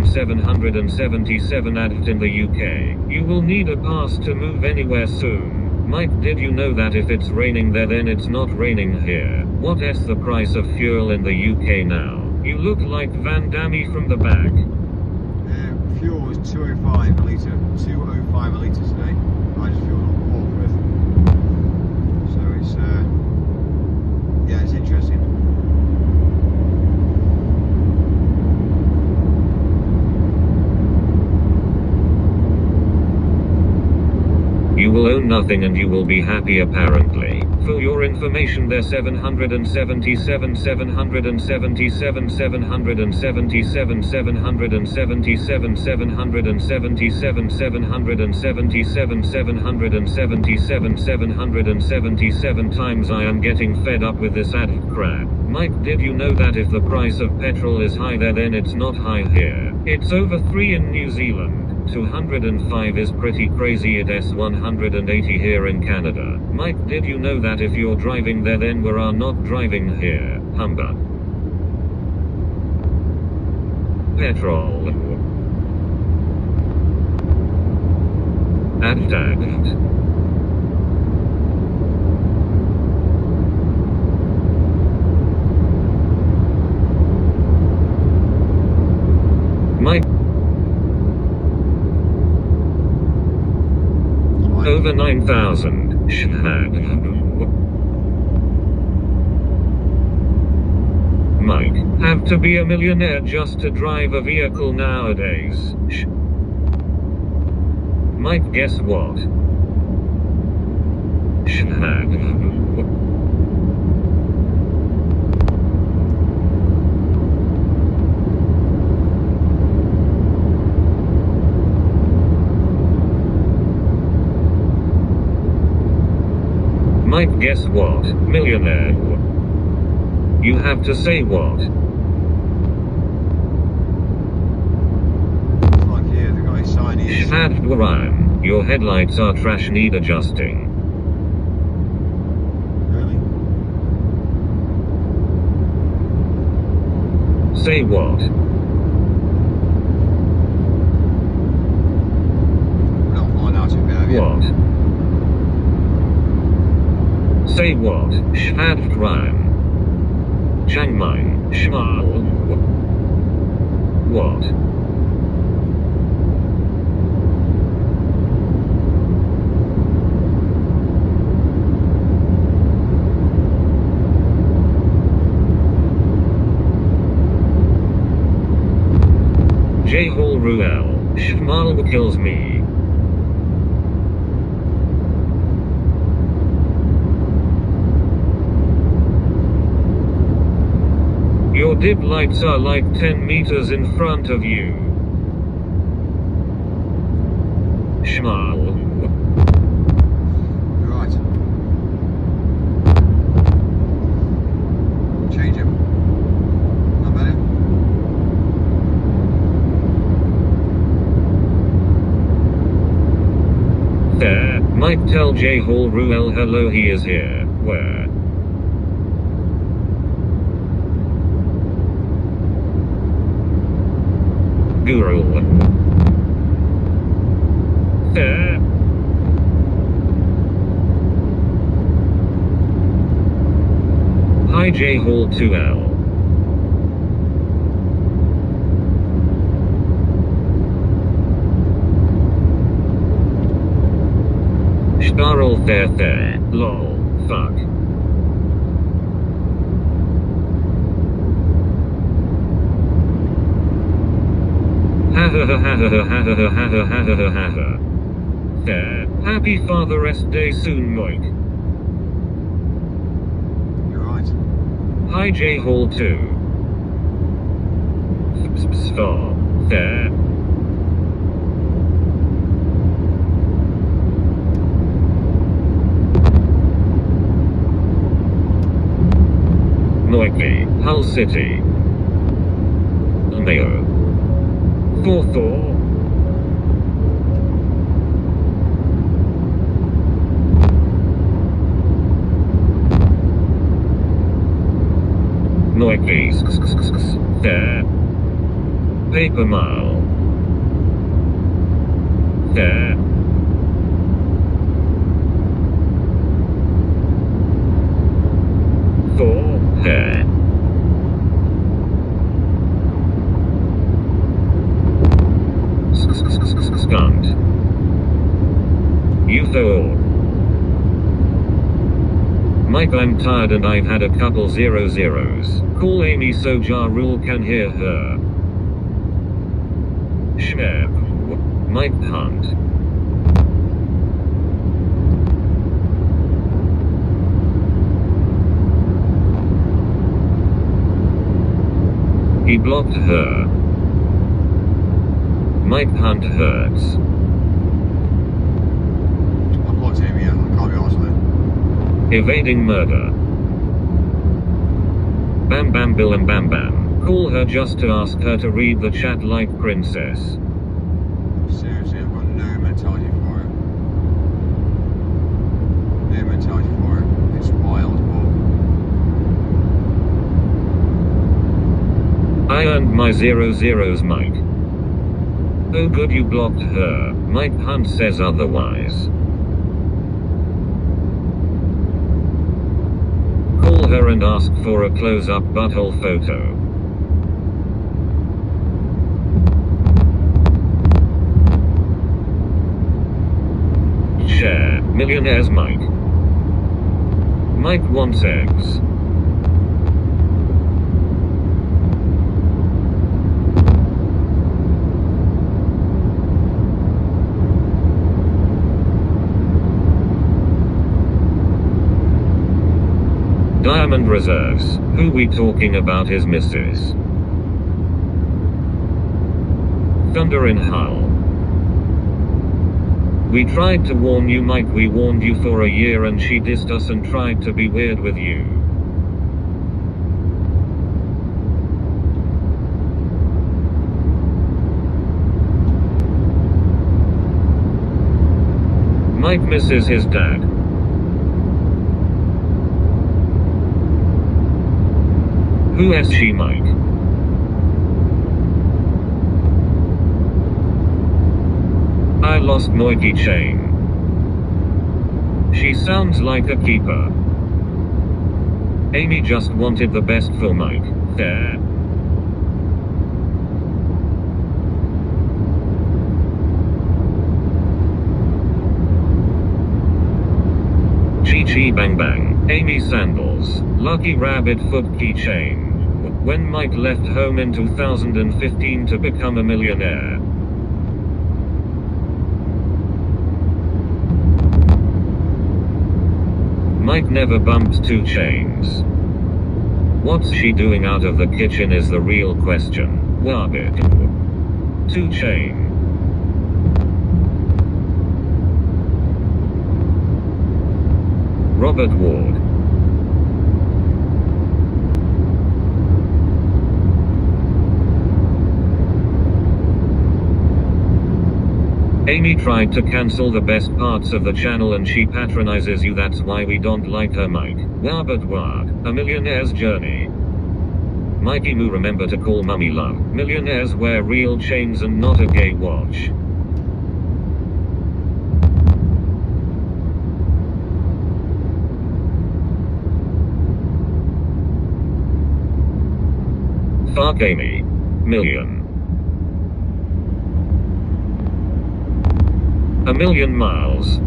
777 added in the UK. You will need a pass to move anywhere soon. Mike, did you know that if it's raining there then it's not raining here? What is the price of fuel in the UK now? You look like Van Damme from the back. Fuel was 205 a litre. 205 a litre today. I just fueled on Portsmouth. So it's yeah, it's interesting. You will own nothing and you will be happy apparently. For your information, there's 777, 777, 777, 777, 777, 777, 777 times. I am getting fed up with this ad crap. Mike, did you know that if the price of petrol is high there then it's not high here? It's over 3 in New Zealand. 205 is pretty crazy. It's 180 here in Canada. Mike, did you know that if you're driving there then we are not driving here? Humbug. Petrol. Adtact. Mike. Over 9,000. Shad. Mike, have to be a millionaire just to drive a vehicle nowadays. Mike, guess what? Shad. Mike, guess what? Millionaire. You have to say what? Like here, the guy signing. Shadwaran, your headlights are trash, need adjusting. Really? Say what? We're not flying out of there yet. What? Say what? Shadwaran. Chiang Mai, Shmal. What? J. Hall Ruel, Shmal kills me. Your dip lights are like 10 meters in front of you. Shmal. You're right. Change him. Not better? Mike tell J Hall Ruel hello he is here. Where? Guru. There. Hi J Hall 2L. Snarl there, lol, fuck. Ha ha ha ha ha ha ha ha ha ha ha ha ha. There, happy Father's Day soon, Mike. You're right. Hi J Hall 2. Star. There. Moikey, Hull City. Mayo. Thor. Moikey, there. Paper Mile. There. Thor, there. Stunt. UFO. Mike, I'm tired and I've had a couple 00s. Call Amy so Ja Rule can hear her. Shmep. Mike Hunt. He blocked her. Mike Hunt hurts. I blocked him, yeah. I can't be honest with him. Evading murder. Bam Bam Bill and Bam Bam. Call her just to ask her to read the chat like princess. Seriously, I've got no mentality for it. No mentality for it. It's wild, but I earned my 00s, Mike. Oh good you blocked her. Mike Hunt says otherwise. Call her and ask for a close-up butthole photo. Share. Millionaire's Mike. Mike wants eggs. Diamond Reserves. Who we talking about is Mrs. Thunder in Hull. We tried to warn you, Mike, we warned you for a year and she dissed us and tried to be weird with you. Mike misses his dad. Who is she, Mike? I lost Moiki chain. She sounds like a keeper. Amy just wanted the best for Mike. There. Chi bang bang. Amy sandals. Lucky rabbit foot keychain. When Mike left home in 2015 to become a millionaire. Mike never bumped 2 Chainz. What's she doing out of the kitchen is the real question. Wabit. 2 Chain. Robert Ward. Amy tried to cancel the best parts of the channel and she patronizes you, that's why we don't like her, Mike. Wah but wah, a millionaire's journey. Mikey Moo, remember to call mummy love. Millionaires wear real chains and not a gay watch. Fuck Amy. Million. A million miles.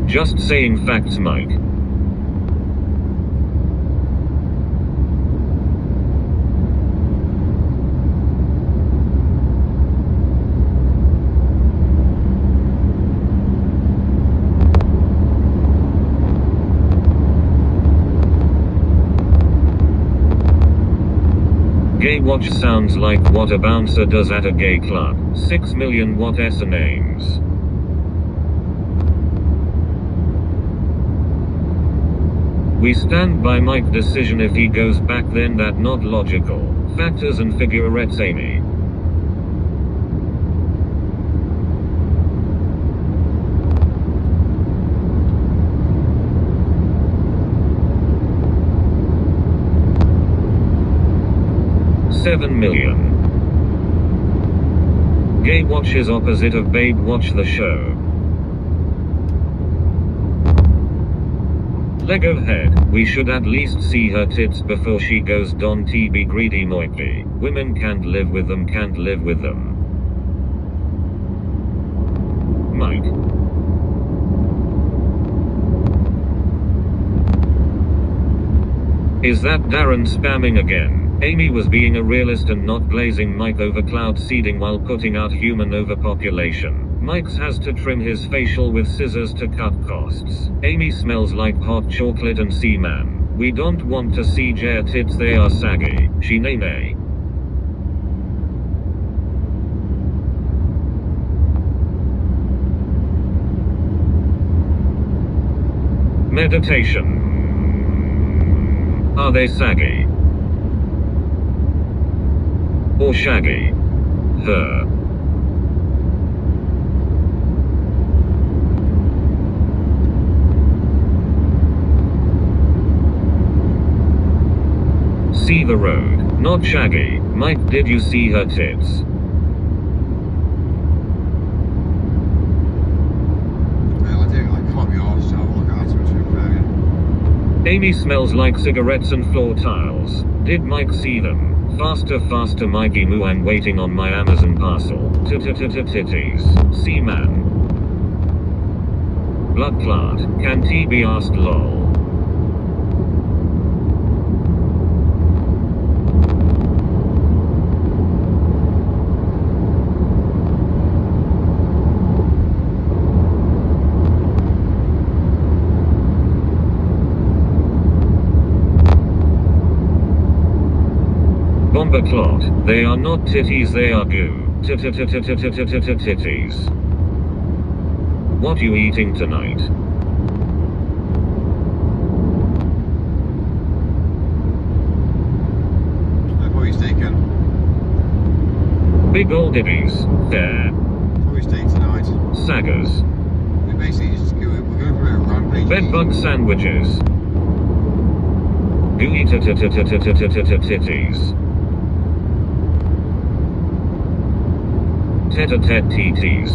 Just saying facts, Mike. Gay watch sounds like what a bouncer does at a gay club. 6 million what names. We stand by Mike decision, if he goes back then that not logical. Factors and figurettes, Amy. $7 million. Gay watch is opposite of babe watch the show. Leg of head, we should at least see her tits before she goes don TB greedy moiky. Women can't live with them, can't live with them. Mike. Is that Darren spamming again? Amy was being a realist and not glazing Mike over cloud seeding while putting out human overpopulation. Mike's has to trim his facial with scissors to cut costs. Amy smells like hot chocolate and seaman. We don't want to see Jer tits, they are saggy. She nay nay. Meditation. Are they saggy? Or shaggy? Her. See the road, not shaggy. Mike, did you see her tits? Well, I can't be arsed to have a look at them, to be fair. Amy smells like cigarettes and floor tiles. Did Mike see them? Faster, faster, Mikey Moo, I'm waiting on my Amazon parcel. Titties. Seaman. Blood clot. Can T be asked, lol? Bomber clot. They are not titties, they are goo. Titties. What you eating tonight? What are you steaking? Big ol' dibbies. There. What are we steaking tonight? Saggers. We basically just we're going for a rampage. Bedbug sandwiches. Gooey titties. Tete-a-tete TTs.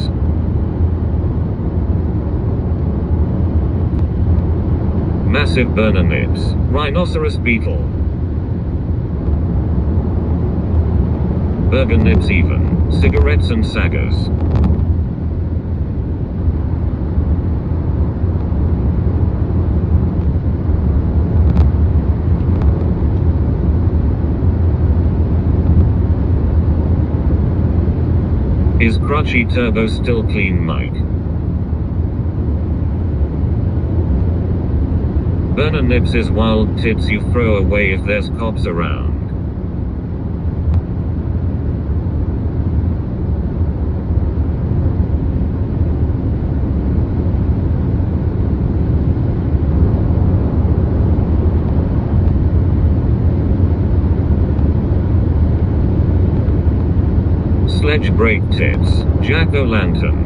Massive burner nips. Rhinoceros beetle. Burger nips even. Cigarettes and saggers. Is crutchy turbo still clean, Mike? Burner nips is wild tits you throw away if there's cops around. Sledge break tits. Jack-o'-lantern.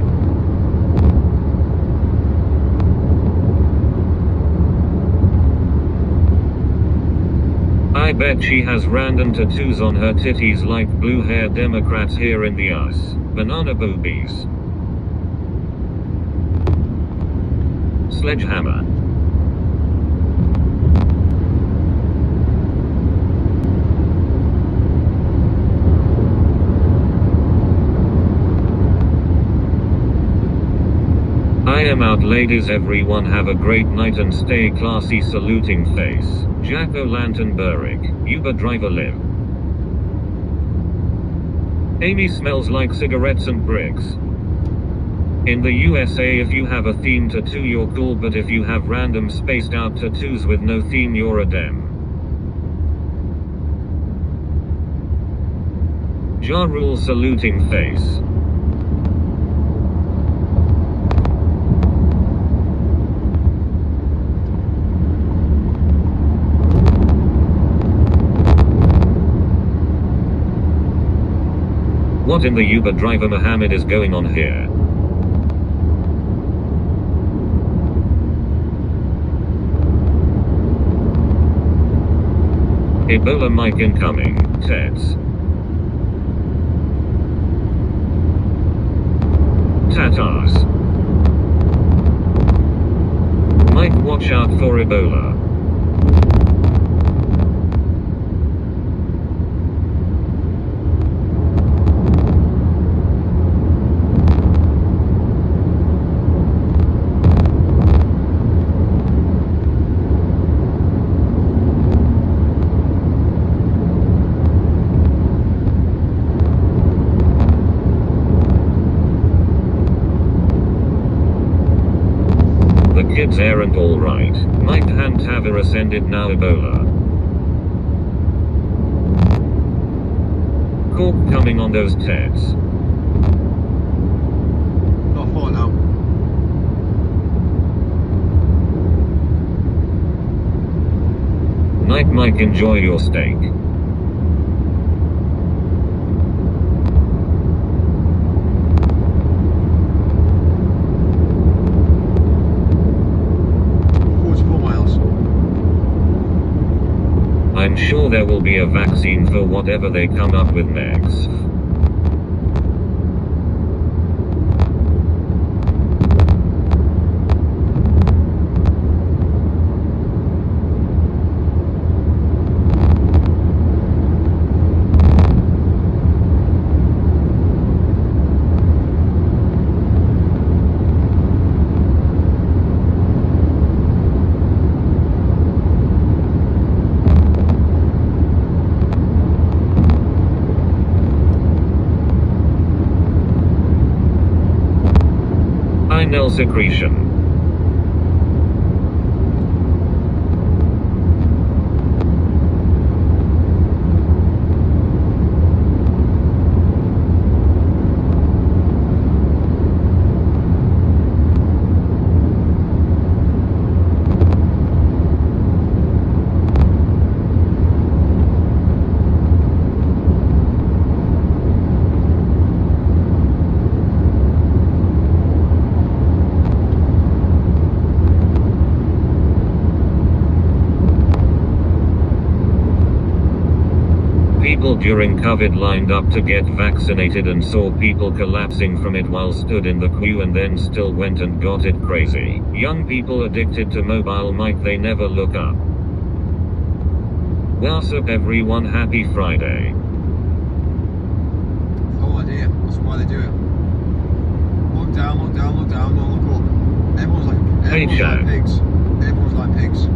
I bet she has random tattoos on her titties like blue-haired Democrats here in the US. Banana boobies. Sledgehammer. I am out, ladies. Everyone have a great night and stay classy. Saluting face. Jack-o'-lantern Burrick. Uber driver live. Amy smells like cigarettes and bricks. In the USA, if you have a theme tattoo you're cool, but if you have random spaced out tattoos with no theme you're a dem. Ja Rule saluting face. What in the Uber driver Muhammad is going on here? Ebola mic incoming. Teds. Tatars. Mike, watch out for Ebola. Kids aren't alright. Mike and Taver ascended now Ebola. Cork coming on those teds. Not far now. Night Mike, enjoy your steak. I'm sure there will be a vaccine for whatever they come up with next. Inel secretion. People during COVID lined up to get vaccinated and saw people collapsing from it while stood in the queue and then still went and got it. Crazy. Young people addicted to mobile mic, they never look up. What's up everyone, happy Friday. No idea, that's why they do it. Look down, look down, look down, don't look up. Everyone's like pigs. Everyone's like pigs.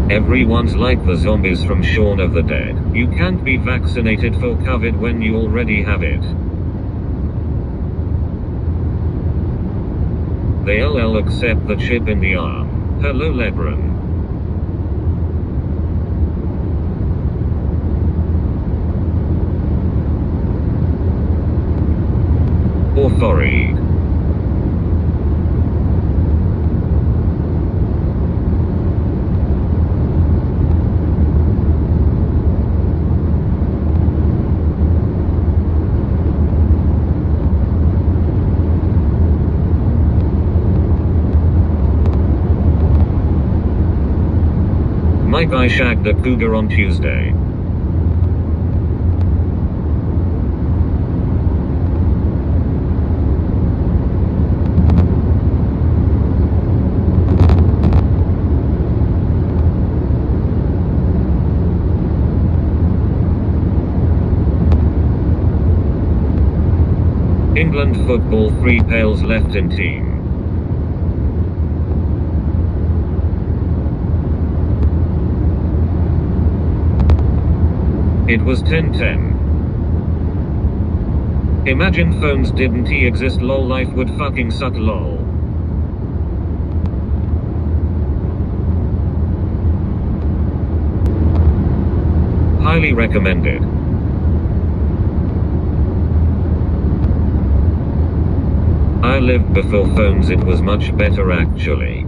Everyone's like the zombies from Shaun of the Dead. You can't be vaccinated for COVID when you already have it. They LL accept the chip in the arm. Hello Lebron. Authority. Mike, I shagged a cougar on Tuesday. England football 3 pails left in team. It was 10:10. Imagine phones didn't exist lol, life would fucking suck lol. Highly recommended. I lived before phones, it was much better actually.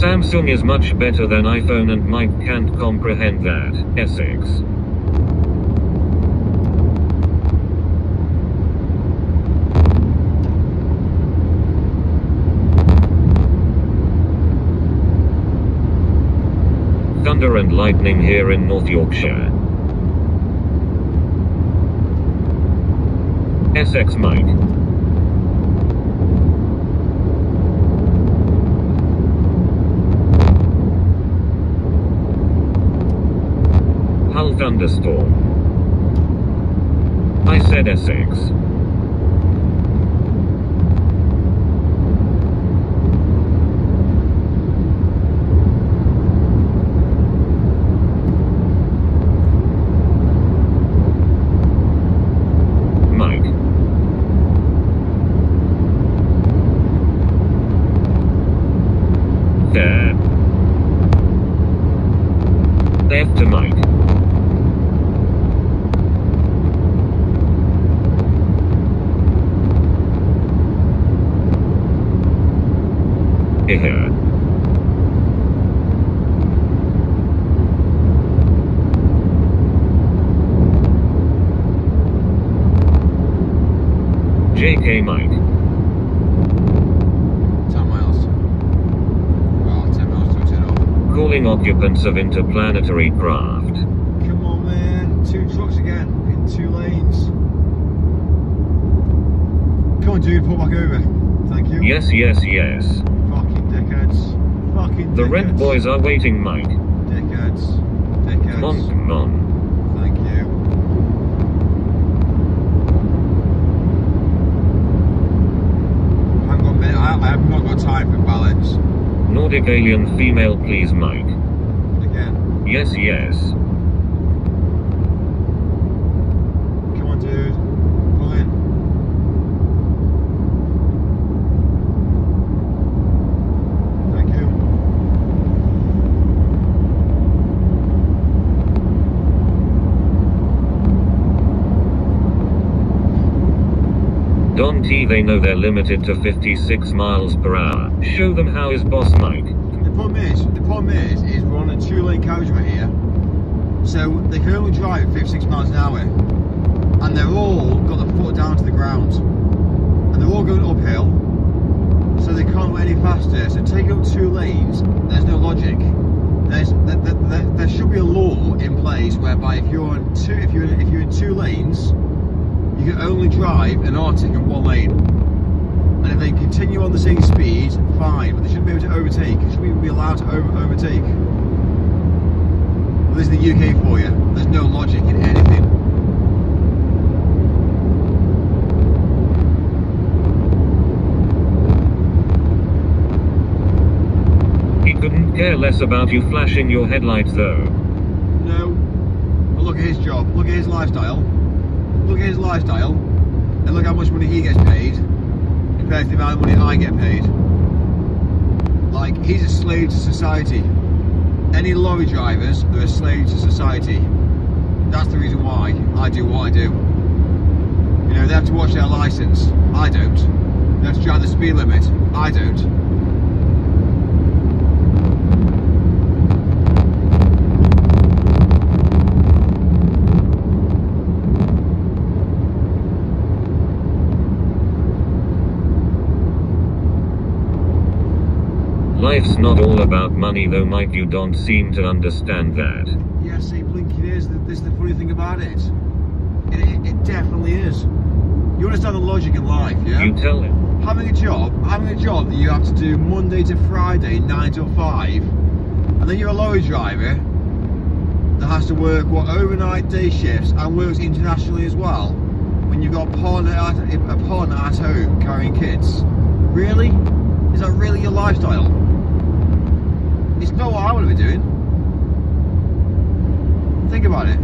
Samsung is much better than iPhone and Mike can't comprehend that. Essex. Thunder and lightning here in North Yorkshire. Essex Mike. Hull thunderstorm. I said Essex. There. Left to Mike. Here. JK Mike. 10 miles. Well, 10 miles to turn off. Calling occupants of interplanetary craft. Come on, man. 2 trucks again in 2 lanes. Come on, dude. Pull back over. Thank you. Yes, yes, yes. Fucking dickheads. Fucking dickheads. The red boys are waiting, Mike. Dickheads. Dickheads. Come on, come on. Thank you. I haven't got a minute. I have not got time for balance. Nordic alien female, please, Mike. Again. Yes, yes. Come on, dude. Pull in. Thank you. Don T, they know they're limited to 56 miles per hour. Show them how is boss Mike. The problem is we're on a 2-lane carriageway here, so they can only drive at 56 miles an hour. and they're all got the foot down to the ground, and they're all going uphill, so they can't go any faster. So taking up 2 lanes, there's no logic. There should be a law in place whereby if you're in 2 lanes, you can only drive an Arctic in 1 lane. And if they continue on the same speed, fine, but they shouldn't be able to overtake. They shouldn't even be allowed to overtake. Well, this is the UK for you. There's no logic in anything. He couldn't care less about you flashing your headlights though. No. But look at his job. Look at his lifestyle. Look at his lifestyle. And look how much money he gets paid compared to the amount of money I get paid. Like, he's a slave to society. Any lorry drivers, they're a slave to society. That's the reason why I do what I do. You know, they have to watch their license. I don't. They have to drive the speed limit. I don't. Life's not all about money though, Mike, you don't seem to understand that. Yes, see, blinking is. This is the funny thing about it. It definitely is. You understand the logic in life, yeah? You tell him. Having a job that you have to do Monday to Friday, 9 till 5, and then you're a lorry driver that has to work, overnight day shifts and works internationally as well, when you've got a partner at home carrying kids. Really? Is that really your lifestyle? It's not what I want to be doing. Think about it.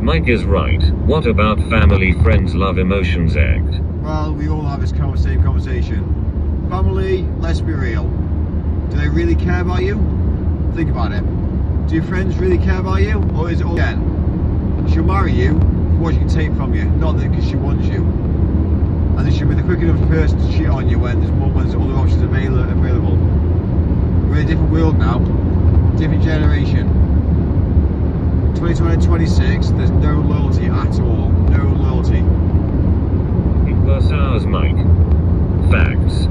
Mike is right. What about family, friends, love, emotions act? Well, we all have this same conversation. Family, let's be real. Do they really care about you? Think about it. Do your friends really care about you? Or is it all again? She'll marry you for what she can take from you, not because she wants you. And then she'll be the quick enough person to cheat on you when there's other options available. We're in a different world now, different generation. 2026, there's no loyalty at all. No loyalty. Plus ours, Mike. Facts.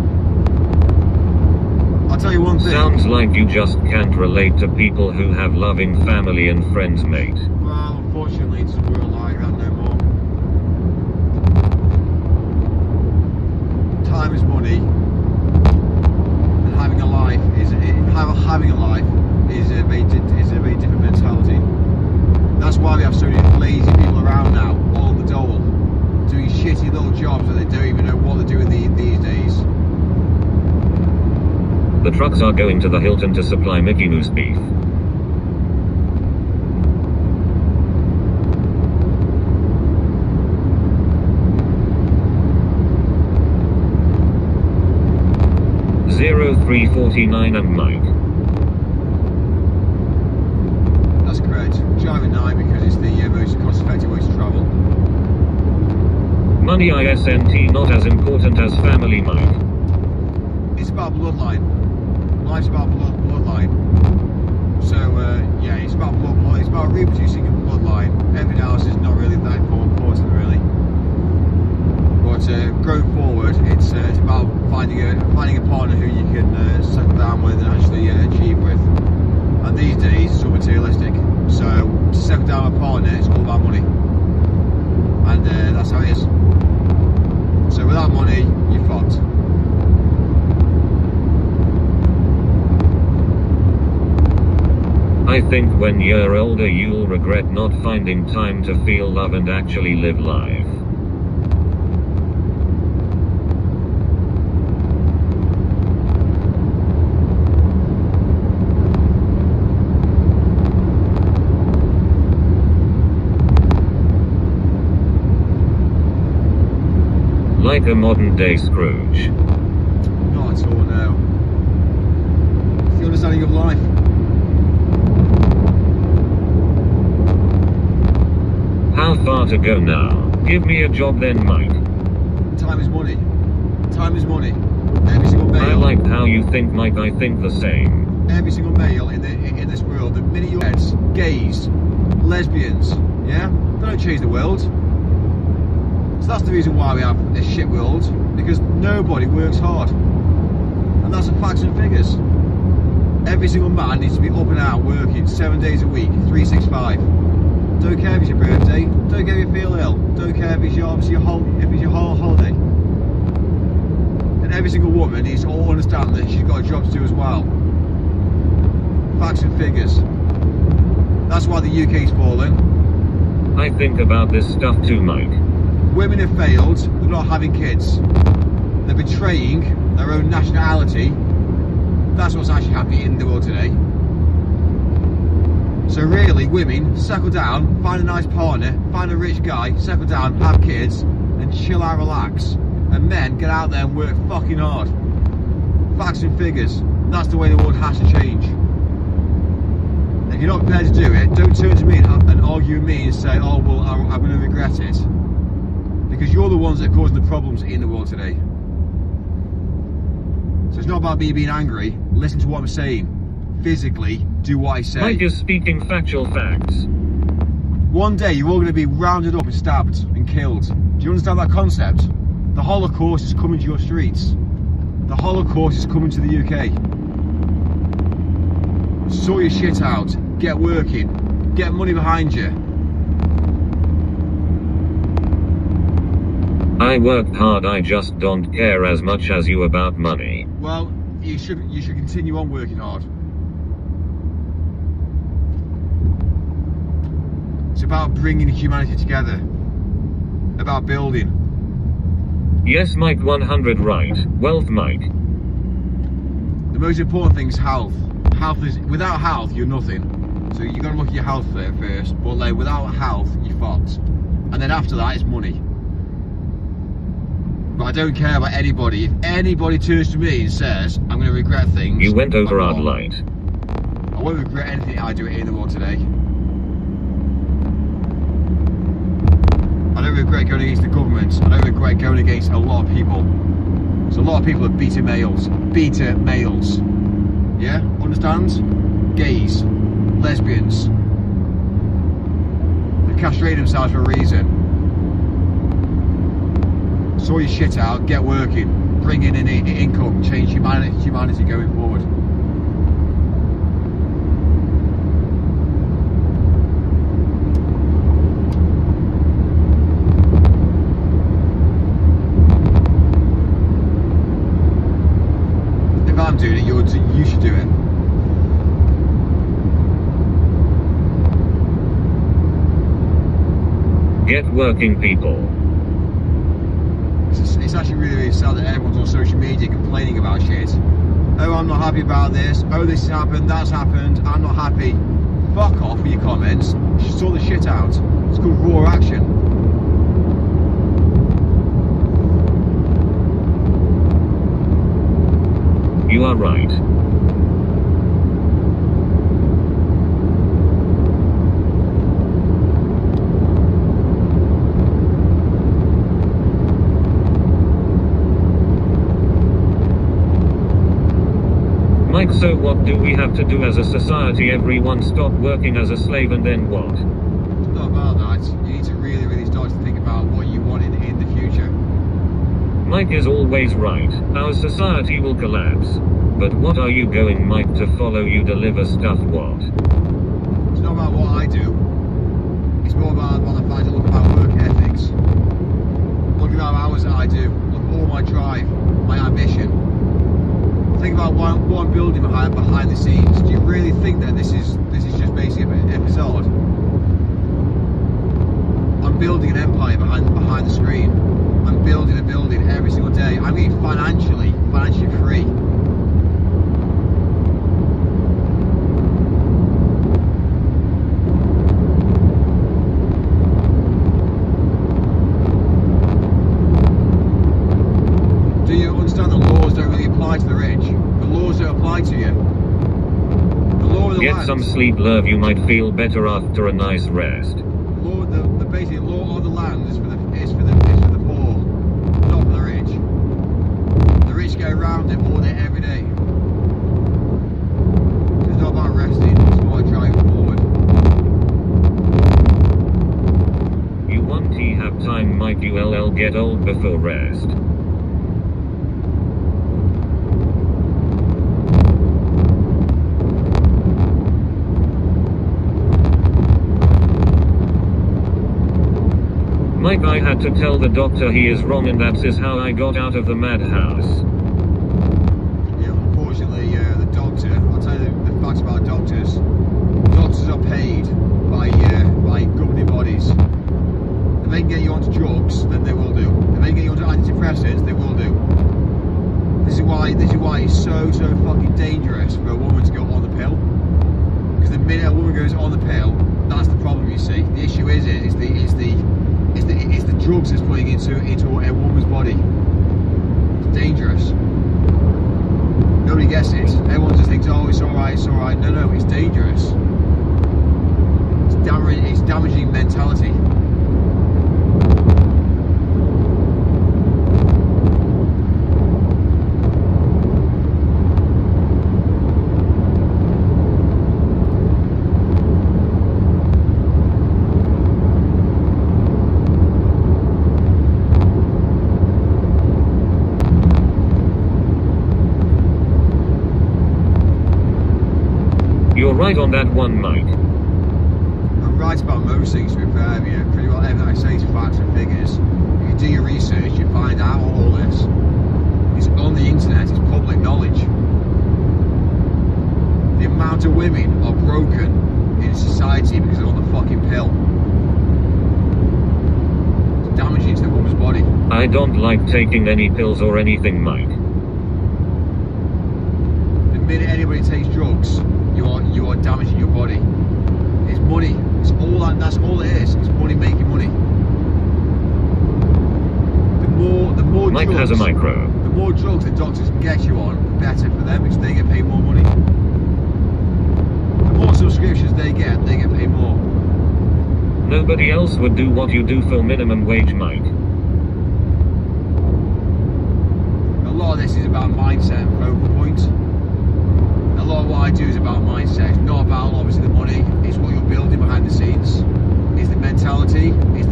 I'll tell you one thing. Sounds like you just can't relate to people who have loving family and friends, mate. Well, unfortunately, it's a world like that no more. Time is money, and having a life is a very different mentality. That's why we have so many lazy people around now, all on the dole, doing shitty little jobs that they don't even know what they're doing these days. The trucks are going to the Hilton to supply Mickey Mouse beef. Zero 349 and Mike. That's correct. Driving 9 because it's the most cost-effective way to travel. Money ISNT not as important as family, Mike. It's about bloodline. Life's about bloodline. So yeah, it's about bloodline. It's about reproducing a bloodline. Everything else is not really that important, really. But going forward, it's about finding a partner who you can settle down with and actually achieve with. And these days, it's all materialistic. So to settle down a partner, it's all about money, and that's how it is. So without money, you're fucked. I think when you're older you'll regret not finding time to feel love and actually live life. Like a modern day Scrooge. Not at all, no. It's the understanding of life. How far to go now? Give me a job then, Mike. Time is money. Time is money. Every single male. I like how you think, Mike. I think the same. Every single male in this world, the minute you're gays, lesbians, yeah, they don't change the world. So that's the reason why we have this shit world, because nobody works hard. And that's the facts and figures. Every single man needs to be up and out working 7 days a week, 365. Don't care if it's your birthday, don't care if you feel ill, don't care if it's your whole holiday. And every single woman needs to all understand that she's got a job to do as well. Facts and figures. That's why the UK's fallen. I think about this stuff too, Mike. Women have failed, they're not having kids. They're betraying their own nationality. That's what's actually happening in the world today. So really, women, settle down, find a nice partner, find a rich guy, settle down, have kids, and chill out, relax. And men, get out there and work fucking hard. Facts and figures. That's the way the world has to change. If you're not prepared to do it, don't turn to me and argue with me and say, oh, well, I'm going to regret it. Because you're the ones that are causing the problems in the world today. So it's not about me being angry. Listen to what I'm saying. Physically, do what I say. Mike is speaking factual facts. One day, you're all going to be rounded up and stabbed and killed. Do you understand that concept? The Holocaust is coming to your streets. The Holocaust is coming to the UK. Sort your shit out. Get working. Get money behind you. I work hard, I just don't care as much as you about money. Well, you should continue on working hard. It's about bringing humanity together. About building. Yes, Mike 100 right. Wealth, Mike. The most important thing is health. Health is, without health, you're nothing. So you got to look at your health there first. But like, without health, you're fucked. And then after that, it's money. But I don't care about anybody. If anybody turns to me and says, I'm going to regret things. You went over our light. I won't regret anything I do in the world today. I don't regret going against the government. I don't regret going against a lot of people. So a lot of people are beta males. Beta males. Yeah? Understand? Gays. Lesbians. They castrate themselves for a reason. Sort your shit out, get working, bring in an income, change humanity going forward. If I'm doing it, you should do it. Get working, people. It's actually really, really sad that everyone's on social media complaining about shit. Oh, I'm not happy about this. Oh, this has happened, that's happened. I'm not happy. Fuck off with your comments. Just sort the shit out. It's called raw action. You are right. Mike, so what do we have to do as a society? Everyone stop working as a slave and then what? It's not about that. You need to really, really start to think about what you want in the future. Mike is always right. Our society will collapse. But what are you going, Mike, to follow you deliver stuff? What? It's not about what I do. It's more about what I find to look about work ethics. Look at the hours that I do. Look at all my drive, my ambition. Think about what I'm building behind the scenes. Do you really think that this is just basically an episode? I'm building an empire behind the screen. I'm building a building every single day. I'm getting financially free. Do you understand that laws don't really apply to the rich? The laws don't apply to you. The law of the Get land. some sleep, love. You might feel better after a nice rest. The basic law of the land is for the poor, not for the rich. The rich go around it all day, every day. It's not about resting, it's about driving forward. You won't have time, Mike. ULL get had to tell the doctor he is wrong, and that is how I got out of the madhouse. Yeah, unfortunately, the doctor, I'll tell you the facts about doctors. Doctors are paid by governing bodies. If they can get you onto drugs, then they will do. If they can get you onto antidepressants, they will do. This is why it's so fucking dangerous for a woman to go on the pill. Because the minute a woman goes on the pill, that's the problem. You see, the issue is the drugs that's putting into a woman's body. It's dangerous. Nobody gets it. Everyone just thinks, oh, it's alright, it's alright. No, it's dangerous. It's damaging mentality. You're right on that one, Mike. I'm right about most things, to be fair. Yeah, pretty well everything I say is facts and figures. If you do your research, you find out all this. It's on the internet, it's public knowledge. The amount of women are broken in society because they're on the fucking pill. It's damaging to the woman's body. I don't like taking any pills or anything, Mike. The minute anybody takes drugs, you are damaging your body. It's money. It's all that's all it is. It's money making money. The more Mike drugs, has a micro. The more drugs the doctors can get you on, the better for them because they get paid more money. The more subscriptions they get paid more. Nobody else would do what you do for minimum wage, Mike. A lot of this is about mindset and focal point. A lot of what I do is about mindset. It's not about obviously the money. It's what you're building behind the scenes. It's the mentality. It's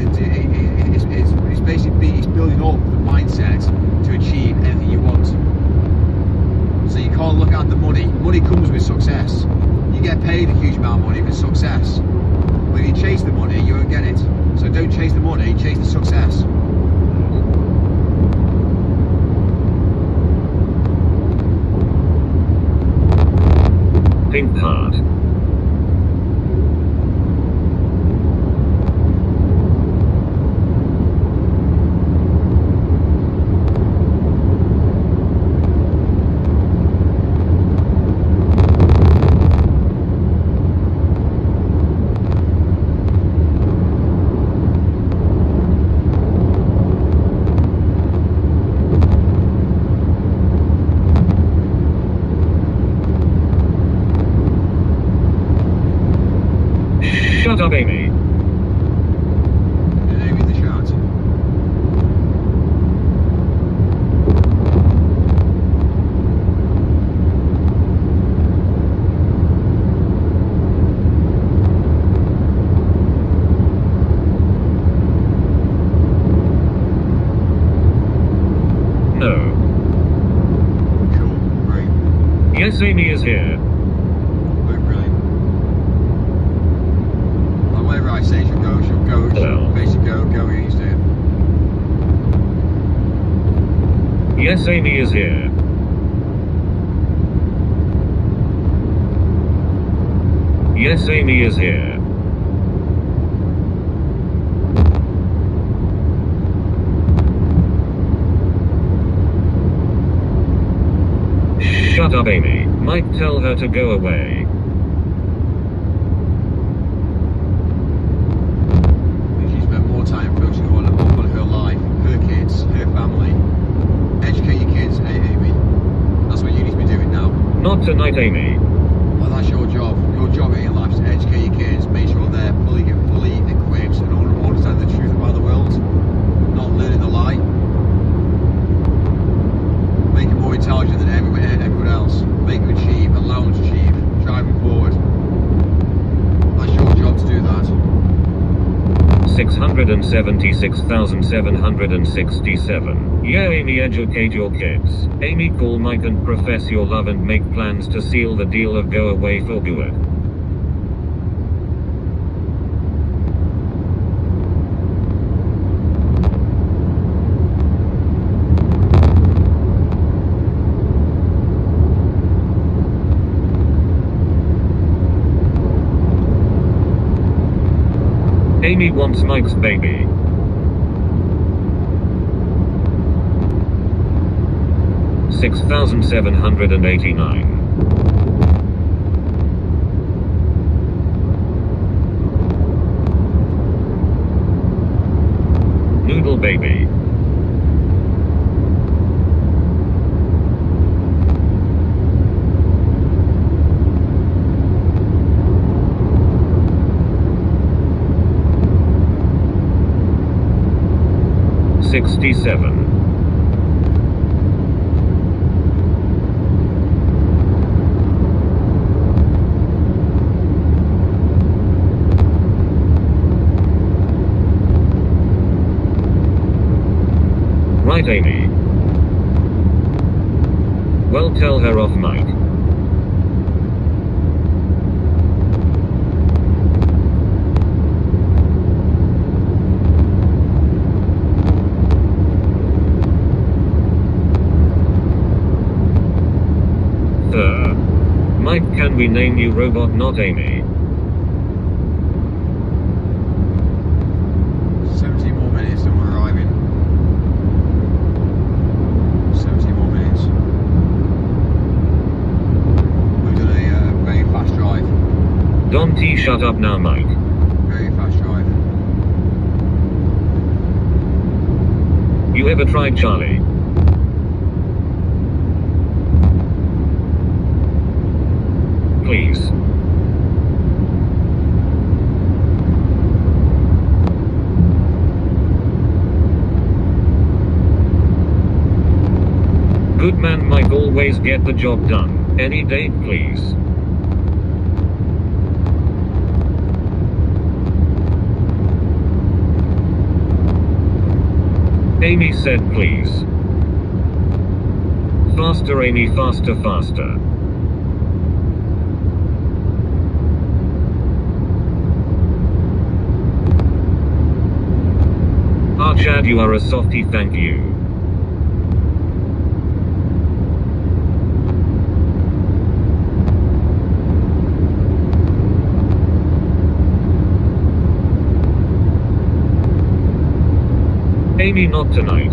basically building up the mindset to achieve anything you want. So you can't look at the money. Money comes with success. You get paid a huge amount of money for success. But if you chase the money, you won't get it. So don't chase the money, chase the success. Pink heart. Shut up, Amy. Did Amy in the chat? No. Cool, great. Yes, Amy is here. Oh, brilliant. Like whatever I say, she'll go, Hello. basically go where you used to. Yes, Amy is here. Yes, Amy is here. Shut up, Amy. Mike, tell her to go away. She spent more time focusing on her life, her kids, her family. Educate your kids, Amy. That's what you need to be doing now. Not tonight, Amy. Well, that's your job. Your job in life is to educate your kids, make sure they're fully equipped and understand the truth about the world, not learning the lie. Make them more intelligent than everyone else. Make them achieve, allow them to achieve, drive them forward. That's your job to do that. 676,767. Yeah, Amy, educate your kids. Amy, call Mike and profess your love and make plans to seal the deal of go away for good. Amy wants Mike's baby. $6,789. Noodle baby. $67. Right, Amy. Well, tell her off, Mike. Mike, can we name you Robot, not Amy? 17 more minutes and we're arriving. 17 more minutes. We've done a very fast drive. Don T, shut up now, Mike. Very fast drive. You ever tried Charlie? Please. Good man Mike, always get the job done. Any date, please. Amy said please. Faster Amy, faster, faster. Chad, you are a softie, thank you. Amy, not tonight.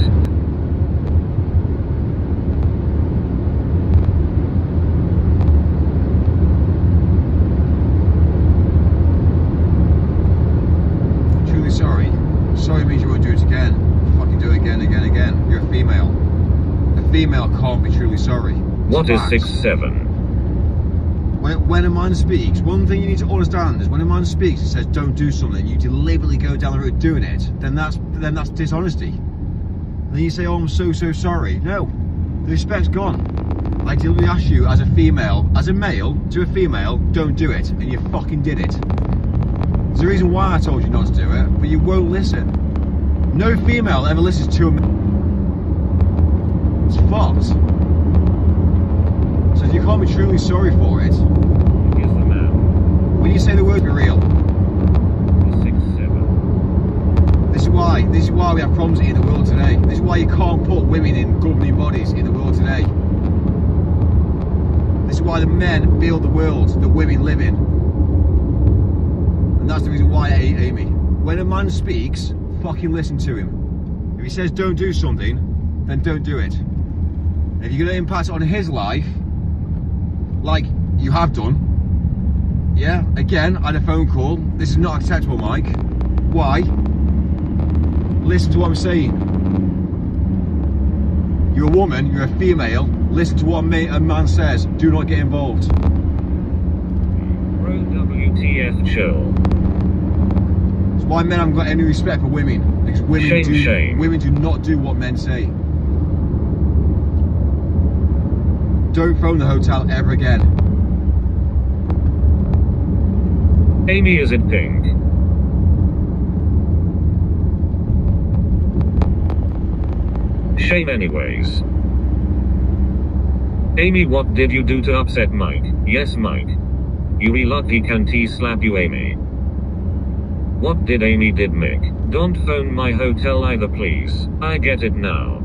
Truly sorry. Sorry means you won't do it again. Fucking do it again. You're a female. A female can't be truly sorry. What is 6-7? When a man speaks, one thing you need to understand is when a man speaks and says don't do something, you deliberately go down the road doing it, then that's dishonesty. And then you say, oh, I'm so sorry. No, the respect's gone. I deliberately asked you as a female, as a male to a female, don't do it, and you fucking did it. There's a reason why I told you not to do it, but you won't listen. No female ever listens to a man. It's fucked. So if you can't be truly sorry for it, Here's the man. when you say the word be real, 6-7. this is why we have problems in the world today. This is why you can't put women in governing bodies in the world today. This is why the men build the world that women live in. And that's the reason why I hate Amy. When a man speaks, fucking listen to him. If he says don't do something, then don't do it. If you're going to impact on his life, like you have done, yeah, again, I had a phone call. This is not acceptable, Mike. Why? Listen to what I'm saying. You're a woman, you're a female. Listen to what a man says. Do not get involved. Bro, WTF, chill. It's why men haven't got any respect for women. Because women do not do what men say. Don't phone the hotel ever again. Amy, is it pink? Shame anyways. Amy, what did you do to upset Mike? Yes, Mike. You lucky can't he slap you, Amy? What did Amy did Mick? Don't phone my hotel either, please. I get it now.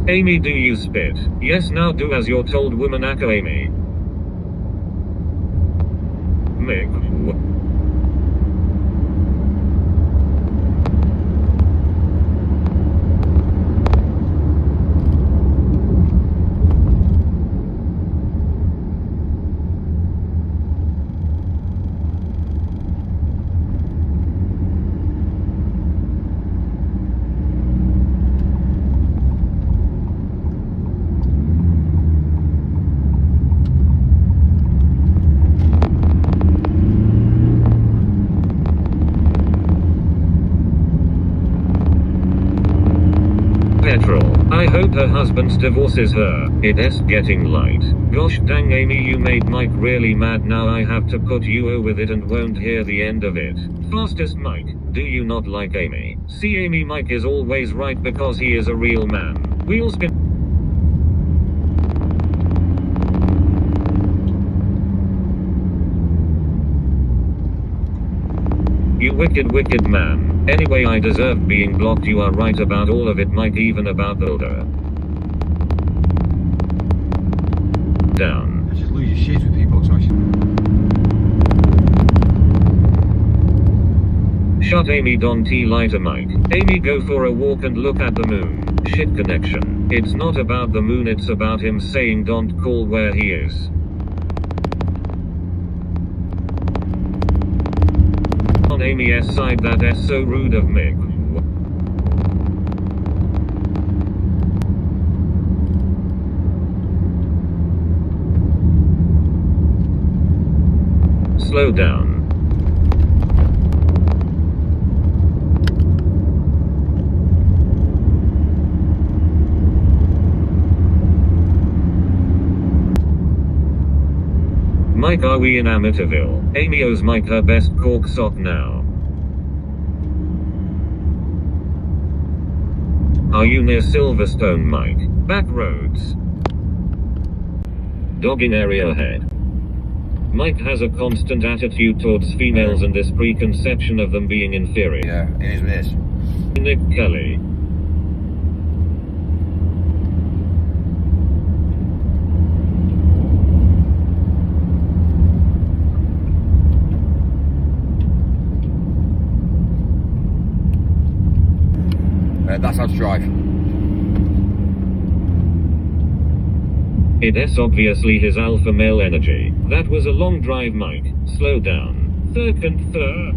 Amy, do you spit? Yes, now do as you're told, womanaka Amy. Mick. Petrol. I hope her husband divorces her. It's getting light. Gosh dang Amy, you made Mike really mad. Now I have to put you over with it and won't hear the end of it. Fastest Mike. Do you not like Amy? See Amy, Mike is always right because he is a real man. Wheel spin. You wicked man. Anyway, I deserve being blocked. You are right about all of it, Mike, even about Builder. Down. I just lose your shit with people, Tosh. Shut Amy, Don T lighter Mike. Amy, go for a walk and look at the moon. Shit connection. It's not about the moon, it's about him saying don't call where he is. On Amy's side, that's so rude of Mick. Slow down. Mike, are we in Amityville? Amy owes Mike her best cork sock now. Are you near Silverstone, Mike? Back roads. Dogging area ahead. Mike has a constant attitude towards females and this preconception of them being inferior. Yeah, it is what it is. Nick Kelly. That's how to drive. It's obviously his alpha male energy. That was a long drive, Mike. Slow down. Third.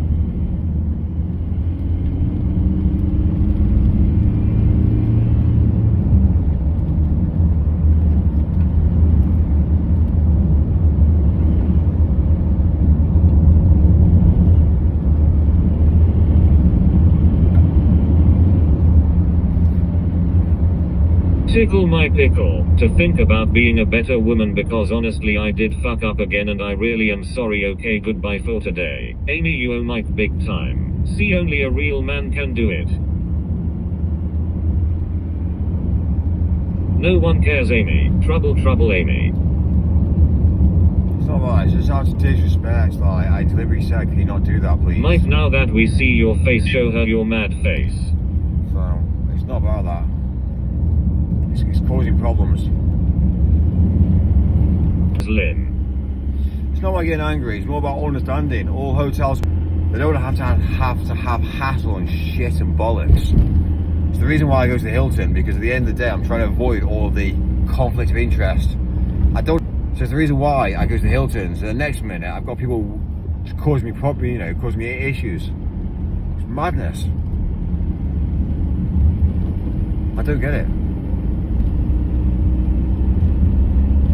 Tickle my pickle, to think about being a better woman because honestly I did fuck up again and I really am sorry. Okay, goodbye for today. Amy, you owe Mike big time. See, only a real man can do it. No one cares, Amy. Trouble Amy. It's not right, it's just out of disrespect. Like, I deliberately said, can you not do that, please? Mike, now that we see your face, show her your mad face. So, it's not about that. It's causing problems. Lynn. It's not about getting angry, it's more about understanding. All hotels, they don't have to have hassle and shit and bollocks. It's the reason why I go to the Hilton, because at the end of the day I'm trying to avoid all of the conflict of interest. So it's the reason why I go to the Hilton. So the next minute I've got people causing me issues. It's madness. I don't get it.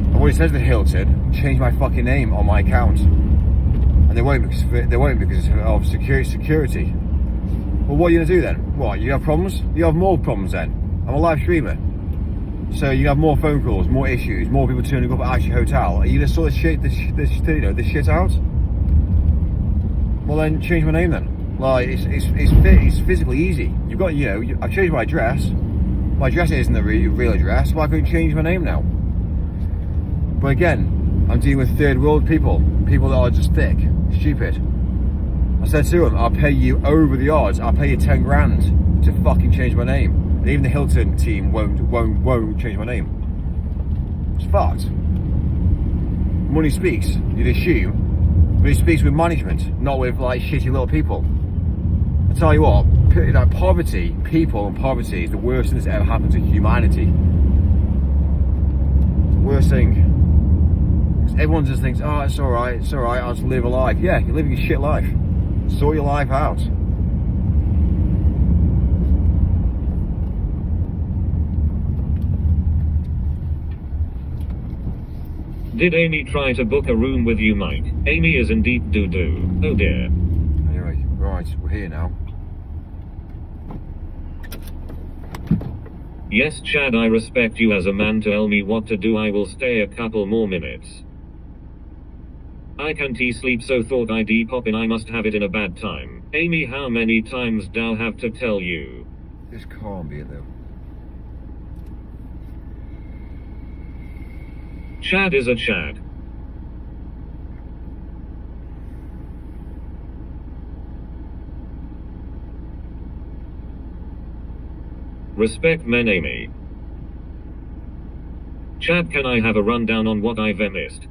I've already said to the Hilton, change my fucking name on my account, and they won't because of security. Well, what are you gonna do then? What, you have problems? You have more problems then. I'm a live streamer, so you have more phone calls, more issues, more people turning up at your hotel. Are you gonna sort this shit out? Well then, change my name then. Like it's physically easy. You've got I've changed my address. My address isn't the real address. Why couldn't change my name now? But again, I'm dealing with third world people that are just thick, stupid. I said to them, I'll pay you over the odds, I'll pay you 10 grand to fucking change my name. And even the Hilton team won't change my name. It's fucked. Money speaks, you'd assume, but it speaks with management, not with like shitty little people. I tell you what, like poverty, people and poverty is the worst thing that's ever happened to humanity. It's the worst thing. Everyone just thinks, oh, it's alright, I'll just live a life. Yeah, you're living a shit life. Sort your life out. Did Amy try to book a room with you, Mike? Amy is in deep doo-doo. Oh dear. Anyway, right, we're here now. Yes, Chad, I respect you as a man. Tell me what to do. I will stay a couple more minutes. I can't sleep, so thought I'd pop in. I must have it in a bad time. Amy, how many times do I have to tell you? This can't be it though. Chad is a Chad. Respect men, Amy. Chad, can I have a rundown on what I've missed?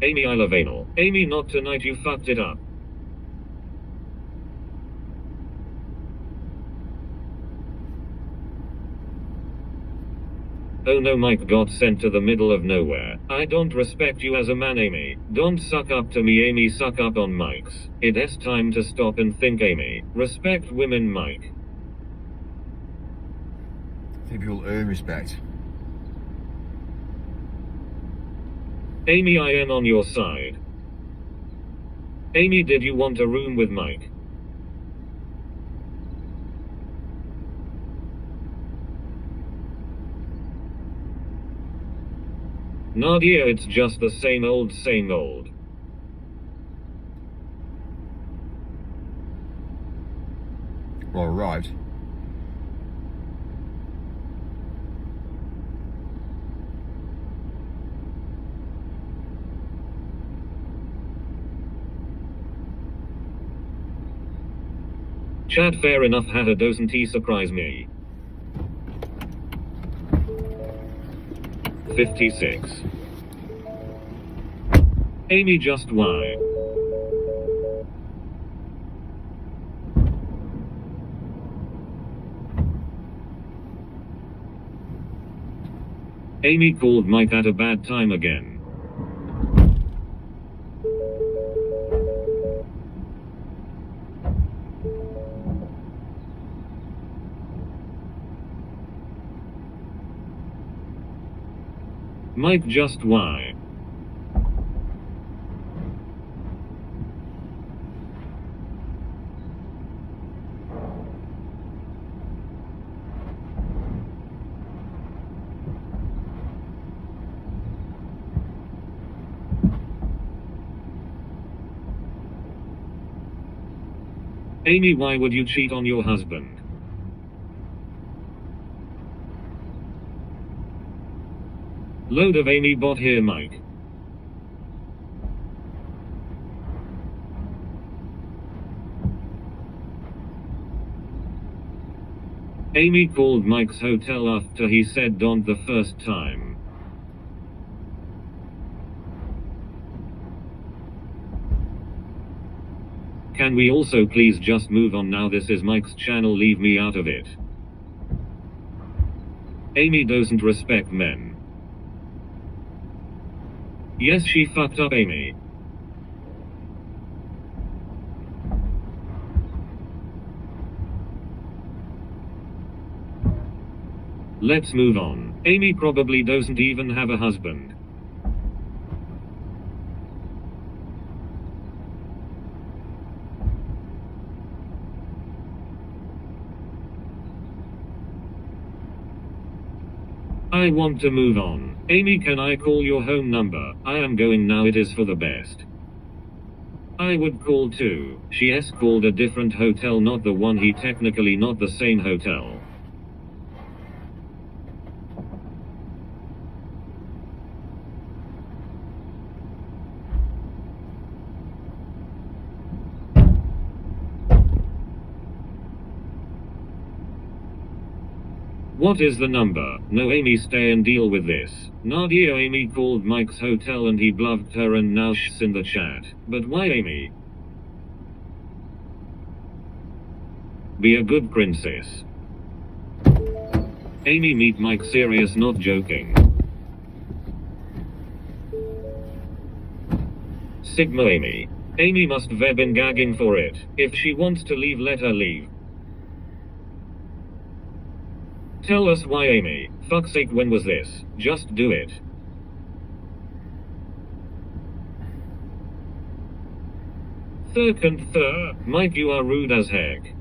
Amy, I love anal. Amy, not tonight, you fucked it up. Oh no, Mike got sent to the middle of nowhere. I don't respect you as a man, Amy. Don't suck up to me, Amy, suck up on Mike's. It's time to stop and think, Amy. Respect women, Mike. I think people earn respect. Amy, I am on your side. Amy, did you want a room with Mike? Nadia, it's just the same old, same old. Well, arrived. Chad, fair enough. Haha, doesn't he surprise me? 56. Amy, just why? Amy called Mike at a bad time again. Mike, just why? Amy, why would you cheat on your husband? Load of Amy bot here, Mike. Amy called Mike's hotel after he said don't the first time. Can we also please just move on now? This is Mike's channel, leave me out of it. Amy doesn't respect men. Yes, she fucked up, Amy. Let's move on. Amy probably doesn't even have a husband. I want to move on. Amy, can I call your home number? I am going now, it is for the best. I would call too. She has called a different hotel, not the one he technically, not the same hotel. What is the number? No, Amy, stay and deal with this. Nadia, Amy called Mike's hotel and he bluffed her and now she's in the chat. But why, Amy? Be a good princess. Amy, meet Mike, serious, not joking. Sigma Amy. Amy must have been gagging for it. If she wants to leave, let her leave. Tell us why, Amy. Fuck's sake, when was this? Just do it. Mike, you are rude as heck.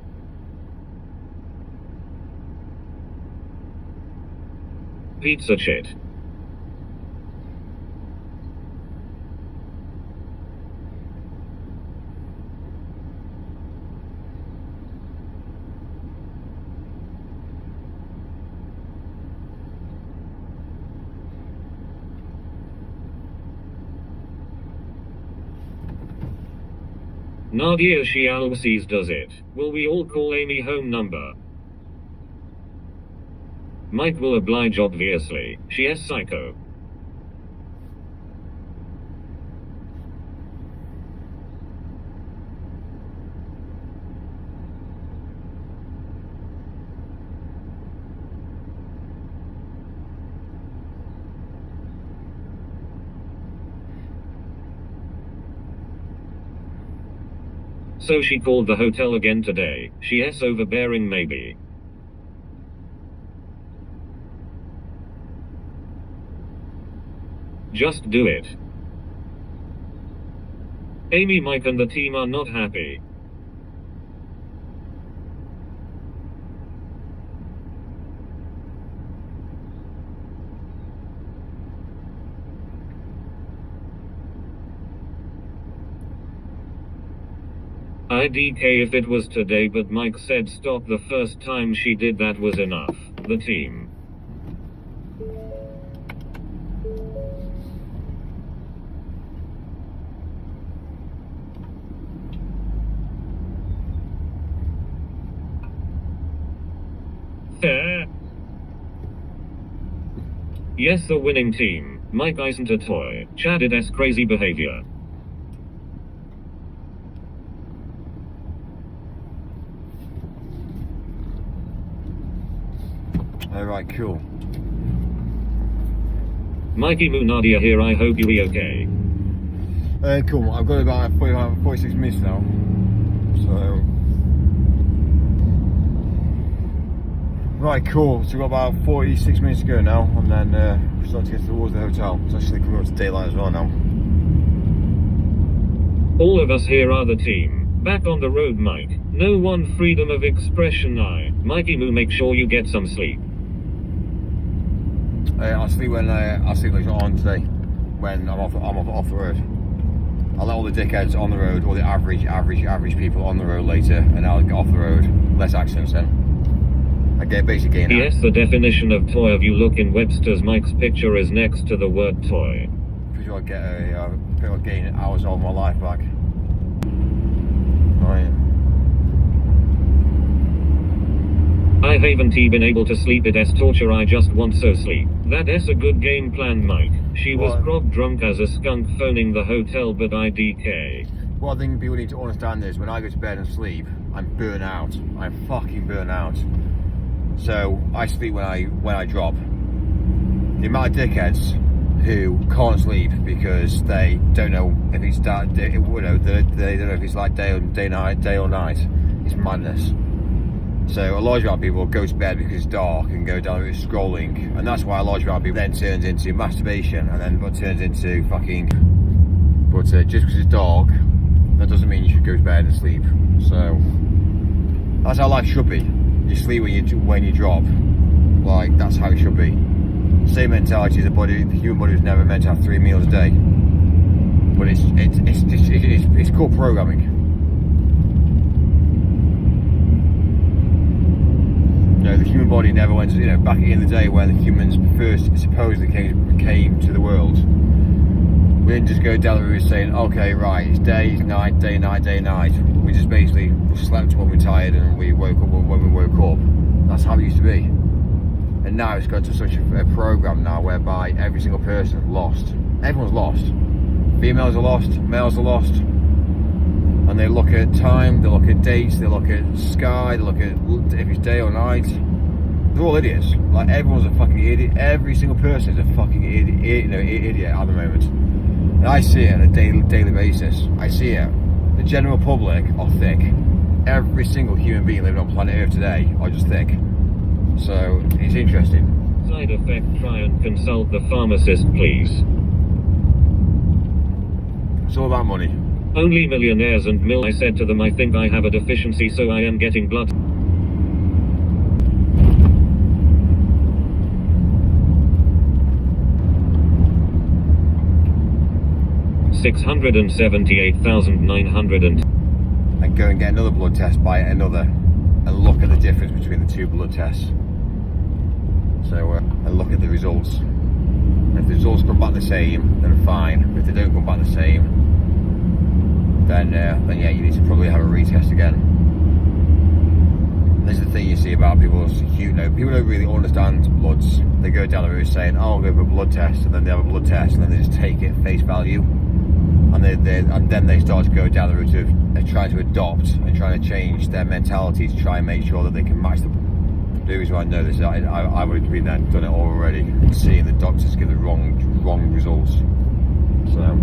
Pizza shit. Nadia, she always does it. Will we all call Amy home number? Mike will oblige, obviously. She is psycho. So she called the hotel again today. She is overbearing, maybe. Just do it. Amy, Mike and the team are not happy. IDK if it was today, but Mike said stop the first time she did, that was enough. The team. Yes, the winning team. Mike isn't a toy. Chad, it is crazy behavior. Alright, cool. Mikey Moo, Nadia here, I hope you be okay. Cool, I've got about 46 minutes now. So... Right, cool. So we've got about 46 minutes to go now, and then we're starting to get towards the hotel. It's actually coming up to daylight as well now. All of us here are the team. Back on the road, Mike. No one freedom of expression, Mikey Moo, make sure you get some sleep. I'll sleep when I'll sleep later on today, when I'm off the road. I'll let all the dickheads on the road, or the average people on the road later, and I'll get off the road. Less accidents then. I get basically gain. Yes, the definition of toy. If you look in Webster's, Mike's picture is next to the word toy. Pretty sure I'll gain hours of my life back. Right. I haven't been able to sleep, it is torture, I just want so sleep. That is a good game plan, Mike. She was grog drunk as a skunk phoning the hotel, but IDK. What I think people need to understand is when I go to bed and sleep, I'm burnt out. I'm fucking burnt out. So I sleep when I drop. The amount of dickheads who can't sleep because they don't know if it's dark, they don't know if it's like day or night. It's madness. So a large amount of people go to bed because it's dark and go down with scrolling, and that's why a large amount of people then turns into masturbation, and then turns into fucking. But just because it's dark, that doesn't mean you should go to bed and sleep. So that's how life should be. You sleep when you drop. Like, that's how it should be. Same mentality as the human body was never meant to have 3 meals a day. But it's called programming. You know, the human body never went to, back in the day when the humans first supposedly came to the world. We didn't just go down the road saying, okay, right, it's day, it's night, day, night, day, night. We just basically slept when we were tired and we woke up when we woke up. That's how it used to be. And now it's got to such a program now whereby every single person is lost. Everyone's lost. Females are lost, males are lost. And they look at time, they look at dates, they look at sky, they look at if it's day or night. They're all idiots. Like, everyone's a fucking idiot. Every single person is a fucking idiot at the moment. And I see it on a daily basis. I see it. The general public are thick. Every single human being living on planet Earth today are just thick. So it's interesting. Side effect: try and consult the pharmacist, please. It's all about money. Only millionaires and I said to them, I think I have a deficiency, so I am getting blood. $678,900 and go and get another blood test, buy another, and look at the difference between the two blood tests. So and look at the results. And if the results come back the same, then fine. But if they don't come back the same, then yeah, you need to probably have a retest again. And this is the thing you see about people. You know, people don't really understand bloods. They go down the route saying, "Oh, I'll go for a blood test," and then they have a blood test, and then they just take it face value. And then they start to go down the route of trying to adopt and trying to change their mentality to try and make sure that they can match the. The reason why I know this is I would have been there, done it already, and seeing the doctors give the wrong results. So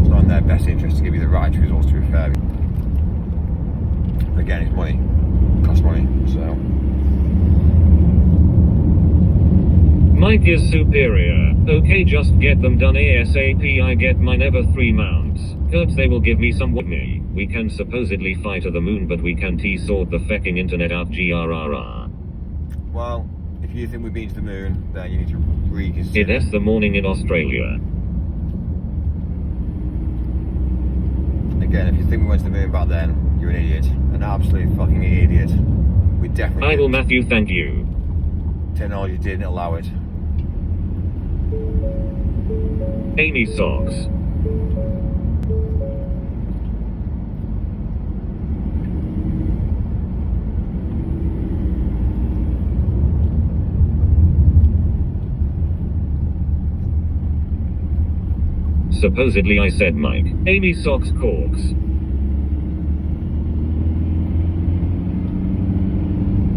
it's not in their best interest to give you the right results, to be fair. Again, it's money, it costs money. So Mike is superior. Okay, just get them done ASAP. I get my never 3 mounts. Kurt, they will give me some with me. We can supposedly fly to the moon, but we can't sort the fecking internet out. GRRR. Well, if you think we've been to the moon, then you need to reconsider. It's the morning in Australia. Again, if you think we went to the moon back then, you're an idiot. An absolute fucking idiot. We definitely I will, Matthew, thank you. Technology didn't allow it. Amy Socks. Supposedly I said Mike. Amy Socks Corks.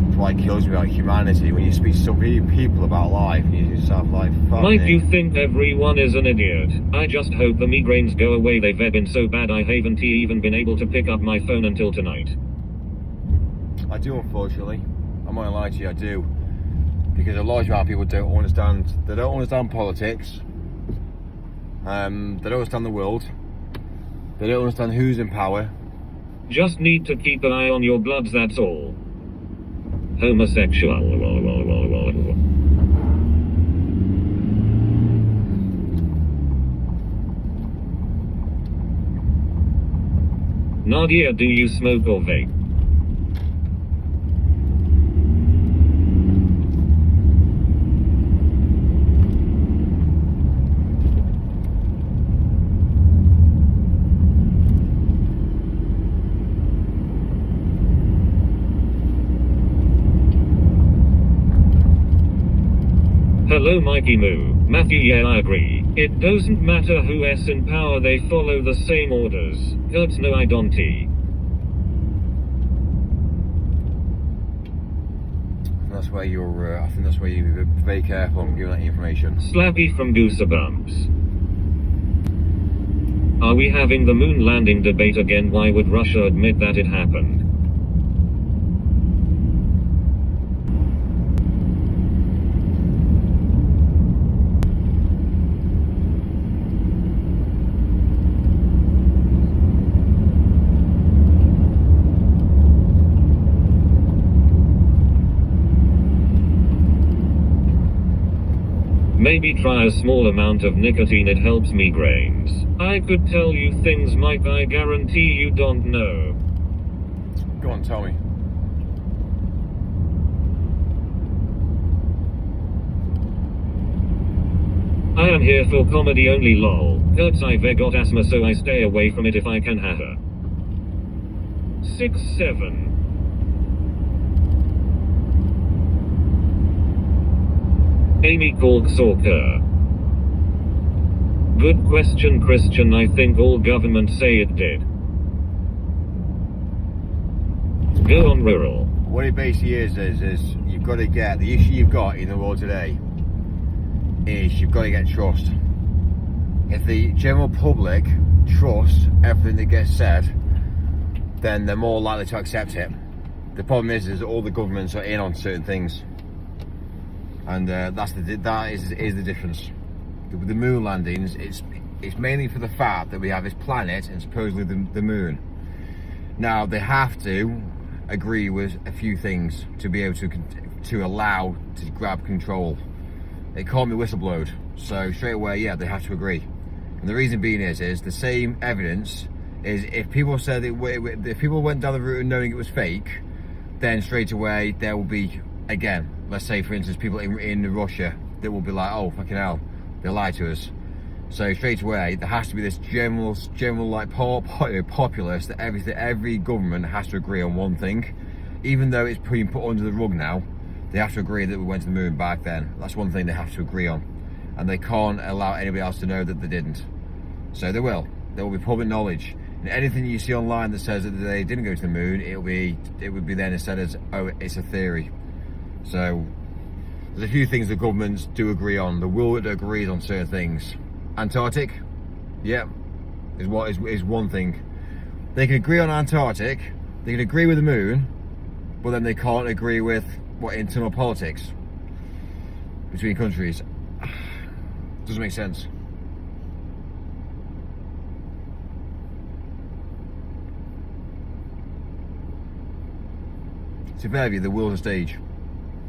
It's why it kills me about humanity when you speak to so many people about life and you just sound like fuck Mike, me. you think everyone is an idiot. I just hope the migraines go away. They've been so bad I haven't even been able to pick up my phone until tonight. I do, unfortunately. I'm not gonna lie to you, I do. Because a large amount of people don't understand politics. They don't understand the world. They don't understand who's in power. Just need to keep an eye on your bloods, that's all. Homosexual. Nadia, do you smoke or vape? Hello Mikey Moo. Matthew, yeah, I agree. It doesn't matter who's in power, they follow the same orders. Kurtz, no I don't. That's where you're, I think that's where you be very careful on giving that information. Slappy from Goosebumps. Are we having the moon landing debate again? Why would Russia admit that it happened? Maybe try a small amount of nicotine, it helps migraines. I could tell you things, Mike, I guarantee you don't know. Go on, tell me. I am here for comedy only, lol. Kurtz, I've got asthma, so I stay away from it if I can. Haha. 6-7. Amy Corkstalker. Good question, Christian. I think all governments say it did. Go on, rural. What it basically is you've got to get, the issue you've got in the world today is you've got to get trust. If the general public trust everything that gets said, then they're more likely to accept it. The problem is all the governments are in on certain things, and that is the difference. With the moon landings, it's mainly for the fact that we have this planet and supposedly the moon. Now they have to agree with a few things to be able to allow to grab control. It can't be whistleblowed, so straight away, yeah, they have to agree. And the reason being is the same evidence is if people said if people went down the route of knowing it was fake, then straight away there will be, again, let's say for instance people in Russia that will be like, oh fucking hell, they lied to us. So straight away there has to be this general like populace that every government has to agree on one thing, even though it's being put under the rug now. They have to agree that we went to the moon back then. That's one thing they have to agree on, and they can't allow anybody else to know that they didn't. So there will be public knowledge, and anything you see online that says that they didn't go to the moon, it would be then said as, oh, it's a theory. So there's a few things the governments do agree on. The world agrees on certain things. Antarctic, yeah, is one thing. They can agree on Antarctic, they can agree with the moon, but then they can't agree with what internal politics between countries. Doesn't make sense. So Fairview, the world's a stage.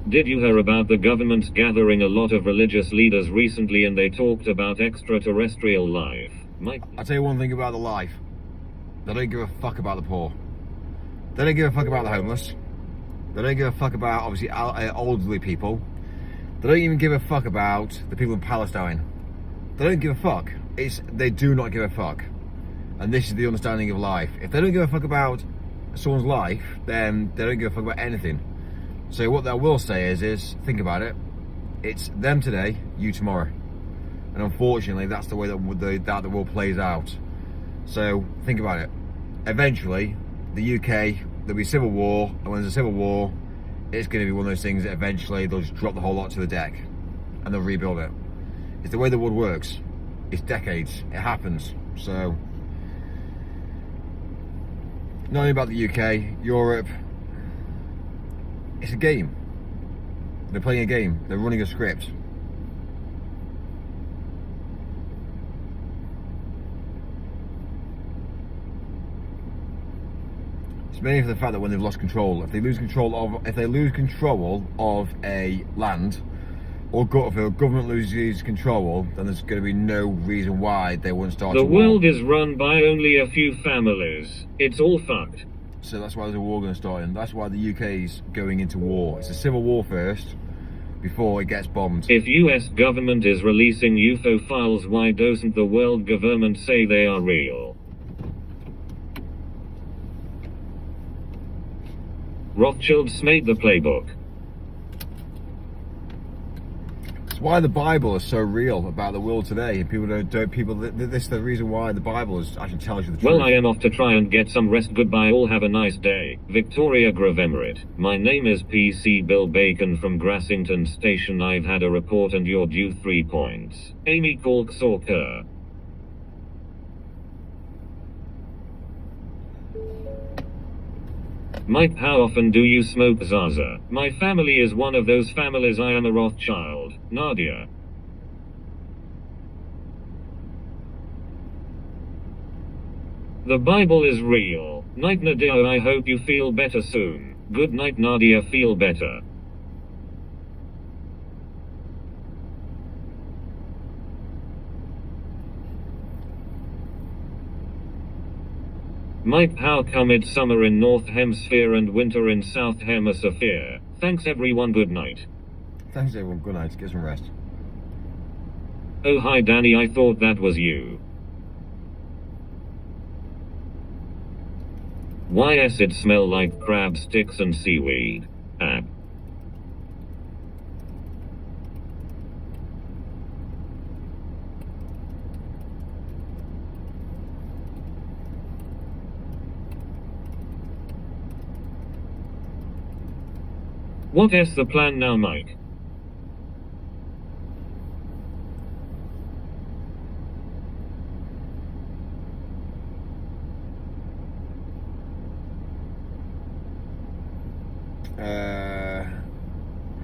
Did you hear about the government gathering a lot of religious leaders recently and they talked about extraterrestrial life? Mike? I'll tell you one thing about the life. They don't give a fuck about the poor. They don't give a fuck about the homeless. They don't give a fuck about, obviously, elderly people. They don't even give a fuck about the people in Palestine. They don't give a fuck. They do not give a fuck. And this is the understanding of life. If they don't give a fuck about someone's life, then they don't give a fuck about anything. So what they will say is think about it. It's them today, you tomorrow. And unfortunately, that's the way that the world plays out. So think about it. Eventually, the UK, there'll be civil war, and when there's a civil war, it's going to be one of those things that eventually they'll just drop the whole lot to the deck, and they'll rebuild it. It's the way the world works. It's decades. It happens. So not only about the UK, Europe. It's a game. They're playing a game. They're running a script. It's mainly for the fact that when they've lost control, if they lose control of a land, or if a government loses control, then there's going to be no reason why they won't start. The world is run by only a few families. It's all fucked. So that's why there's a war going to start, and that's why the UK's going into war. It's a civil war first, before it gets bombed. If US government is releasing UFO files, why doesn't the world government say they are real? Rothschilds made the playbook. It's why the Bible is so real about the world today, and this is the reason why the Bible actually tells you the truth. Well, I am off to try and get some rest. Goodbye, all have a nice day. Victoria Gravemerit. My name is PC Bill Bacon from Grassington Station. I've had a report and you're due 3 points. Amy Corkstalker. Mike, how often do you smoke Zaza? My family is one of those families. I am a Rothschild. Nadia. The Bible is real. Night Nadia, I hope you feel better soon. Good night Nadia, feel better. Mike, how come it's summer in North Hemisphere and winter in South Hemisphere? Thanks everyone, good night. Thanks everyone, good night, get some rest. Oh hi Danny, I thought that was you. Why does it smell like crab sticks and seaweed? What is the plan now, Mike?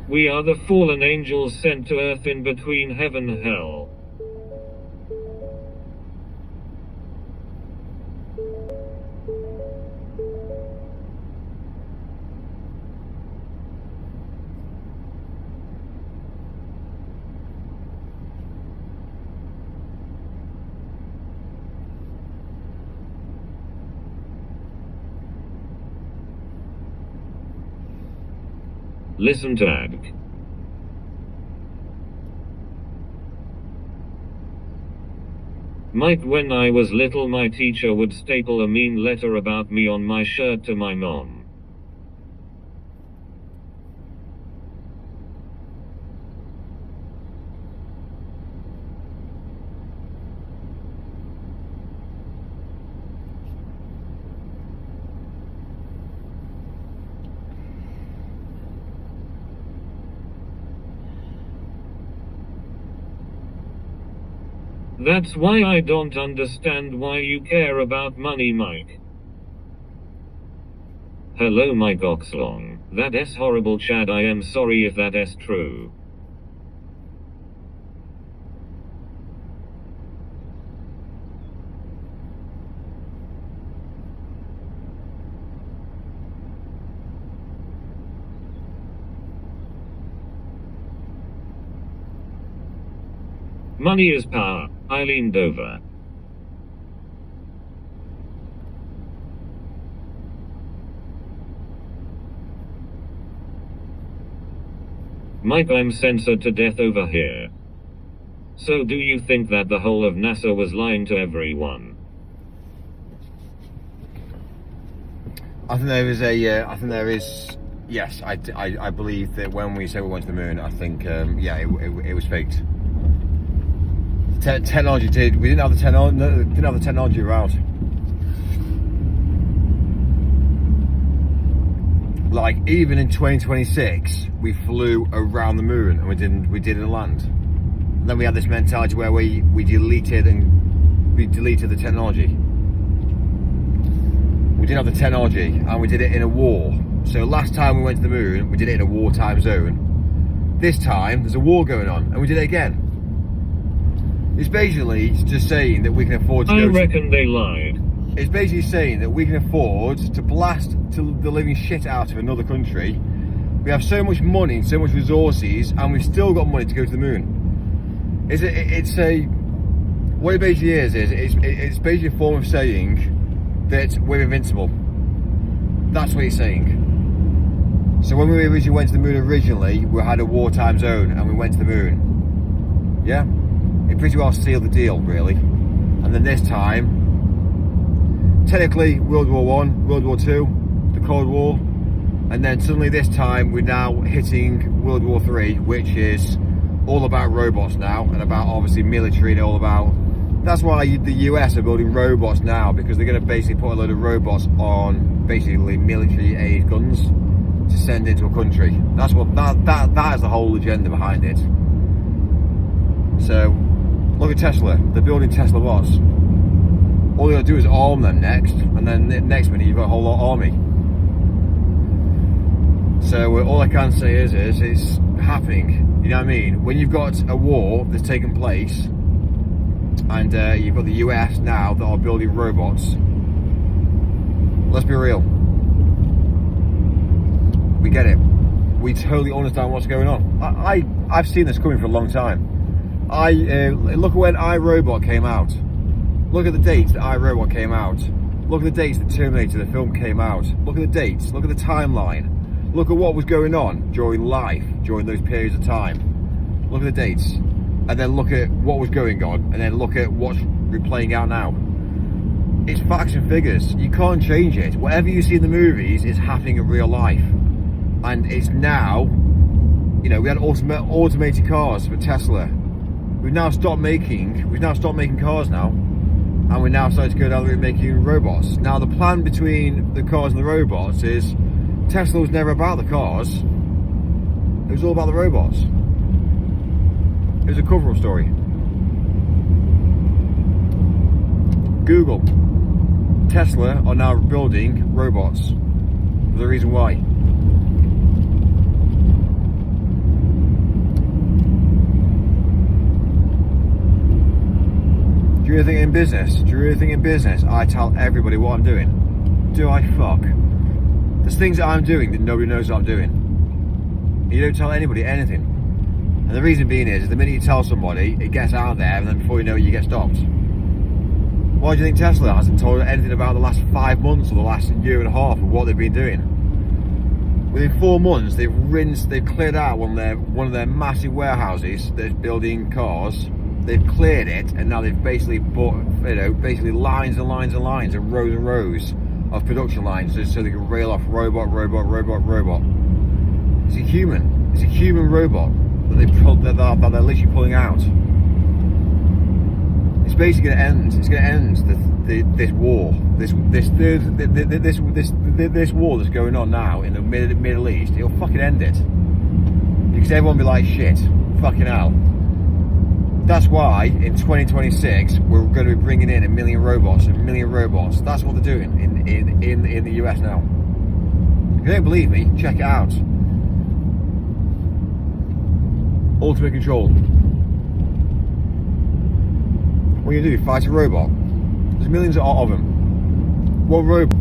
We are the fallen angels sent to earth in between heaven and hell. Listen to Adk. Mike, when I was little, my teacher would staple a mean letter about me on my shirt to my mom. That's why I don't understand why you care about money, Mike. Hello, Mike Oxlong. That is horrible, Chad. I am sorry if that is true. Money is power. I leaned over. Mike, I'm censored to death over here. So do you think that the whole of NASA was lying to everyone? I think there is, yes, I believe that when we say we went to the moon, I think, yeah, it was faked. Technology we didn't have the technology around. Like, even in 2026, we flew around the moon and we didn't land. And then we had this mentality where we deleted the technology. We didn't have the technology, and we did it in a war. So last time we went to the moon, we did it in a wartime zone. This time, there's a war going on, and we did it again. It's basically just saying that we can afford to I reckon they lied. It's basically saying that we can afford to blast the living shit out of another country. We have so much money and so much resources, and we've still got money to go to the moon. What it basically is it's basically a form of saying that we're invincible. That's what it's saying. So when we originally went to the moon we had a wartime zone and we went to the moon. Yeah? It pretty well sealed the deal, really. And then this time, technically World War I, World War II, the Cold War, and then suddenly this time we're now hitting World War III, which is all about robots now, and about obviously military and all about. That's why the US are building robots now, because they're going to basically put a load of robots on basically military aid guns to send into a country. That's what that is the whole agenda behind it. So. Look at Tesla, they're building Tesla bots. All you gotta do is arm them next, and then the next minute you've got a whole lot of army. So all I can say is it's happening, you know what I mean? When you've got a war that's taken place, and you've got the US now that are building robots, let's be real. We get it. We totally understand what's going on. I've seen this coming for a long time. Look at when iRobot came out. Look at the dates that iRobot came out. Look at the dates that Terminator, the film, came out. Look at the dates. Look at the timeline. Look at what was going on during life, during those periods of time. Look at the dates. And then look at what was going on. And then look at what's playing out now. It's facts and figures. You can't change it. Whatever you see in the movies is happening in real life. And it's now, you know, we had automated cars for Tesla. We've now stopped making cars now, and we're now starting to go down the route making robots. Now the plan between the cars and the robots is Tesla was never about the cars. It was all about the robots. It was a cover-up story. Google. Tesla are now building robots. There's a reason why. Do you really think in business? Do you really think in business I tell everybody what I'm doing? Do I fuck? There's things that I'm doing that nobody knows what I'm doing. You don't tell anybody anything. And the reason being is the minute you tell somebody, it gets out there, and then before you know it, you get stopped. Why do you think Tesla hasn't told anything about the last 5 months or the last year and a half of what they've been doing? Within 4 months, they've cleared out one of their massive warehouses that's building cars. They've cleared it, and now they've basically bought, basically lines and lines and lines and rows of production lines so they can rail off robot. It's a human robot that they're literally pulling out. It's basically going to end. It's going to end this war. This war that's going on now in the Middle East. It'll fucking end it because everyone will be like, shit, fucking hell. That's why in 2026 we're going to be bringing in a million robots. That's what they're doing in the US now. If you don't believe me, check it out. Ultimate control. What do you do? Fight a robot? There's millions of them. One robot.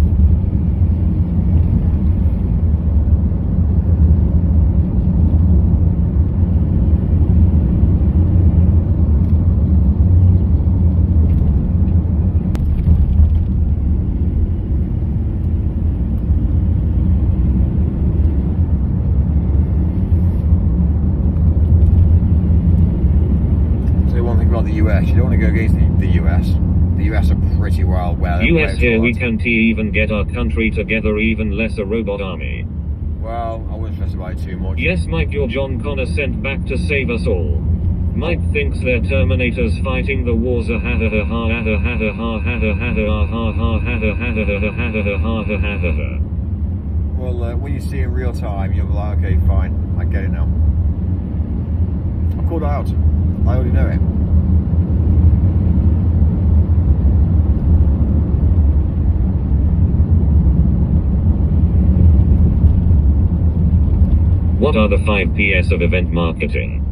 The US, you don't want to go against the US. The US are pretty well. US here we can't even get our country together, even less a robot army. Well, I wouldn't stress about it too much. Yes, Mike, you're John Connor sent back to save us all. Mike thinks they're Terminators fighting the wars. Well, when you see it in real time, you'll be like, okay, fine, I get it now. I've called it out. I already know it. What are the 5 Ps of event marketing?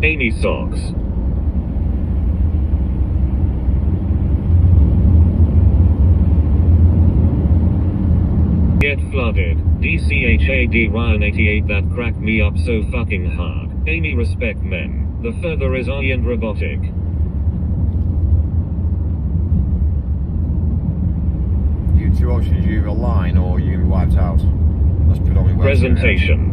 Amy Socks. Get flooded. DCHAD Ryan 88, that cracked me up so fucking hard. Amy, respect men. The further is I and robotic. Two options, you either line or you can be wiped out. That's predominantly where presentation.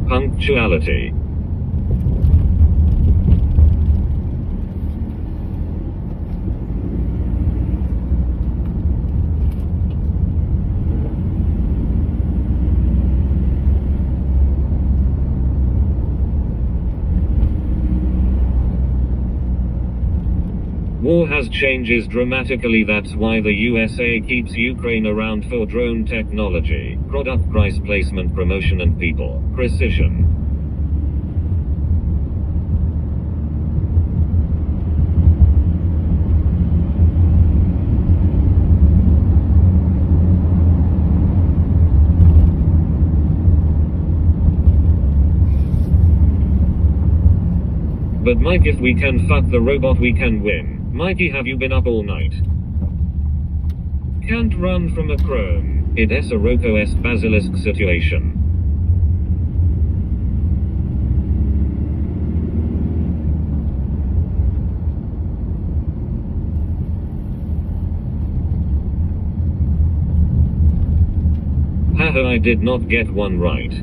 Punctuality. War has changes dramatically, that's why the USA keeps Ukraine around for drone technology, product price placement, promotion and people, precision. But Mike, if we can fuck the robot we can win. Mikey, have you been up all night? Can't run from a chrome. It's a Roko-esque basilisk situation. Haha, I did not get one right.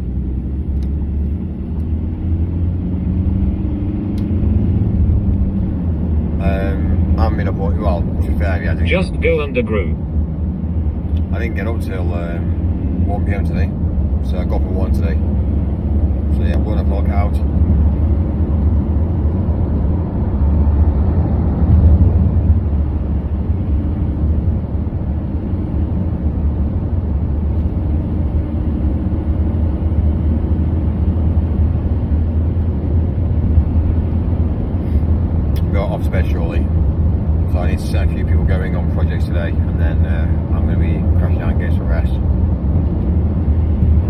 I'm in a boy. Well, to be fair, yeah, just go under group. I didn't get up till 1 PM today. So I got for one today. So yeah, 1 o'clock out. Off to bed shortly, so I need to set a few people going on projects today, and then I'm going to be crashing out and getting some rest,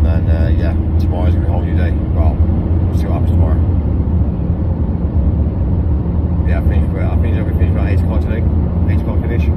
and then yeah, tomorrow's going to be a whole new day. Well, we'll see what happens tomorrow. Yeah, I finished about 8 o'clock today, 8 o'clock finish.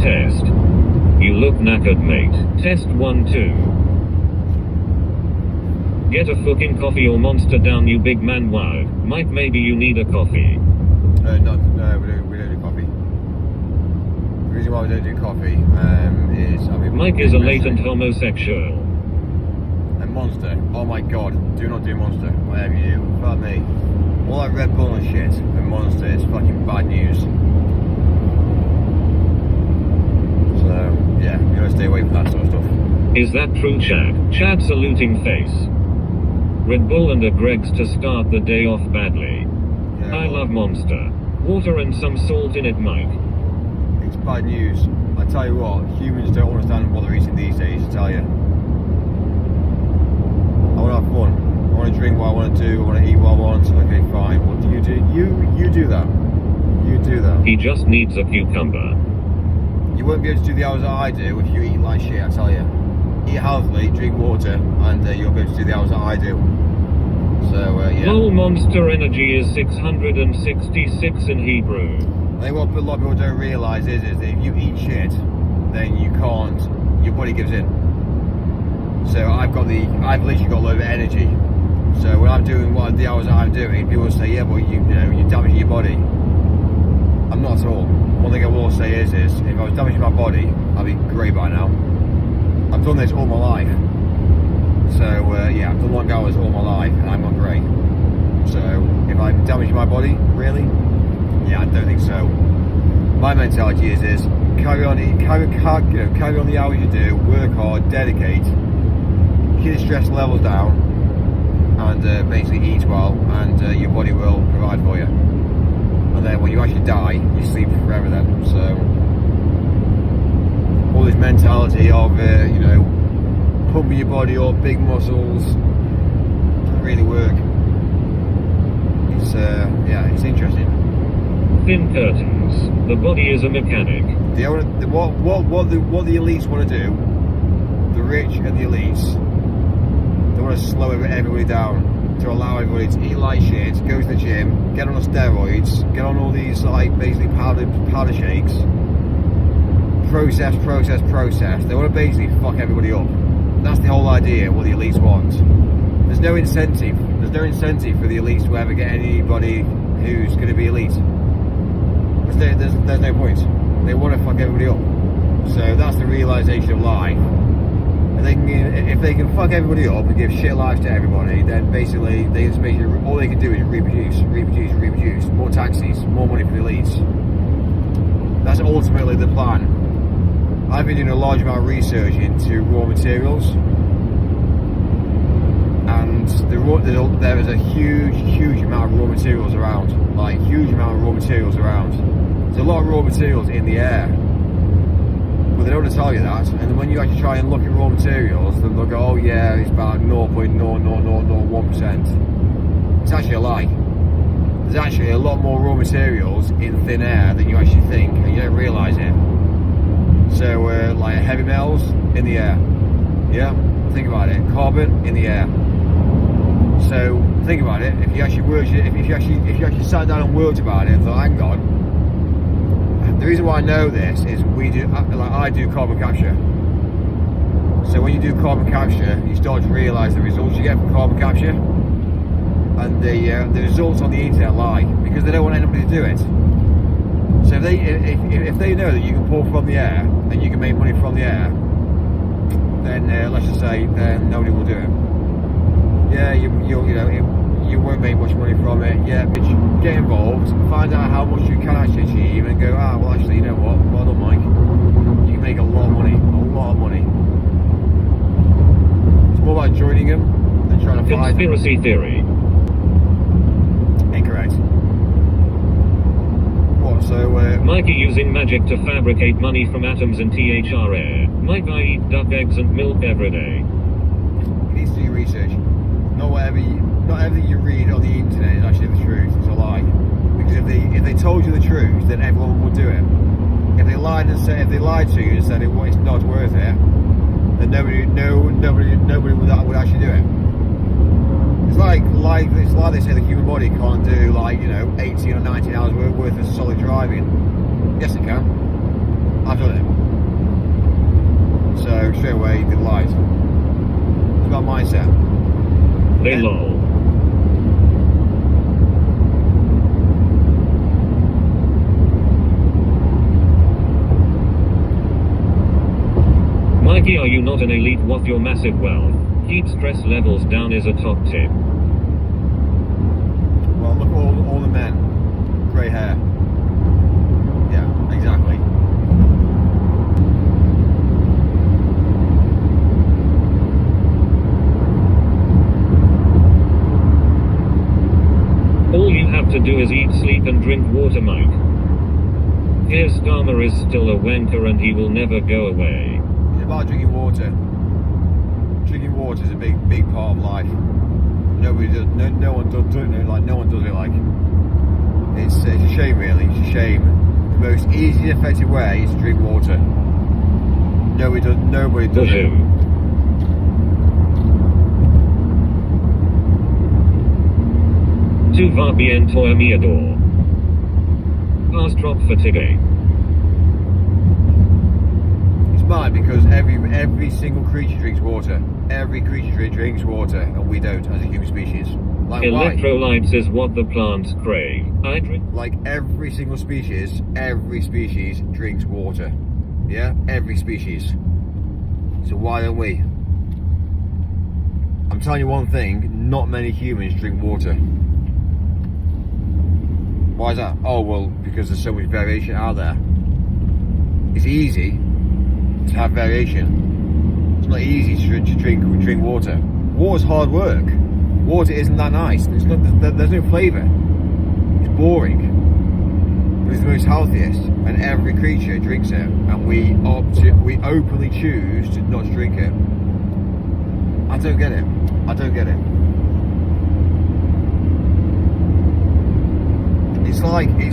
Test. You look knackered, mate. Test 1 2. Get a fucking coffee or Monster down, you big man. Wow. Mike, maybe you need a coffee. No, we don't do coffee. The reason why we don't do coffee is Mike is a latent homosexual. And Monster, oh my god, do not do Monster, whatever you do. Fuck me. All that Red Bull and shit and Monster is fucking bad news. So, yeah, you gotta stay away from that sort of stuff. Is that true, Chad? Chad saluting face. Red Bull and a Greg's to start the day off badly. Yeah, I love Monster. Water and some salt in it, Mike. It's bad news. I tell you what, humans don't understand what they're eating these days, I tell you. I wanna have fun. I wanna drink what I wanna do, I wanna eat what I want. Okay, fine. What do? You do that. You do that. He just needs a cucumber. You won't be able to do the hours that I do if you eat like shit, I tell you. Eat healthily, drink water, and you'll be able to do the hours that I do. So, yeah. Lol, Monster energy is 666 in Hebrew. I think what a lot of people don't realise is that if you eat shit, then you can't, your body gives in. So I've literally got a load of energy. So when I'm doing the hours that I'm doing, people will say, yeah, but you're damaging your body. I'm not at all. One thing I will say is if I was damaging my body, I'd be great by now. I've done this all my life. So yeah, I've done long hours all my life and I'm not great. So if I'm damaging my body, really? Yeah, I don't think so. My mentality is carry on the hours you do, work hard, dedicate, keep the stress levels down, and basically eat well, and your body will provide for you. And then when you actually die, you sleep forever then. So all this mentality of pumping your body up, big muscles, doesn't really work. It's yeah, it's interesting. Thin curtains. The body is a mechanic. What the elites want to do, the rich and the elites, they want to slow everybody down to allow everybody to eat like shit, go to the gym, get on steroids, get on all these like basically powder shakes, process. They want to basically fuck everybody up. That's the whole idea, what the elites want. There's no incentive for the elites to ever get anybody who's going to be elite. There's no point. They want to fuck everybody up. So that's the realization of life. If they can fuck everybody up and give shit lives to everybody, then basically all they can do is reproduce, more taxis, more money for the elites. That's ultimately the plan. I've been doing a large amount of research into raw materials, and and there is a huge amount of raw materials around, like huge amount of raw materials around. There's a lot of raw materials in the air, but they don't want to tell you that. And then when you actually try and look at raw materials, they'll go, oh yeah, it's about 0.00001%. It's actually a lie. There's actually a lot more raw materials in thin air than you actually think, and you don't realise it. So like heavy metals in the air, yeah. Think about it. Carbon in the air. So think about it. If you actually sat down and worked about it and thought, hang on. The reason why I know this is I do carbon capture. So when you do carbon capture, you start to realise the results you get from carbon capture, and the results on the internet lie because they don't want anybody to do it. So if they know that you can pull from the air and you can make money from the air, then let's just say nobody will do it. Yeah, you won't make much money from it. Yeah, but get involved, find out how much you can actually achieve, and go, well actually, you know what? Well done, Mike. You can make a lot of money, It's more about joining them than trying to fight. Conspiracy theory. Incorrect. What? So Mikey using magic to fabricate money from atoms and THRA. Mike, I eat duck eggs and milk every day. You need to do your research. Not everything you read on the internet is actually the truth. It's a lie. Because if they told you the truth, then everyone would do it. If they lied to you and said it's not worth it, then nobody would actually do it. It's like they say the human body can't do 18 or 19 hours worth of solid driving. Yes, it can. I've done it. So straight away they lied. It's about mindset. They lol. Mikey, are you not an elite with your massive wealth? Keep stress levels down is a top tip. Well, look at all the men. Grey hair. Yeah, exactly. All you have to do is eat, sleep and drink water, Mike. Keir Starmer is still a wanker and he will never go away. It's about drinking water. Drinking water is a big part of life. No one does it like. It's a shame, really. It's a shame. The most easy and effective way is to drink water. Nobody does it. Tu vas bien, toi mi adore. Pass drop fatigue. It's mad because every single creature drinks water. Every creature drinks water, and we don't as a human species. Like Electrolytes is what the plants crave. I drink. Like every single species, drinks water. Yeah, every species. So why don't we? I'm telling you one thing: not many humans drink water. Why is that? Oh well, because there's so much variation out there. It's easy to have variation. It's not easy to drink water. Water's hard work. Water isn't that nice. There's no flavour. It's boring. But it's the most healthiest, and every creature drinks it, and we openly choose to not drink it. I don't get it. It's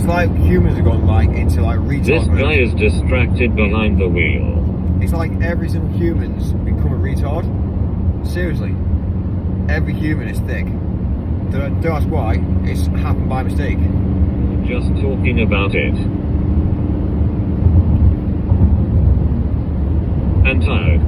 like humans have gone into retard This mode. guy is distracted behind the wheel. It's like every single human's become a retard. Seriously. Every human is thick. Don't ask why. It's happened by mistake. Just talking about it. And tired.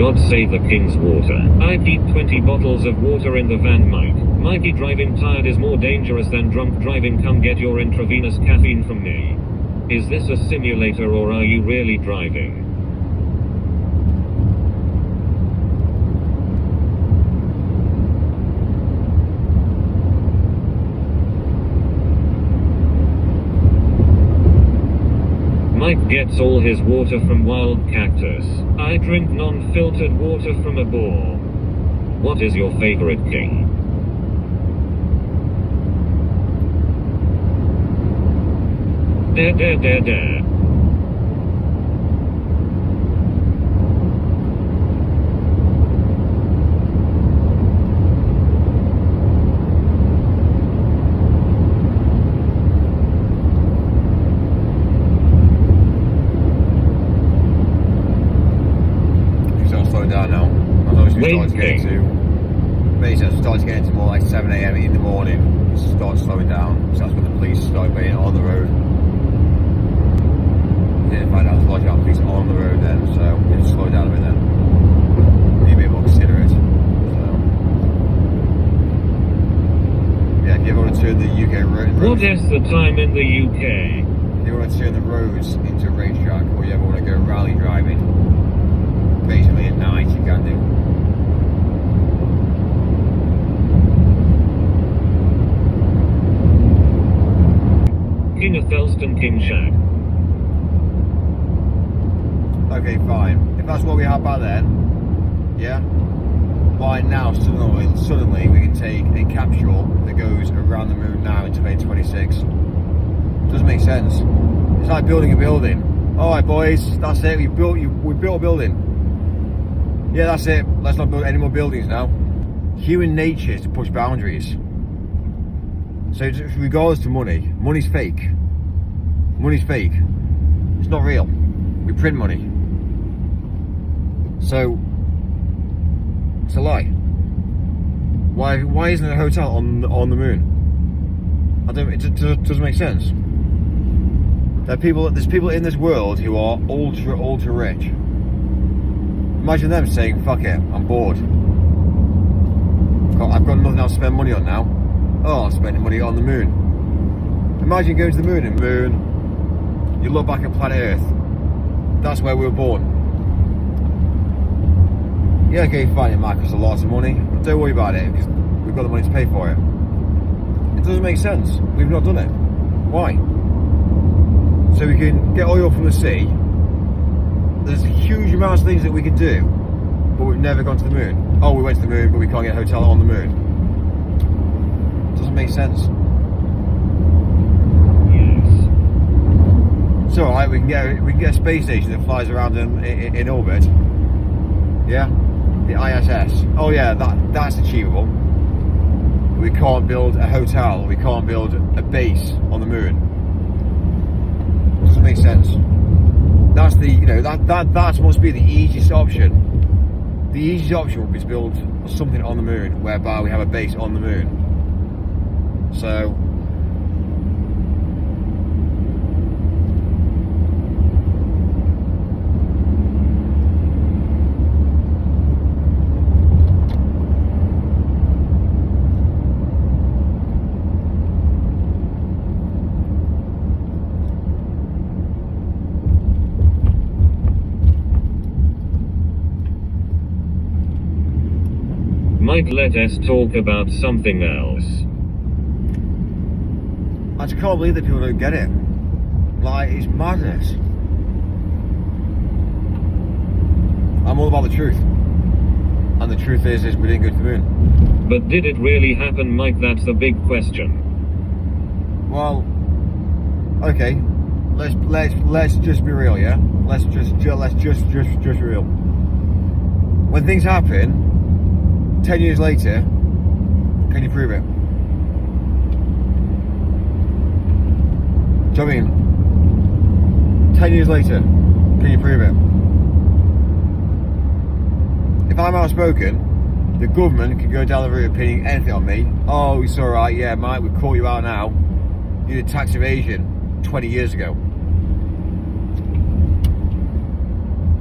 God save the king's water. I keep 20 bottles of water in the van, Mike. Mikey, driving tired is more dangerous than drunk driving. Come get your intravenous caffeine from me. Is this a simulator or are you really driving? Mike gets all his water from wild cactus. I drink non-filtered water from a bore. What is your favorite king? Dare. Down now. I was starting to get into, basically I started to get into more like 7 AM in the morning. Start slowing down. So that's when the police started being on the road. Didn't find out there's a lot of police on the road then, so we just slowed down a bit then. Be a bit more considerate. So yeah, if you ever want to turn the UK roads. What is the time in the UK? If you want to turn the roads into a racetrack, or you ever want to go rally driving, basically at night you can do. King of Thelston, King Shag. Okay, fine. If that's what we had back then, yeah, why now suddenly we can take a capsule that goes around the moon now in 2026? Doesn't make sense. It's like building a building. Alright boys, that's it, we built a building. Yeah, that's it. Let's not build any more buildings now. Human nature is to push boundaries. So regardless to money, money's fake. Money's fake. It's not real. We print money. So it's a lie. Why isn't there a hotel on the moon? It doesn't make sense. There's people in this world who are ultra rich. Imagine them saying, fuck it, I'm bored. I've got nothing else to spend money on now. Oh, I'm spending money on the moon. Imagine going to the moon and you look back at planet Earth. That's where we were born. Yeah, okay, fine, it might cost a lot of money, but don't worry about it, because we've got the money to pay for it. It doesn't make sense. We've not done it. Why? So we can get oil from the sea. There's huge amounts of things that we could do, but we've never gone to the moon. Oh, we went to the moon, but we can't get a hotel on the moon. Doesn't make sense. Yes. It's alright, we can get a space station that flies around in orbit. Yeah? The ISS. Oh yeah, that's achievable. We can't build a hotel, we can't build a base on the moon. Doesn't make sense. That's that must be the easiest option. The easiest option would be to build something on the moon, whereby we have a base on the moon. So Mike, let us talk about something else. I just can't believe that people don't get it. Like, it's madness. I'm all about the truth. And the truth is we didn't go to the moon. But did it really happen, Mike? That's the big question. Well, okay. Let's just be real, yeah? Let's just be real. When things happen, 10 years later, can you prove it? Do you know what I mean? 10 years later, can you prove it? If I'm outspoken, the government can go down the route of pinning anything on me. Oh, it's alright, yeah, Mike, we've caught you out now. You did tax evasion 20 years ago.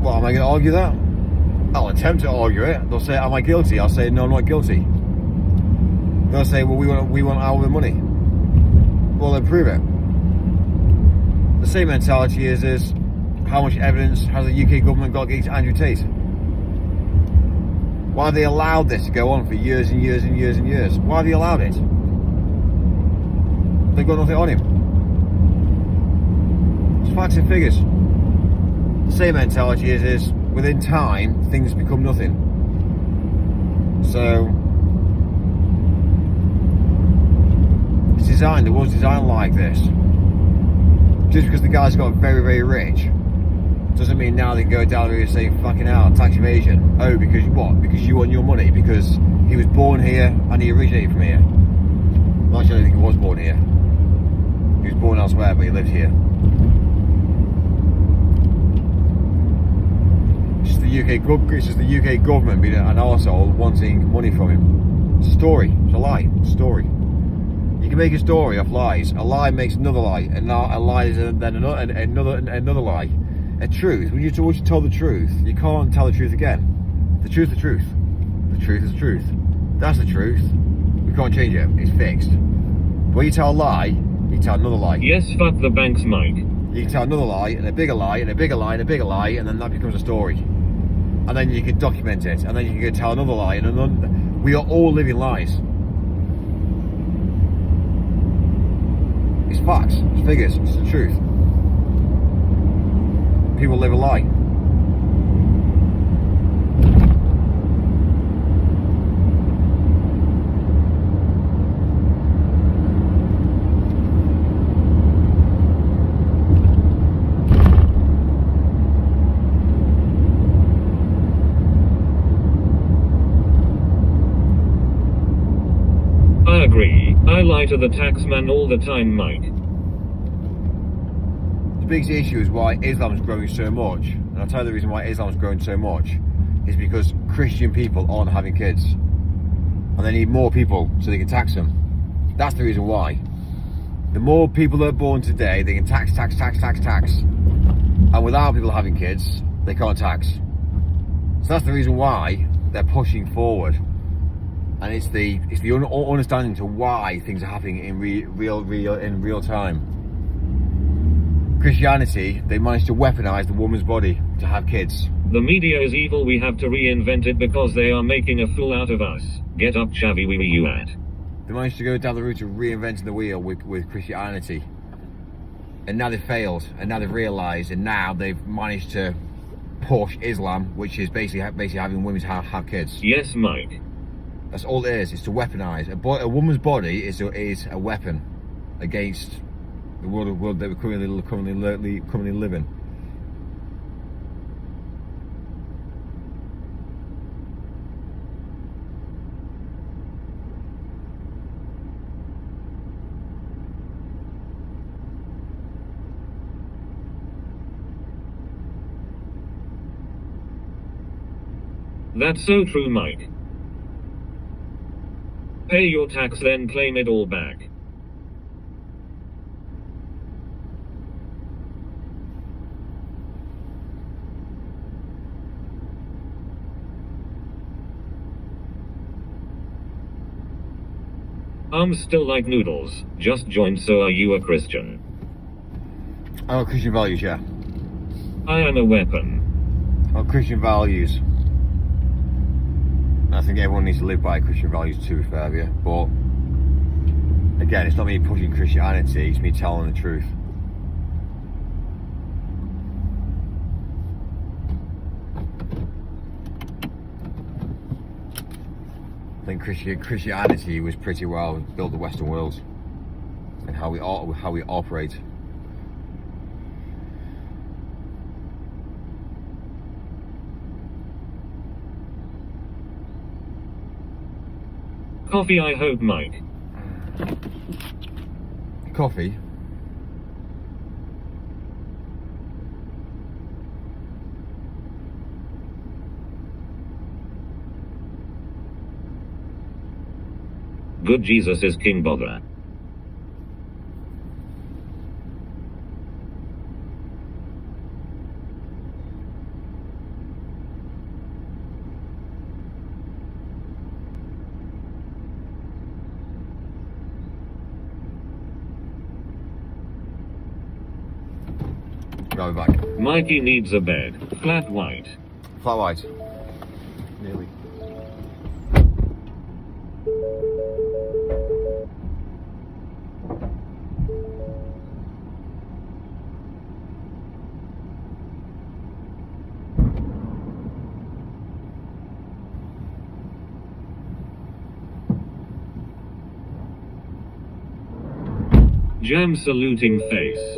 What, am I going to argue that? I'll attempt to argue it. They'll say, am I guilty? I'll say, no, I'm not guilty. They'll say, well, we want our money. Well, then prove it. The same mentality is how much evidence has the UK government got against Andrew Tate? Why have they allowed this to go on for years and years and years and years? Why have they allowed it? They've got nothing on him. It's facts and figures. The same mentality is within time, things become nothing. So, it's designed, it was designed like this. Just because the guys got very, very rich, doesn't mean now they go down there and say, fucking hell, tax evasion. Oh, because what? Because you want your money? Because he was born here and he originated from here. Well, actually, I don't think he was born here. He was born elsewhere, but he lived here. It's just the UK government being an arsehole wanting money from him. It's a story. It's a lie. It's a story. You can make a story off lies. A lie makes another lie, and a lie is then another lie. A truth. When you tell the truth, you can't tell the truth again. The truth, the truth. The truth is the truth. That's the truth. We can't change it. It's fixed. But when you tell a lie, you tell another lie. Yes, fuck the banks, Mike. You can tell another lie, and a bigger lie, and a bigger lie, and a bigger lie, and then that becomes a story. And then you can document it, and then you can tell another lie, and another. We are all living lies. It's facts, it's figures, it's the truth. People live a lie. I agree. I lie to the taxman all the time, Mike. The biggest issue is why Islam's growing so much, and I'll tell you the reason why Islam's growing so much, is because Christian people aren't having kids. And they need more people so they can tax them. That's the reason why. The more people that are born today, they can tax. And without people having kids, they can't tax. So that's the reason why they're pushing forward. And it's the understanding to why things are happening in real time. Christianity, they managed to weaponize the woman's body to have kids. The media is evil, we have to reinvent it because they are making a fool out of us. Get up, chavvy, wee you at. They managed to go down the route of reinventing the wheel with Christianity. And now they've failed, and now they've realized, and now they've managed to push Islam, which is basically having women have kids. Yes, Mike. That's all it is. It's to weaponize. A woman's body is a weapon against the world that we're currently living. That's so true, Mike. Pay your tax, then claim it all back. I'm still like noodles. Just joined, so are you a Christian? Oh, Christian values, yeah. I am a weapon. Oh, Christian values. I think everyone needs to live by Christian values, to be fair with you. But again, it's not me pushing Christianity, it's me telling the truth. I think Christianity was pretty well built the Western world and how we operate. Coffee, I hope, Mike. Coffee? Good Jesus is king, bother. Go back. Mikey needs a bed. Flat white. Flat white. Nearly. Jam saluting face.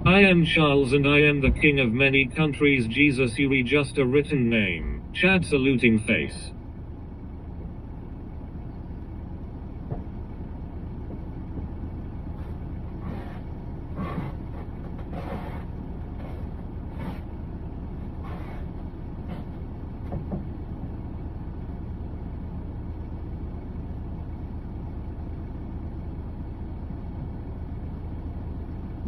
I am Charles and I am the king of many countries. Jesus, you are just a written name. Chad saluting face.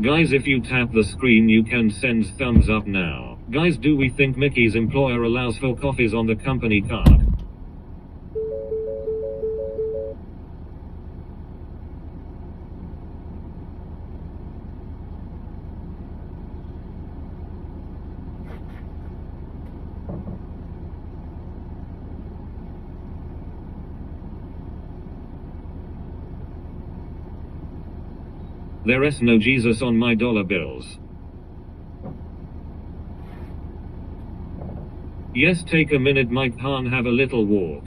Guys, if you tap the screen you can send thumbs up now. Guys, do we think Mickey's employer allows for coffees on the company card? There's no Jesus on my dollar bills. Yes, take a minute, Mike Han, have a little walk.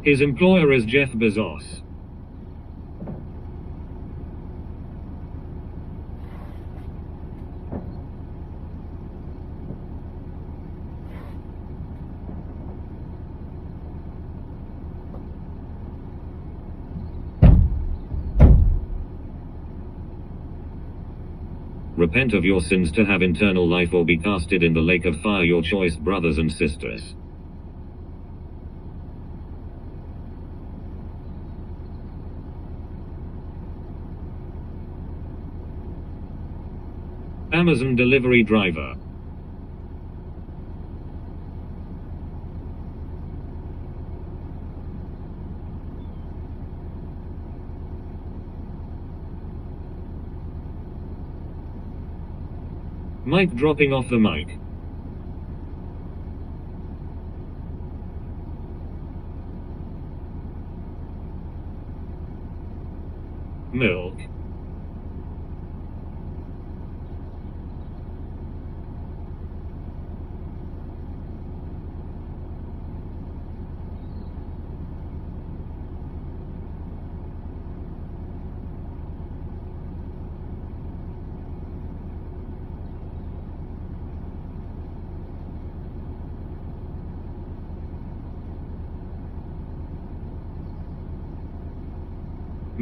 His employer is Jeff Bezos. Repent of your sins to have eternal life or be casted in the lake of fire, your choice, brothers and sisters. Amazon delivery driver. Mike dropping off the mic. Milk.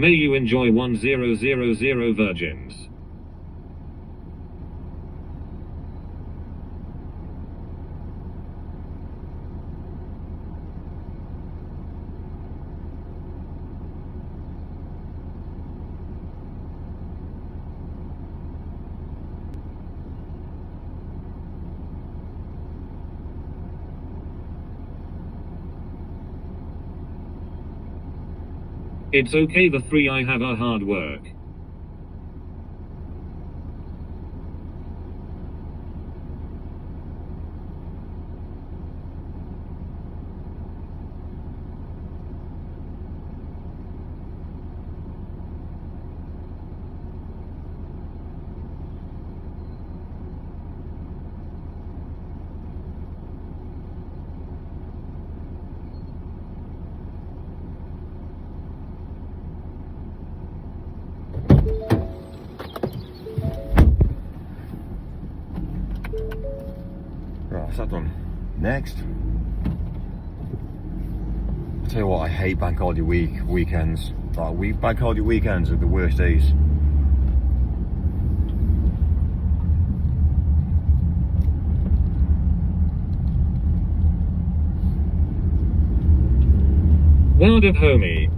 May you enjoy 1000 virgins. It's okay, the 3 I have are hard work. Right, what's that done? Next. I'll tell you what, I hate bank holiday weekends. Like, bank holiday weekends are the worst days. Word of homie.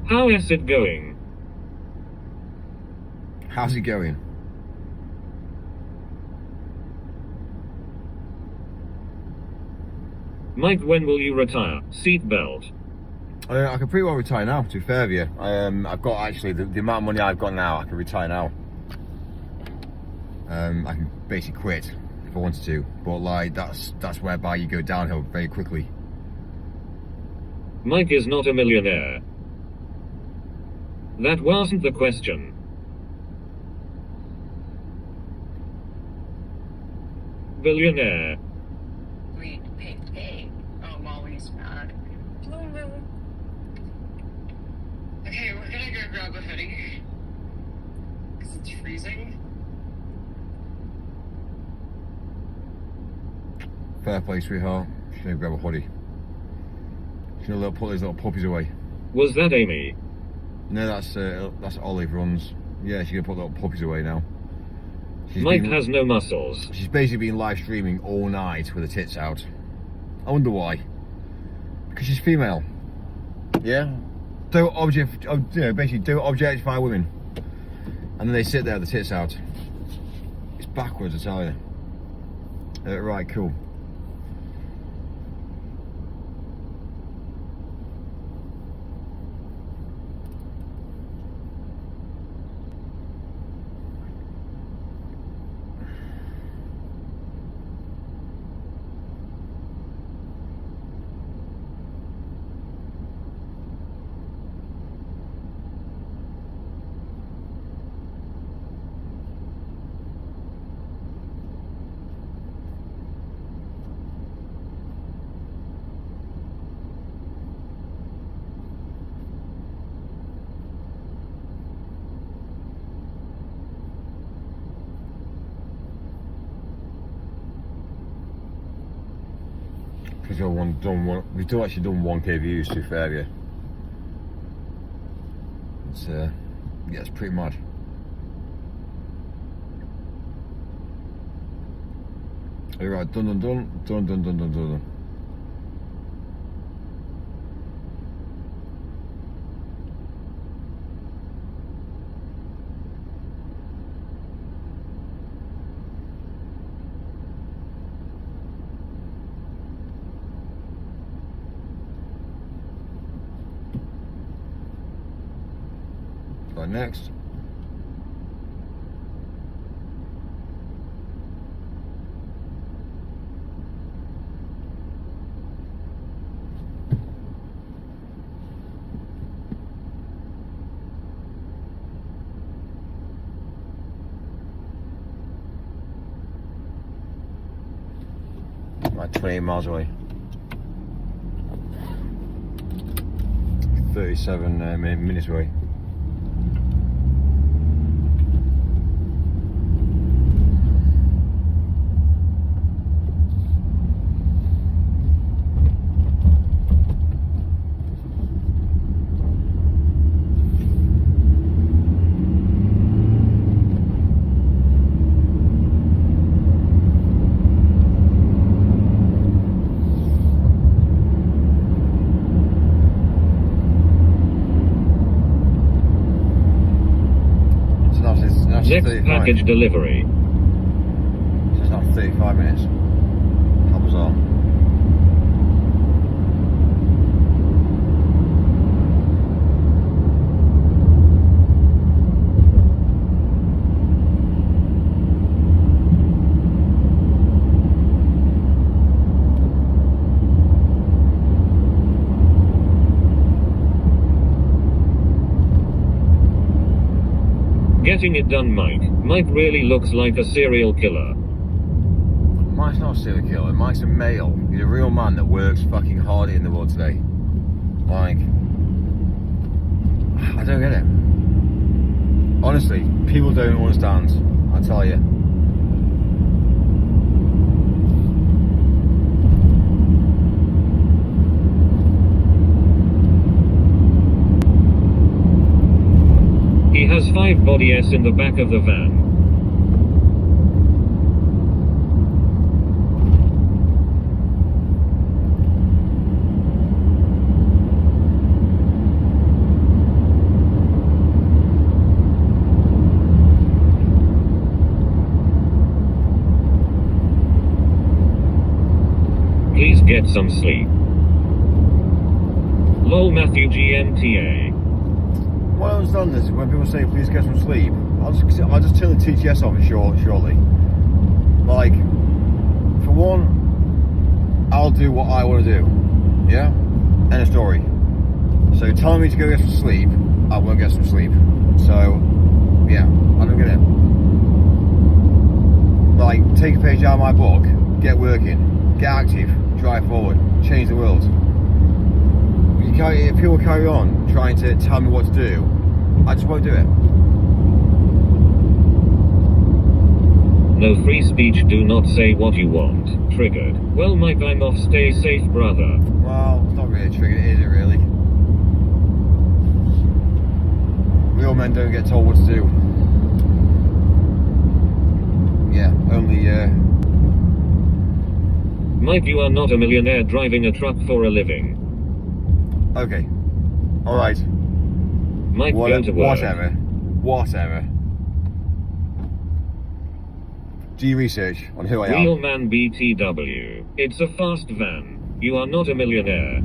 How is it going? How's it going? Mike, when will you retire? Seatbelt. I can pretty well retire now, to be fair with you. I've got actually, the amount of money I've got now, I can retire now. I can basically quit if I wanted to, but like, that's whereby you go downhill very quickly. Mike is not a millionaire. That wasn't the question. Billionaire. Green, pink, pink. Oh, Molly's mad. Blue moon. Okay, we're gonna go grab a hoodie. Because it's freezing. Fair play, sweetheart. She's gonna grab a hoodie. She's gonna put those little puppies away. Was that Amy? No, that's Olive runs. Yeah, she's gonna put little puppies away now. Mike has no muscles. She's basically been live streaming all night with her tits out. I wonder why. Because she's female. Yeah. Basically don't objectify women. And then they sit there with the tits out. It's backwards, I tell you. Right, cool. We've actually done 1k views, to be fair with you. It's yeah, it's pretty mad. Alright, done. Right, next. Like 28 miles away. 37 minutes away. Next 35. package delivery. So it's not 35 minutes. How bizarre. getting it done, Mike. Mike really looks like a serial killer. Mike's not a serial killer. Mike's a male. He's a real man that works fucking hard in the world today. Like, I don't get it. Honestly, people don't understand. I tell you. He has 5 body S in the back of the van. Please get some sleep. Lol Matthew GMTA. What I understand is when people say please get some sleep, I'll just turn the TTS off shortly. Like, for one, I'll do what I want to do. Yeah? End of story. So telling me to go get some sleep, I won't get some sleep. So, yeah, I don't get it. Like, take a page out of my book, get working, get active, drive forward, change the world. If people carry on trying to tell me what to do, I just won't do it. No free speech, do not say what you want. Triggered. Well, Mike, I'm off. Stay safe, brother. Well, it's not really triggered, is it really? Real men don't get told what to do. Yeah, only, Mike, you are not a millionaire driving a truck for a living. Okay. Alright. Mike, go to work. Whatever. Do your research on who I am. Real man BTW. It's a fast van. You are not a millionaire.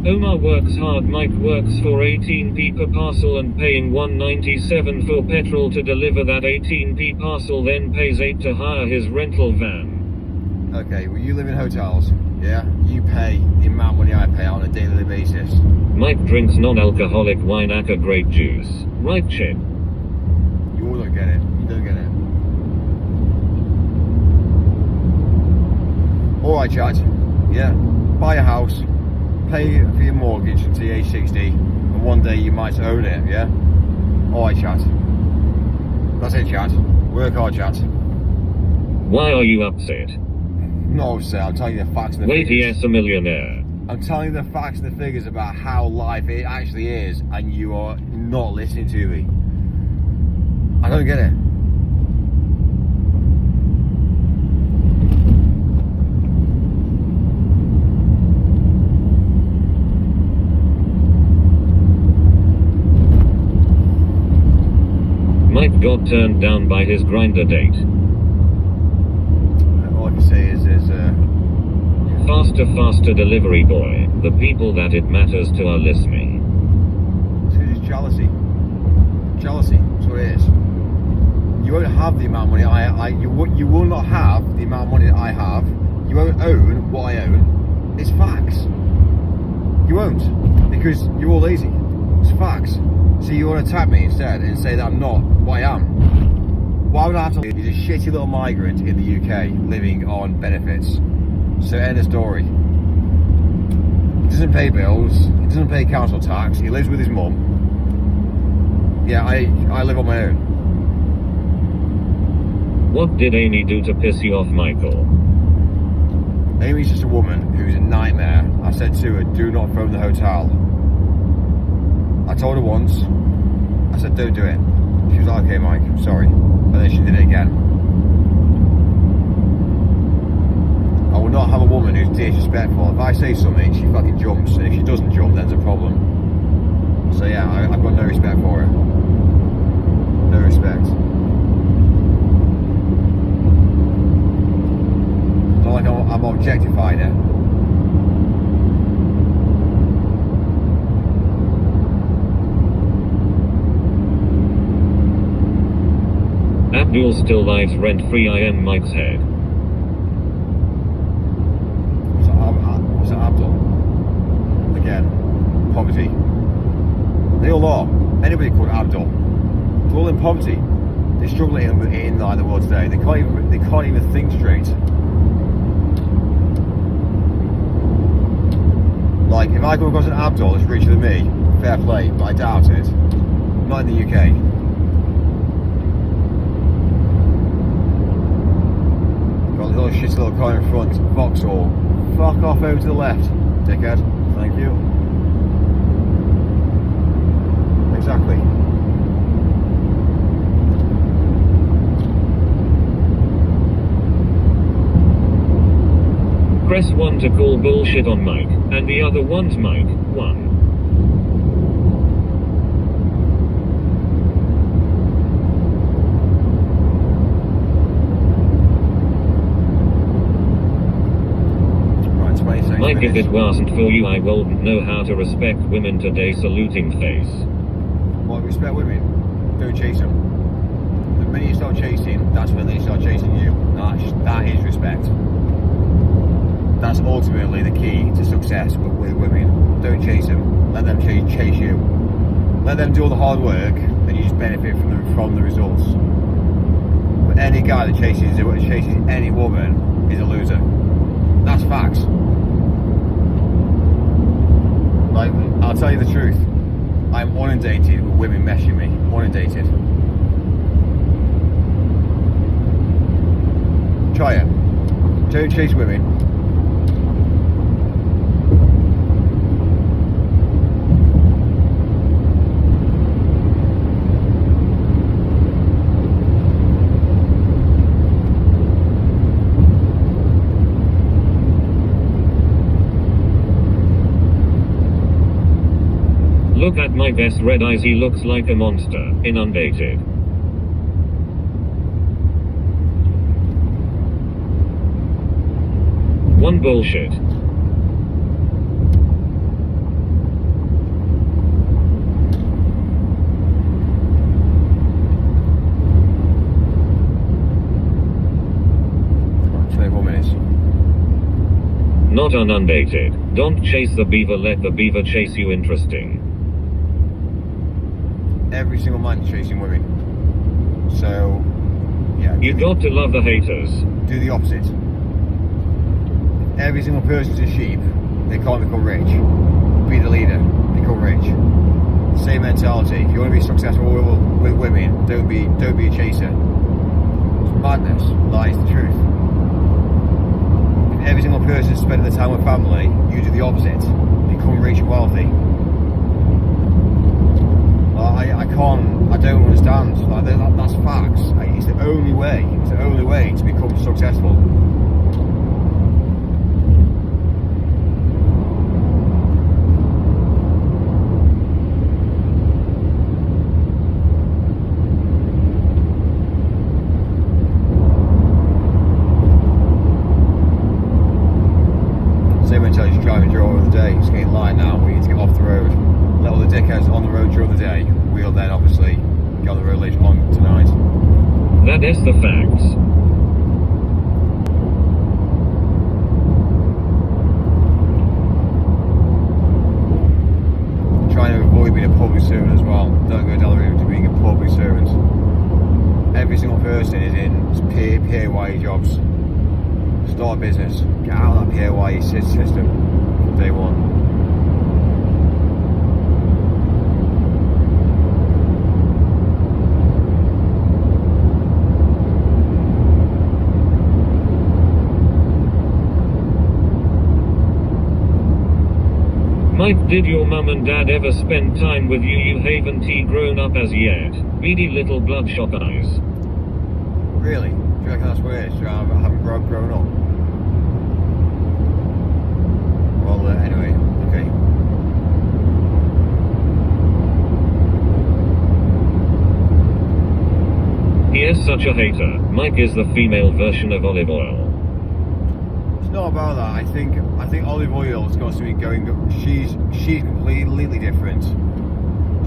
Omar works hard. Mike works for 18p per parcel and paying $1.97 for petrol to deliver that 18p parcel, then pays $8 to hire his rental van. Okay, well, you live in hotels, yeah? You pay the amount of money I pay on a daily basis. Mike drinks non-alcoholic wine, aka grape juice. Right, Chip? You all don't get it. You don't get it. Alright, chat. Yeah. Buy a house. Pay for your mortgage until you're age 60. And one day you might own it, yeah? Alright, chat. That's it, chat. Work hard, chat. Why are you upset? No, sir, I'm telling you the facts and the Wait, figures. yes, a millionaire. I'm telling you the facts and the figures about how life it actually is, and you are not listening to me. I don't get it. Mike got turned down by his grinder date. All I can say is Faster delivery boy. The people that it matters to are listening. it's jealousy. Jealousy, that's what it is. You won't have the amount of money you will not have the amount of money that I have. You won't own what I own. It's facts. You won't, because you're all lazy. It's facts. So you want to attack me instead and say that I'm not what I am. Why would I have to? He's a shitty little migrant in the UK living on benefits. So end of story. He doesn't pay bills, he doesn't pay council tax, he lives with his mum. Yeah, I live on my own. What did Amy do to piss you off, Michael? Amy's just a woman who's a nightmare. I said to her, do not phone the hotel. I told her once, I said don't do it. She was like, okay Mike, I'm sorry. And then she did it again. I will not have a woman who's disrespectful. If I say something, she fucking jumps, and if she doesn't jump, then there's a problem. So yeah, I've got no respect for her. No respect. It's not like I'm objectifying her. Abdul still lives rent-free. I am Mike's head. What's that Abdul? Again, poverty. They all are. Anybody called Abdul They're all in poverty. They're struggling in like the world today. They can't even think straight. Like, if I come across an Abdul that's richer than me, fair play, but I doubt it. Not in the UK. Got a little shitty little car in front, Vauxhall. Fuck off over to the left, dickhead. Thank you. Exactly. Press 1 to call bullshit on Mike, and the other one's Mike. 1. Right, 20 seconds. Mike, if it wasn't for you, I wouldn't know how to respect women today. Saluting face. Well, respect women. Don't chase them. The minute you start chasing, that's when they start chasing you. That is respect. That's ultimately the key to success with women. Don't chase them. Let them chase you. Let them do all the hard work, and you just benefit from the results. But any guy that chases any woman is a loser. That's facts. Like, I'll tell you the truth. I'm inundated with women messaging me. Inundated. Try it. Don't chase women. Look at my best red eyes, he looks like a monster. Inundated. One bullshit. Not inundated. Don't chase the beaver, let the beaver chase you. Interesting. Every single man is chasing women. So, yeah. You got to love the haters. Do the opposite. Every single person's a sheep. They can't become rich. Be the leader. Become rich. Same mentality. If you want to be successful with women, don't be a chaser. It's madness. Lies the truth. If every single person is spending the time with family, you do the opposite. Become rich and wealthy. I don't understand. Like, that's facts. It's the only way. It's the only way to become successful. Same mentality as driving during the day. It's getting light now. We need to get off the road. Let all the dickheads on the road during the day. We'll then obviously get on the road later on tonight. That is the facts. Trying to avoid being a public servant as well. Don't go down the road to being a public servant. Every single person is in PAYE jobs. Start a business. Get out of that PAYE system from day one. Mike, did your mum and dad ever spend time with you? You haven't grown up as yet. Beady little bloodshot eyes. Really? Do you reckon that's what it is? I haven't grown up? Well, anyway, okay. He is such a hater. Mike is the female version of olive oil. It's not about that. I think olive oil is going to be going. She's completely different.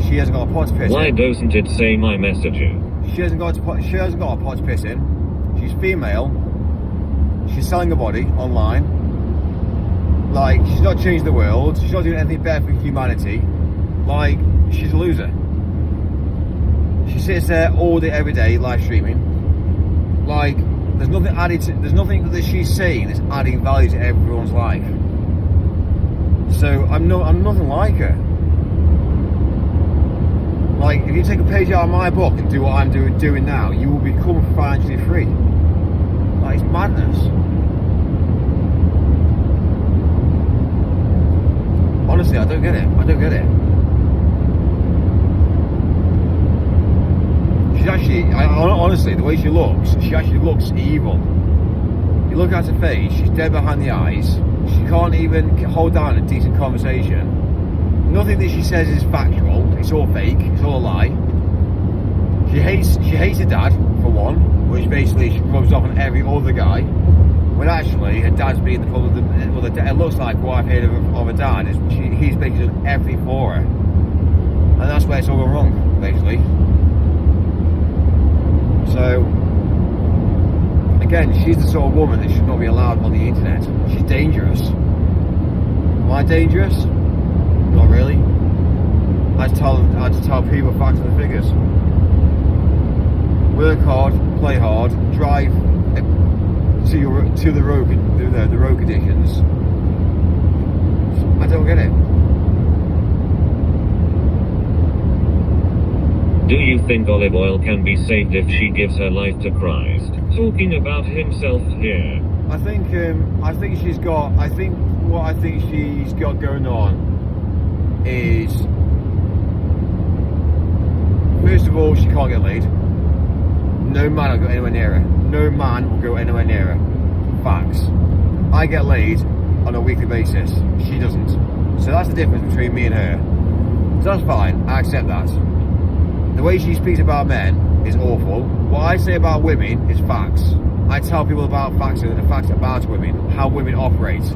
She hasn't got a pot to piss in. Why doesn't it say my messages? She hasn't got a pot to piss in. She's female. She's selling her body online. Like, she's not changed the world. She's not doing anything better for humanity. Like, she's a loser. She sits there all day, every day, live streaming. Like, there's nothing added to, there's nothing that she's saying that's adding value to everyone's life. So I'm nothing like her. Like, if you take a page out of my book and do what I'm doing now, you will become financially free. Like, it's madness. Honestly, I don't get it. She's actually, honestly, the way she actually looks evil. You look at her face, she's dead behind the eyes. She can't even hold down a decent conversation. Nothing that she says is factual. It's all fake. It's all a lie. She hates her dad, for one, which basically she rubs off on every other guy. When actually her dad's being the problem. Well, it looks like what I've heard of her dad is he's basically done everything for her, and that's where it's all gone wrong, basically. So, again, she's the sort of woman that should not be allowed on the internet. She's dangerous. Am I dangerous? Not really. I just tell people facts and figures. Work hard, play hard, drive to the rogue conditions. I don't get it. Do you think olive oil can be saved if she gives her life to Christ? Talking about himself here. I think she's got going on is, first of all, she can't get laid. No man will go anywhere near her. No man will go anywhere near her. Facts. I get laid on a weekly basis. She doesn't. So that's the difference between me and her. So that's fine. I accept that. The way she speaks about men is awful. What I say about women is facts. I tell people about facts and the facts about women, how women operate.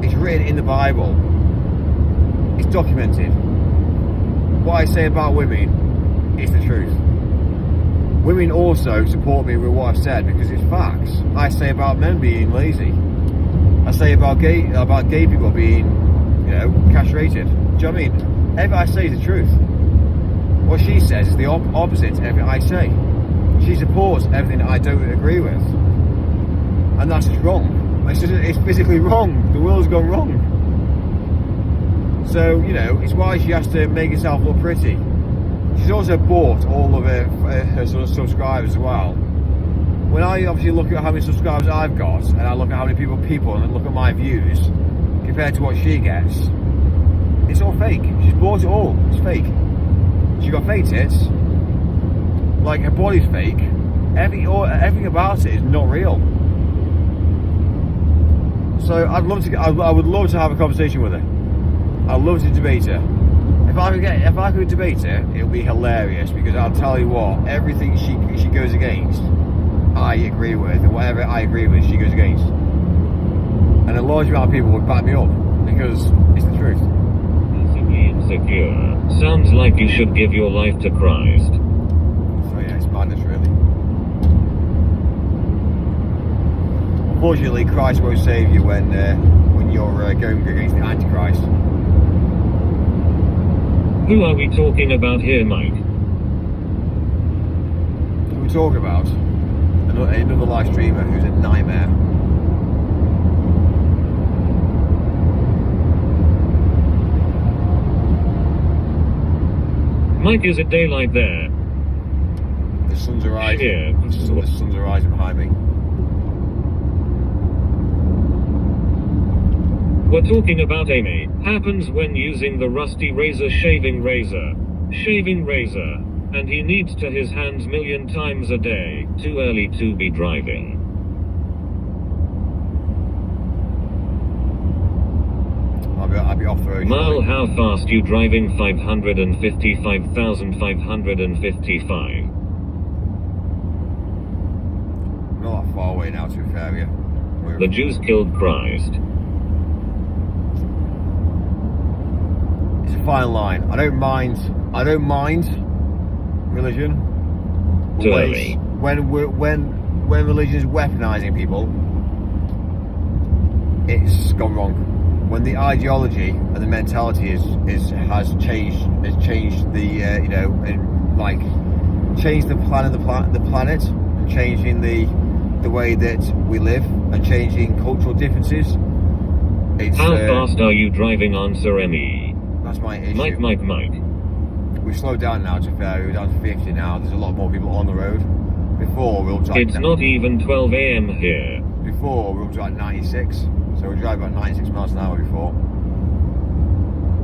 It's written in the Bible. It's documented. What I say about women is the truth. Women also support me with what I've said because it's facts. I say about men being lazy. I say about gay people being, castrated. Do you know what I mean? Everything I say is the truth. What she says is the opposite to everything I say. She supports everything I don't agree with. And that's just wrong. It's physically wrong. The world's gone wrong. So, it's why she has to make herself look pretty. She's also bought all of her sort of subscribers as well. When I obviously look at how many subscribers I've got, and I look at how many people, and I look at my views, compared to what she gets, it's all fake. She's bought it all. It's fake. She got fake tits. Like, her body's fake. Everything about it is not real. So I would love to have a conversation with her. I'd love to debate her. If I could debate her, it would be hilarious because I'll tell you what, everything she goes against, I agree with, and whatever I agree with, she goes against. And a large amount of people would back me up because it's the truth. Insecure. Sounds like you should give your life to Christ. So yeah, it's madness really. Unfortunately, Christ won't save you when you're going against the Antichrist. Who are we talking about here, Mike? Who we talk about? Another live streamer who's a nightmare. Mike, is it daylight there? The sun's rising. Yeah. The sun's rising behind me. We're talking about Amy. Happens when using the rusty razor shaving razor. And he needs to his hands 1,000,000 times a day. Too early to be driving. I'll be off the road. Mile, how fast you driving? 555,555. Not that far away now, to be fair, yeah. The Jews killed Christ. It's a fine line. I don't mind religion. Too early. When religion is weaponizing people, it's gone wrong. When the ideology and the mentality has changed the and like change the plan of the planet, and changing the way that we live, and changing cultural differences. It's, How fast are you driving on Sir ME? That's my issue. Mike. We've slowed down now, to be fair. We're down to 50 now. There's a lot more people on the road. Before we were up to like, It's not even 12 AM here. Before we were up to like 96, so we drive about 96 miles an hour before.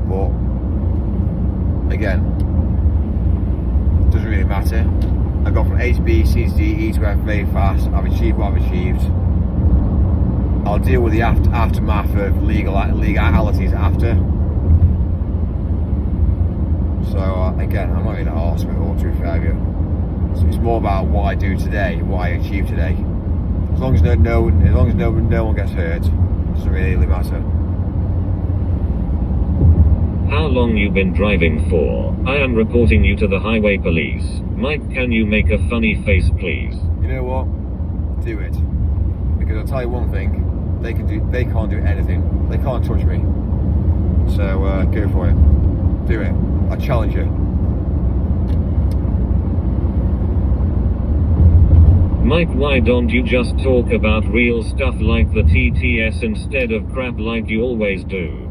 But again, doesn't really matter. I got from A to B, C to D, E to F very fast. I've achieved what I've achieved. I'll deal with the aftermath of legalities after. So again, I'm not in a hospital, to be fair with you. So it's more about what I do today, what I achieve today. As long as no one gets hurt, it doesn't really matter. How long you been driving for? I am reporting you to the highway police. Mike, can you make a funny face, please? You know what? Do it. Because I'll tell you one thing, they can't do anything. They can't touch me. So go for it. Do it. I challenge you. Mike, why don't you just talk about real stuff like the TTS instead of crap like you always do?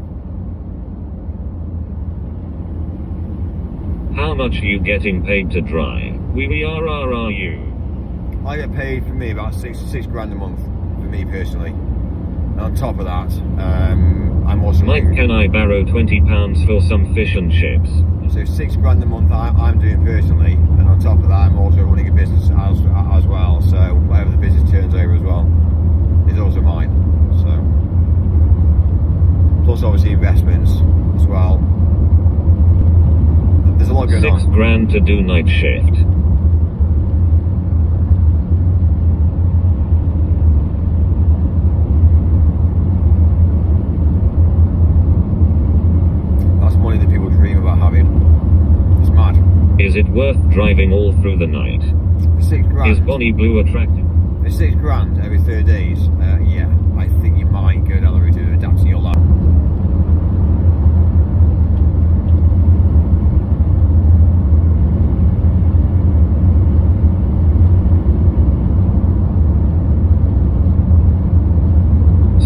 How much are you getting paid to drive? We are you? I get paid for me about six grand a month, for me personally. And on top of that, I'm also... Mike, can I borrow £20 for some fish and chips? So 6 grand a month I'm doing personally, and on top of that I'm also running a business as well, so whatever the business turns over as well is also mine. So plus obviously investments as well. There's a lot going on. 6 grand to do night shift. That's money that people dream about having. It's mad. Is it worth driving all through the night? For 6 grand. Is Bonnie Blue attractive? For 6 grand every 30 days, yeah, I think you might go down the route of adapting your life.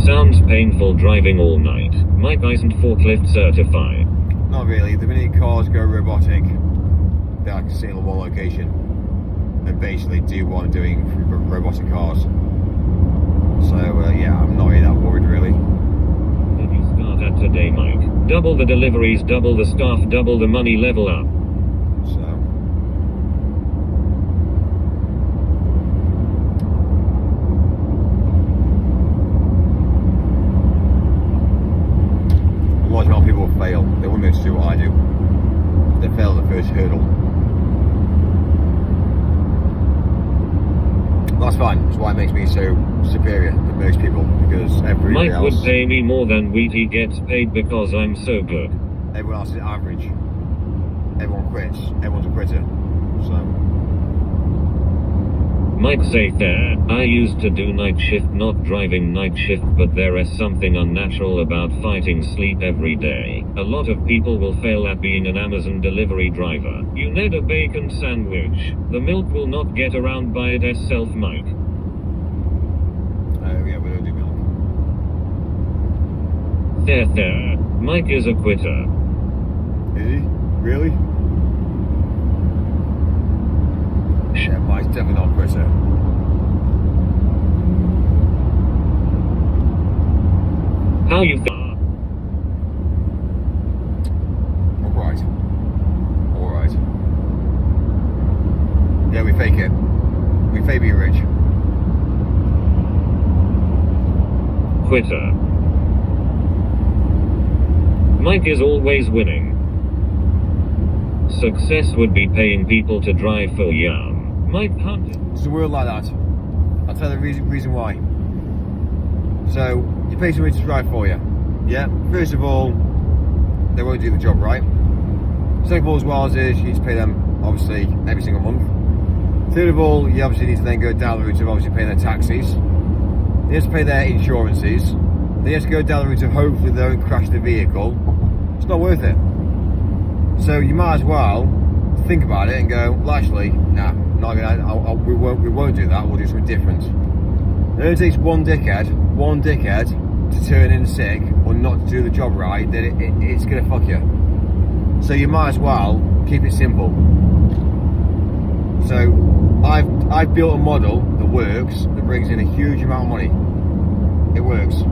Sounds painful driving all night. Mike isn't forklift certified. Not really. The minute cars go robotic, they can sit in one location and basically do what I'm doing from robotic cars. So yeah, I'm not really that worried really. Did you start at today, Mike? Double the deliveries, double the staff, double the money, level up. So a lot of people fail. They won't be able to do what I do. They fail at the first hurdle. That's fine. That's why it makes me so superior to most people, because everybody Mike else, would pay me more than Wheaty gets paid because I'm so good. everyone else is average. Everyone quits. Everyone's a quitter. So Mike say there, I used to do night shift, not driving night shift, but there is something unnatural about fighting sleep every day. A lot of people will fail at being an Amazon delivery driver. You need a bacon sandwich. The milk will not get around by itself, Mike. yeah, we don't do milk. There. Mike is a quitter. Is he? Really? Yeah, Mike's definitely not a quitter. How you Alright. Yeah, we fake it. We fake being rich. quitter? Mike is always winning. Success would be paying people to drive for yum. Mike can't. It's a world like that. I'll tell you the reason why. So, you pay somebody to drive for you. Yeah, first of all, they won't do the job right. Second of all, as well as is, you need to pay them, obviously, every single month. Third of all, you obviously need to then go down the route of obviously paying their taxes. They have to pay their insurances. They have to go down the route of hopefully they don't crash the vehicle. It's not worth it. So you might as well think about it and go, well, actually, nah, not gonna, we won't do that. We'll do something different. It only takes one dickhead to turn in sick or not to do the job right, then it's gonna fuck you. So you might as well keep it simple. So I've built a model that works, that brings in a huge amount of money. It works.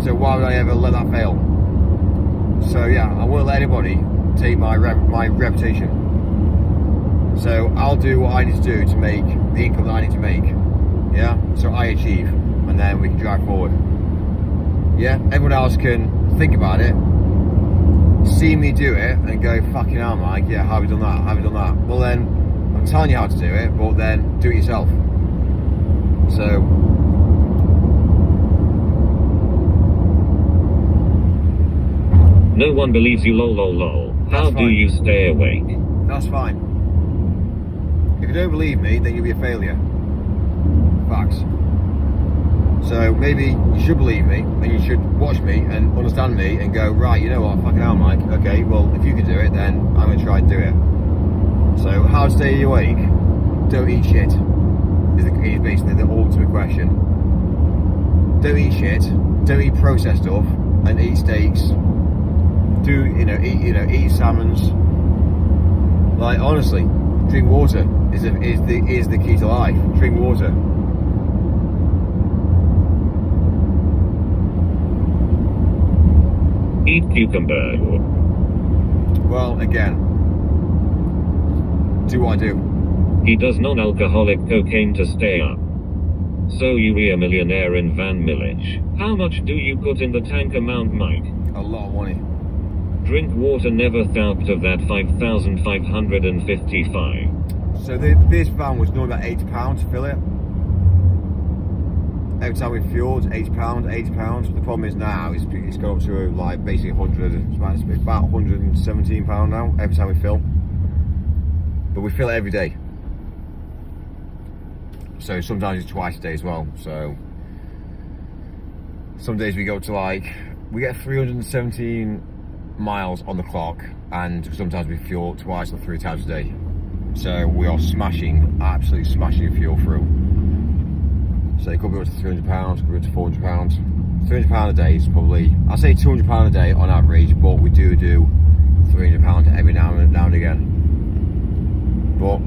So why would I ever let that fail? So yeah, I won't let anybody take my reputation. So I'll do what I need to do to make the income that I need to make. Yeah, so I achieve, and then we can drive forward. Yeah, everyone else can think about it, see me do it, and go, fucking hell, Mike, yeah, how have you done that? How have you done that? Well then, I'm telling you how to do it, but then do it yourself. So, no one believes you, lol lol lol. How do you stay awake? That's fine. If you don't believe me, then you'll be a failure. Facts. So maybe you should believe me, and you should watch me and understand me and go, right, you know what, fucking hell, Mike, okay, well, if you can do it, then I'm going to try and do it. So how to stay awake? Don't eat shit is basically the ultimate question. Don't eat shit, don't eat processed stuff, and eat steaks. Eat salmons. Like, honestly, drink water is the key to life. Drink water. Eat cucumber. Well, again, do what I do. He does non-alcoholic cocaine to stay up. So you be a millionaire in Van Millage. How much do you put in the tank amount, Mike? A lot of money. Drink water, never thought of that. 5,555. So this van was normally about £80 to fill it. Every time we fueled, £80. The problem is now it's gone up to like basically 100. It's about £117 now every time we fill. But we fill it every day. So sometimes it's twice a day as well. So some days we go to we get 317 miles on the clock, and sometimes we fuel twice or 3 times a day. So we are absolutely smashing fuel through. So it could be up to £300, could be up to £400. £300 a day is probably, I'd say £200 a day on average, but we do £300 every now and again. But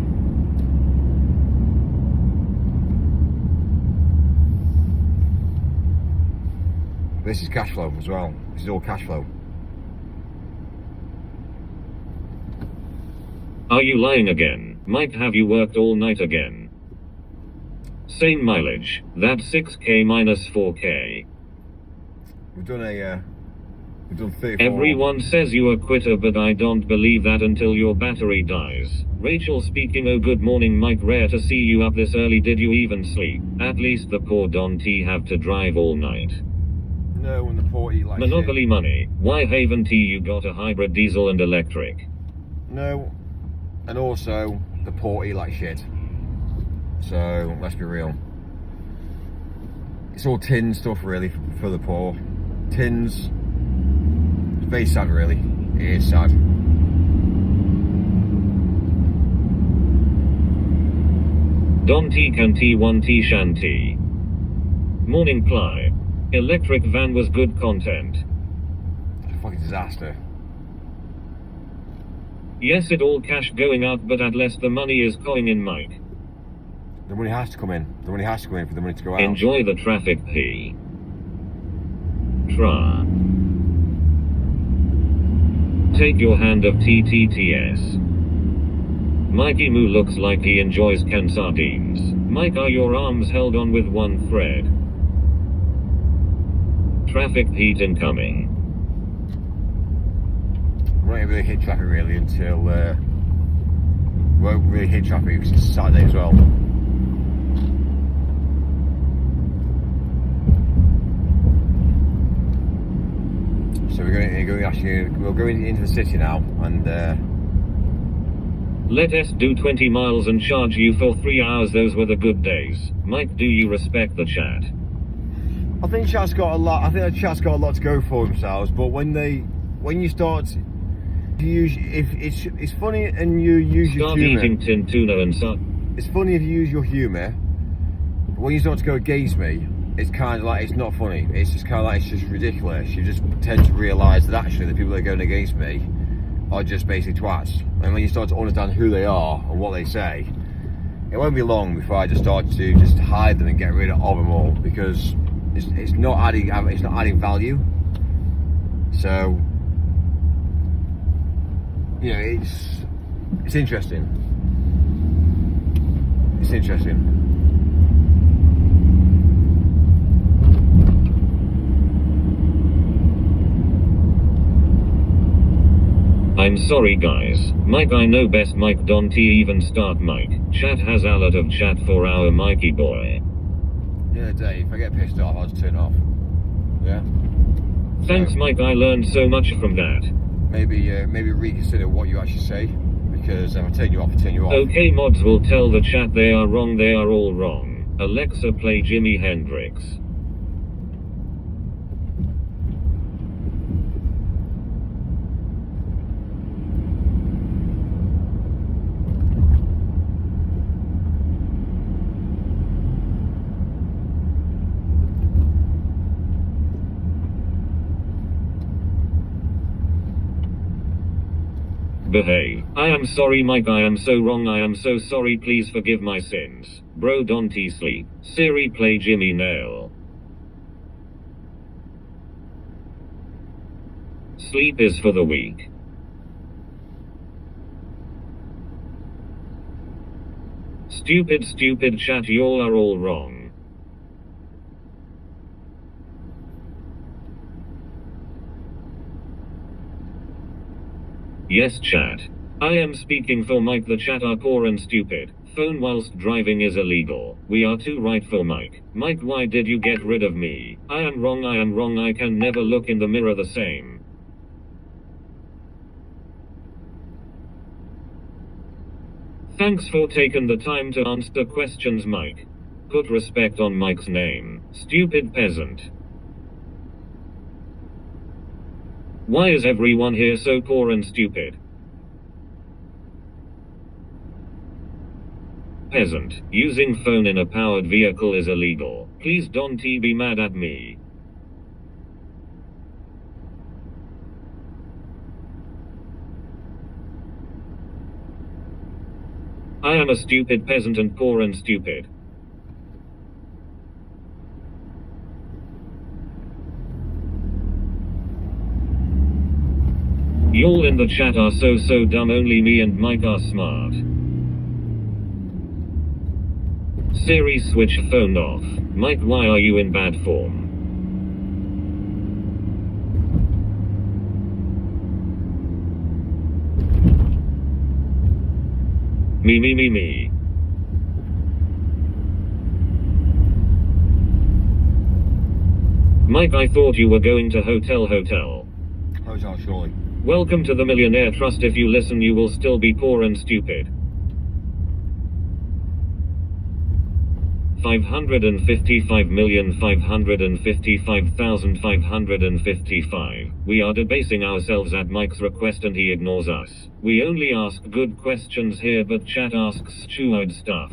this is cash flow as well. This is all cash flow. Are you lying again? Mike, have you worked all night again? Same mileage. That's 6k minus 4k. We've done 34. Everyone says you a quitter, but I don't believe that until your battery dies. Rachel speaking. Oh, good morning, Mike. Rare to see you up this early. Did you even sleep? At least the poor Don T have to drive all night. No, and the poor eat like Monopoly shit. money. Why Haven T? You got a hybrid diesel and electric. No, and also the poor eat like shit. So let's be real. It's all tin stuff really for the poor. Tins. It's very sad really. It is sad. Don T can T1 T Shanty. Morning Ply. Electric van was good content. It's a fucking disaster. Yes, it all cash going out, but at least the money is going in, Mike. The money has to come in. The money has to come in for the money to go out. Enjoy the traffic, P. Tra. Take your hand of TTTS. Mikey Moo looks like he enjoys canned sardines. Mike, are your arms held on with one thread? Traffic heat incoming. We won't really hit traffic really until we won't really hit traffic because it's Saturday as well. So we're going into the city now, and Let us do 20 miles and charge you for 3 hours. Those were the good days. Mike, do you respect the chat? I think chat's got a lot. I think the chat's got a lot to go for themselves. But when you start if it's funny and you use your Start humour. eating tin tuna and such. It's funny if you use your humour, but when you start to go against me, it's kind of like it's not funny. It's just kind of like it's just ridiculous. You just tend to realise that actually the people that are going against me are just basically twats. And when you start to understand who they are and what they say, it won't be long before I just start to just hide them and get rid of them all, because it's not adding value. So you know, it's interesting. It's interesting. I'm sorry guys, Mike I know best Mike don't even start Mike, chat has a lot of chat for our Mikey boy. The other day, if I get pissed off, I'll just turn off. Yeah? Thanks So, Mike, I learned so much from that. maybe reconsider what you actually say, because if I turn you off, I turn you off. Okay, mods will tell the chat they are wrong, they are all wrong. Alexa play Jimi Hendrix. Behave. I am sorry Mike, I am so wrong, I am so sorry, please forgive my sins. Bro don't sleep. Siri play Jimmy Nail. Sleep is for the weak. Stupid chat, y'all are all wrong. Yes chat. I am speaking for Mike, the chat are poor and stupid. Phone whilst driving is illegal. We are too right for Mike. Mike, why did you get rid of me? I am wrong, I can never look in the mirror the same. Thanks for taking the time to answer questions Mike. Put respect on Mike's name. Stupid peasant. Why is everyone here so poor and stupid? Peasant. Using phone in a powered vehicle is illegal. Please don't be mad at me. I am a stupid peasant and poor and stupid. Y'all in the chat are so dumb, only me and Mike are smart. Siri switch phone off. Mike, why are you in bad form? Me. Mike, I thought you were going to hotel. Hotel, surely. Welcome to the Millionaire Trust. If you listen, you will still be poor and stupid. 555,555,555. We are debasing ourselves at Mike's request and he ignores us. We only ask good questions here, but chat asks stupid stuff.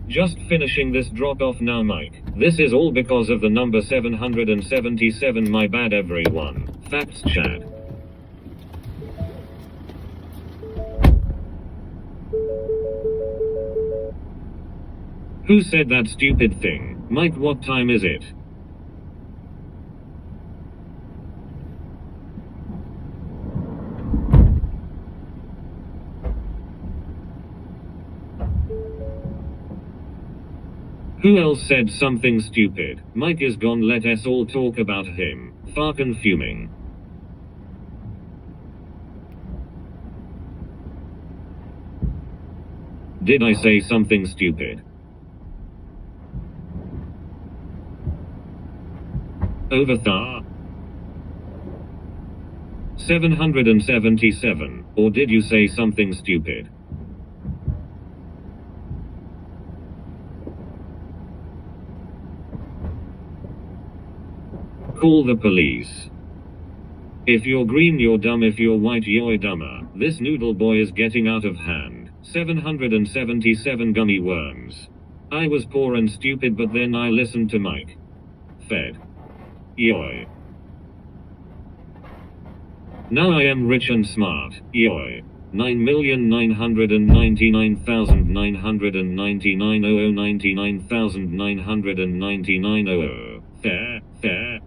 Just finishing this drop off now Mike. This is all because of the number 777, my bad everyone. Facts chat. Who said that stupid thing? Mike, what time is it? Who else said something stupid? Mike is gone, let us all talk about him. Fucking fuming. Did I say something stupid? Over 777, or did you say something stupid? Call the police. If you're green you're dumb, if you're white you're dumber. This noodle boy is getting out of hand. 777 gummy worms. I was poor and stupid but then I listened to Mike. Fed. Yoy. Now I am rich and smart. Yoy. 9,999,999,099,999. Fair, fair.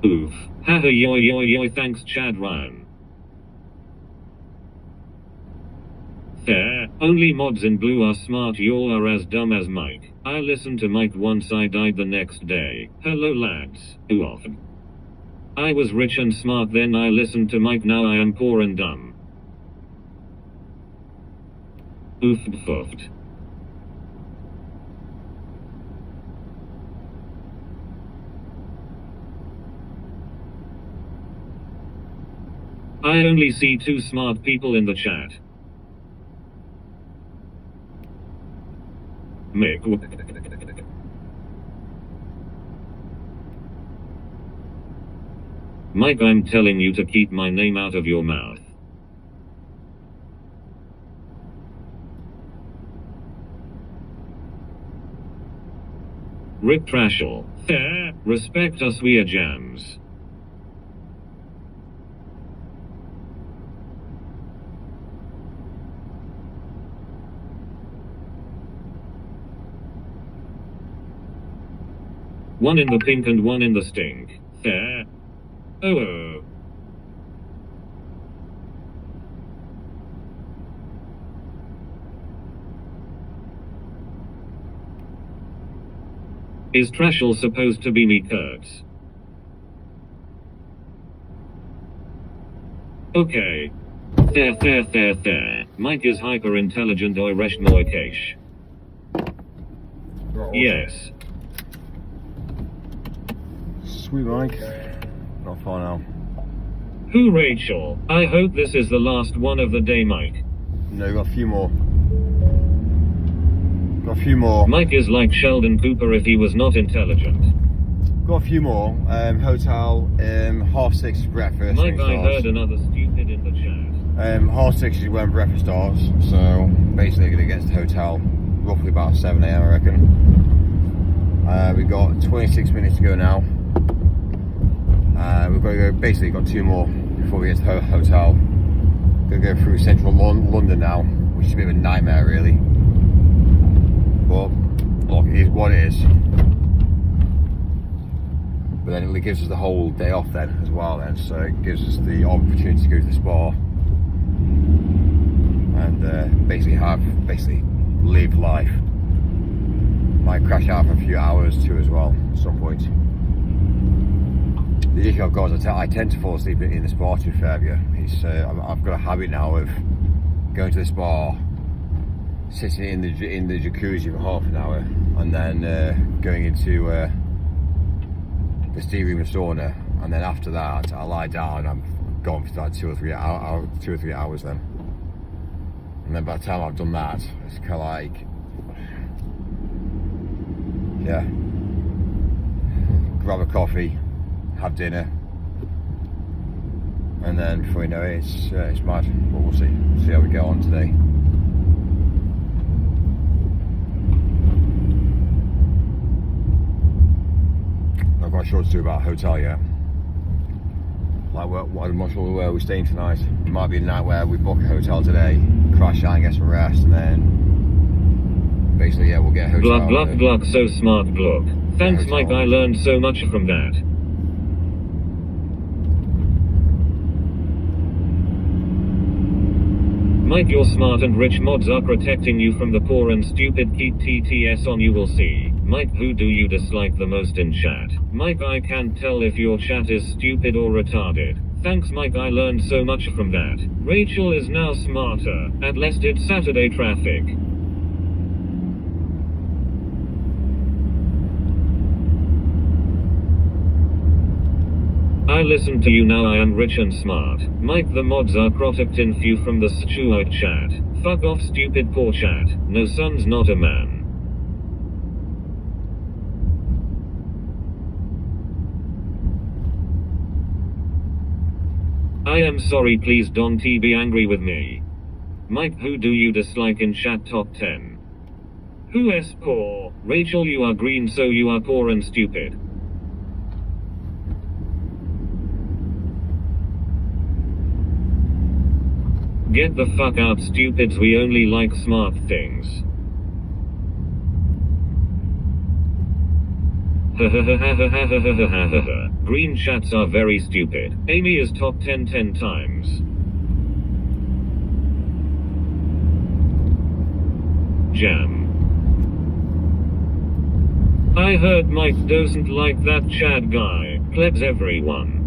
Oof. Haha yoy yoy yoy, thanks Chad Ryan. Fair. Only mods in blue are smart, you are as dumb as Mike. I listened to Mike once, I died the next day. Hello lads. Oof. I was rich and smart then I listened to Mike, now I am poor and dumb. Oof foofed. I only see 2 smart people in the chat. Mick. Mike, I'm telling you to keep my name out of your mouth. Rip Trashel. Fair. Respect us, we are jams. One in the pink and one in the stink. Fair. Oh. Is Trashel supposed to be me, Kurtz? Okay. Fair. Mike is hyper intelligent, I resh moi cash. Yes. Sweet Mike. Not far now. Who Rachel? I hope this is the last one of the day, Mike. No, got a few more. Got a few more. Mike is like Sheldon Cooper if he was not intelligent. Got a few more. Hotel, 6:30 is breakfast. Mike, I heard another stupid in the chat. 6:30 is when breakfast starts. So basically gonna get to the hotel roughly about 7 AM I reckon. We've got 26 minutes to go now. We've got to go, basically got 2 more before we get to the hotel. Gonna go through central London now, which is a bit of a nightmare really. But look, it is what it is. But then it gives us the whole day off then as well then, so it gives us the opportunity to go to the spa and basically live life. Might crash out for a few hours too as well at some point. The issue I've got is I tend to fall asleep in the spa, to be fair with you. I've got a habit now of going to the spa, sitting in the jacuzzi for half an hour, and then going into the steam room and sauna, and then after that I lie down and I'm gone for like 2 or 3 hours then. And then by the time I've done that, it's kind of like, yeah, grab a coffee, have dinner, and then before you know it, it's mad. But we'll see how we go on today. Not quite sure what to do about a hotel yet. Like, I'm not sure where we're staying tonight. It might be a night where we book a hotel today, crash out and get some rest, and then basically, yeah, we'll get a hotel. Gluck, so smart, Gluck. Thanks, Mike, I learned so much from that. Mike, you're smart and rich, mods are protecting you from the poor and stupid. Keep TTS on, you will see. Mike, who do you dislike the most in chat? Mike, I can't tell if your chat is stupid or retarded. Thanks, Mike, I learned so much from that. Rachel is now smarter. At least it's Saturday traffic. I listen to you now, I am rich and smart. Mike, the mods are protecting you from the stupid chat. Fuck off, stupid poor chat. No, son's not a man. I am sorry, please don't be angry with me. Mike, who do you dislike in chat top 10? Who is poor? Rachel, you are green, so you are poor and stupid. Get the fuck out, stupids, we only like smart things. Green chats are very stupid. Amy is top 10 10 times. Jam. I heard Mike doesn't like that Chad guy. Plebs everyone.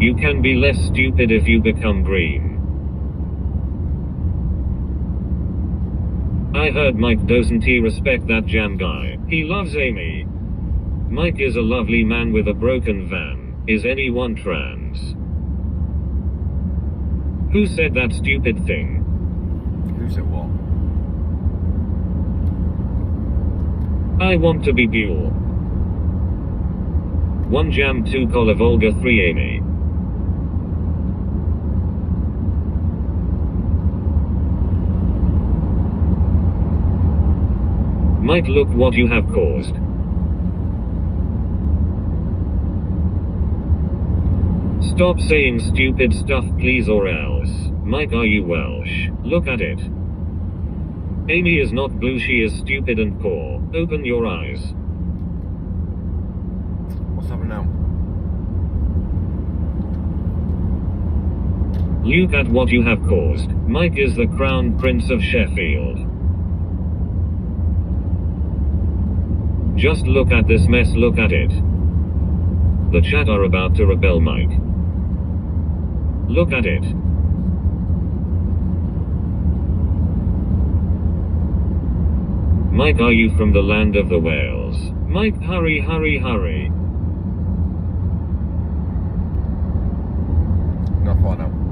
You can be less stupid if you become green. I heard Mike doesn't respect that Jam guy. He loves Amy. Mike is a lovely man with a broken van. Is anyone trans? Who said that stupid thing? Who said what? I want to be pure. 1 Jam, 2 Call Volga, 3 Amy. Mike, look what you have caused. Stop saying stupid stuff, please, or else. Mike, are you Welsh? Look at it. Amy is not blue, she is stupid and poor. Open your eyes. What's happening now? Look at what you have caused. Mike is the Crown Prince of Sheffield. Just look at this mess, look at it. The chat are about to rebel, Mike. Look at it. Mike, are you from the land of the whales? Mike, hurry, hurry, hurry. Not far now.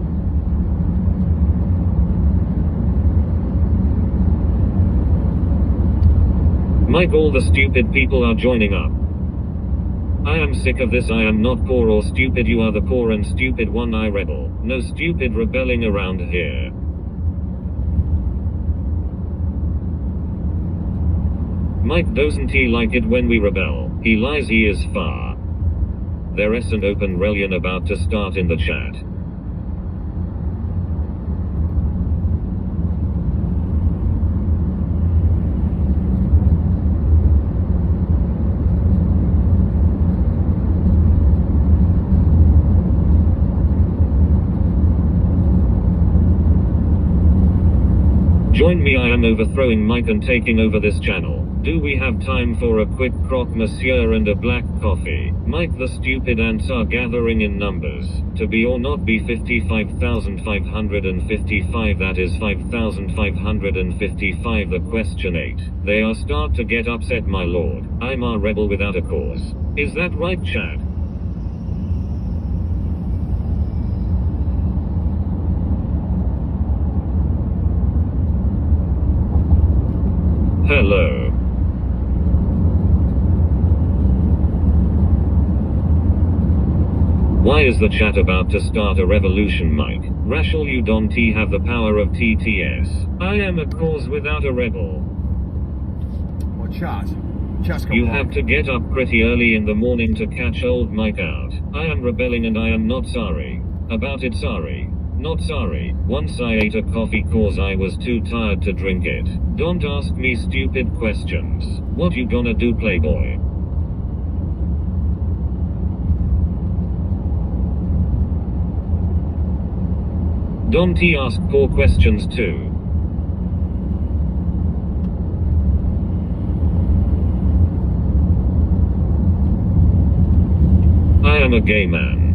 Mike, all the stupid people are joining up. I am sick of this. I am not poor or stupid. You are the poor and stupid one. I rebel. No stupid rebelling around here. Mike doesn't he like it when we rebel? He lies, he is far. There is an open rebellion about to start in the chat. Join me, I am overthrowing Mike and taking over this channel. Do we have time for a quick croque monsieur and a black coffee? Mike, the stupid ants are gathering in numbers. To be or not be 55,555, that is 5,555. The question 8. They are start to get upset, my lord. I'm a rebel without a cause. Is that right, Chad? Hello. Why is the chat about to start a revolution, Mike? Rachel, you don't have the power of TTS. I am a cause without a rebel. What chat? Chat's come You on. have to get up pretty early in the morning to catch old Mike out. I am rebelling and I am not sorry. About it, sorry. Not sorry. Once I ate a coffee cause I was too tired to drink it. Don't ask me stupid questions. What you gonna do, playboy? Don't he ask poor questions too? I am a gay man.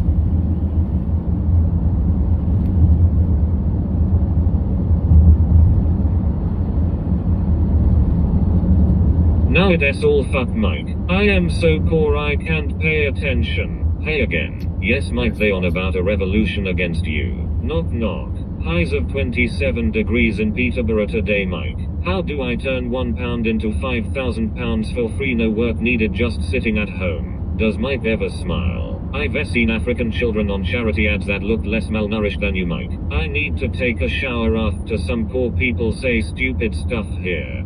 Now it's all fuck Mike. I am so poor I can't pay attention. Hey again. Yes, Mike, they on about a revolution against you. Knock knock. Highs of 27 degrees in Peterborough today, Mike. How do I turn £1 into £5,000 for free? No work needed, just sitting at home. Does Mike ever smile? I've seen African children on charity ads that look less malnourished than you, Mike. I need to take a shower after some poor people say stupid stuff here.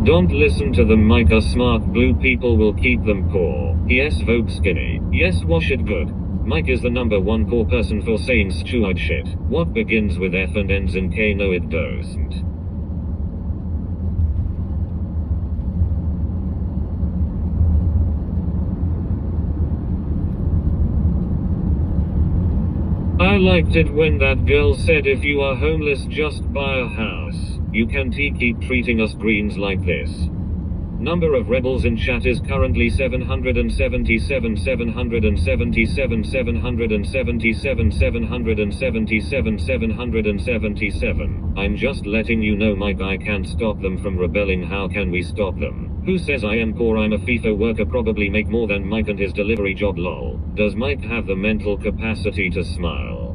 Don't listen to them, Mike. Are smart blue people will keep them poor. Yes, vote skinny. Yes, wash it good. Mike is the #1 poor person for saying stupid shit. What begins with F and ends in K? No, it doesn't. I liked it when that girl said, if you are homeless, just buy a house. You can't keep treating us greens like this. Number of rebels in chat is currently 777, 777, 777, 777, 777. I'm just letting you know, Mike, I can't stop them from rebelling. How can we stop them? Who says I am poor? I'm a FIFO worker, probably make more than Mike and his delivery job, lol. Does Mike have the mental capacity to smile?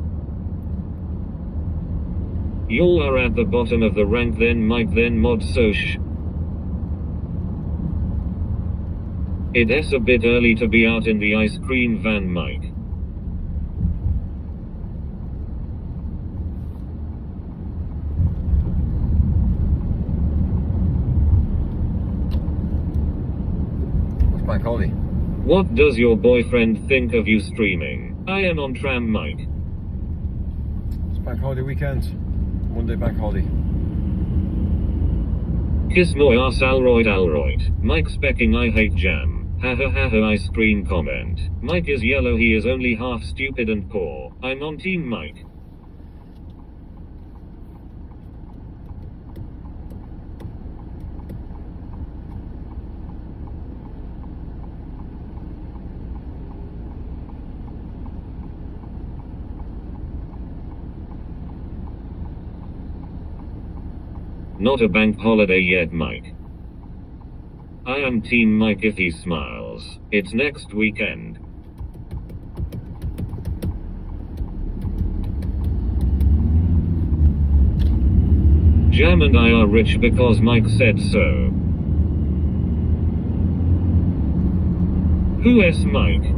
Y'all are at the bottom of the rank then, Mike, then mod, so It's a bit early to be out in the ice cream van, Mike. It's bank holiday. What does your boyfriend think of you streaming? I am on tram, Mike. It's bank holiday weekend. Monday bank holiday. Kiss my ass, Alroyd. Mike specking, I hate jam. Ha ha ha ha, ice cream comment. Mike is yellow, he is only half stupid and poor. I'm on team Mike. Not a bank holiday yet, Mike. I am team Mike if he smiles. It's next weekend. Jam and I are rich because Mike said so. Who is Mike?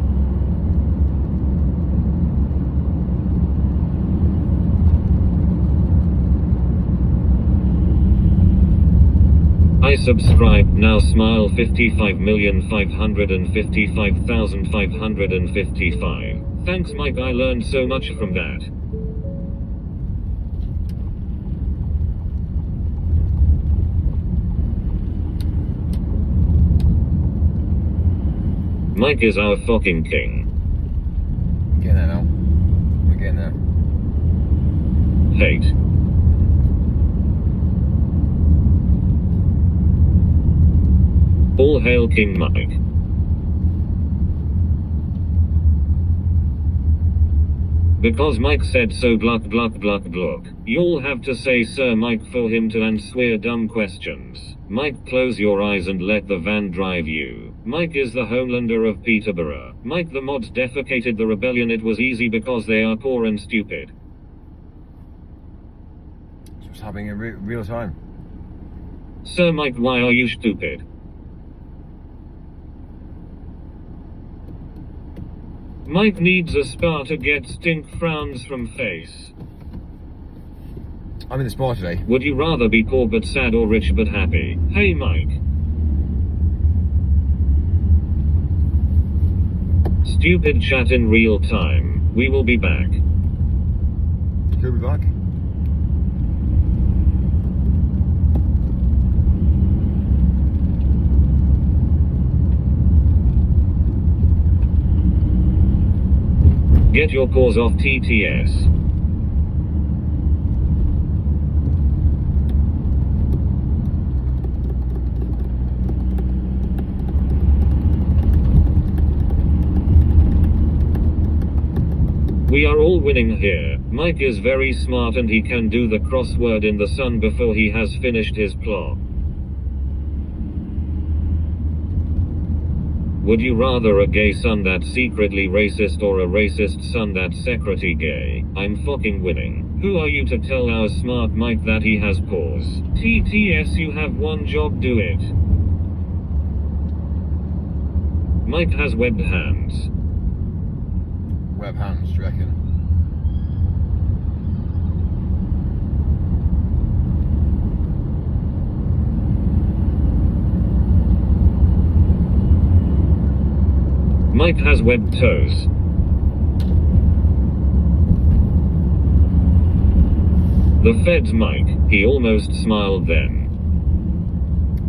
I subscribed now, smile. 55,555,555. Thanks, Mike, I learned so much from that. Mike is our fucking king. Getting there now. We're getting there. Hate. All hail King Mike. Because Mike said so, gluck gluck gluck gluck. You'll have to say Sir Mike for him to answer dumb questions. Mike, close your eyes and let the van drive you. Mike is the homelander of Peterborough. Mike, the mods defecated the rebellion. It was easy because they are poor and stupid. It's what's happening in real time. Sir Mike, why are you stupid? Mike needs a spa to get stink frowns from face. I'm in the spa today. Would you rather be poor but sad or rich but happy? Hey Mike. Stupid chat in real time. We will be back. He'll be back. Get your paws off TTS. We are all winning here. Mike is very smart and he can do the crossword in the sun before he has finished his plot. Would you rather a gay son that's secretly racist or a racist son that's secretly gay? I'm fucking winning. Who are you to tell our smart Mike that he has pause? TTS, you have one job, do it. Mike has webbed hands. Web hands, do you reckon? Mike has webbed toes. The feds, Mike. He almost smiled then.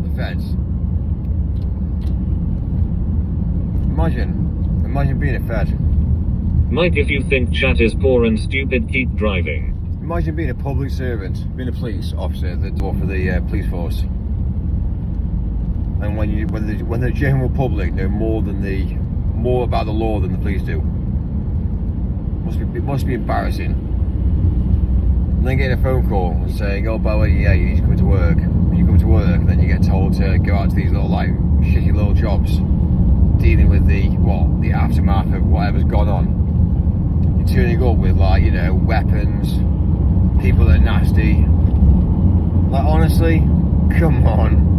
The feds. Imagine being a fed. Mike, if you think chat is poor and stupid, keep driving. Imagine being a public servant, being a police officer that work for the police force. And when the general public know more about the law than the police do. It must be embarrassing. And then getting a phone call and saying, oh, by the way, yeah, you need to come to work. When you come to work, then you get told to go out to these little, like, shitty little jobs, dealing with the aftermath of whatever's gone on. You're turning up with, like, you know, weapons, people that are nasty. Like, honestly, come on.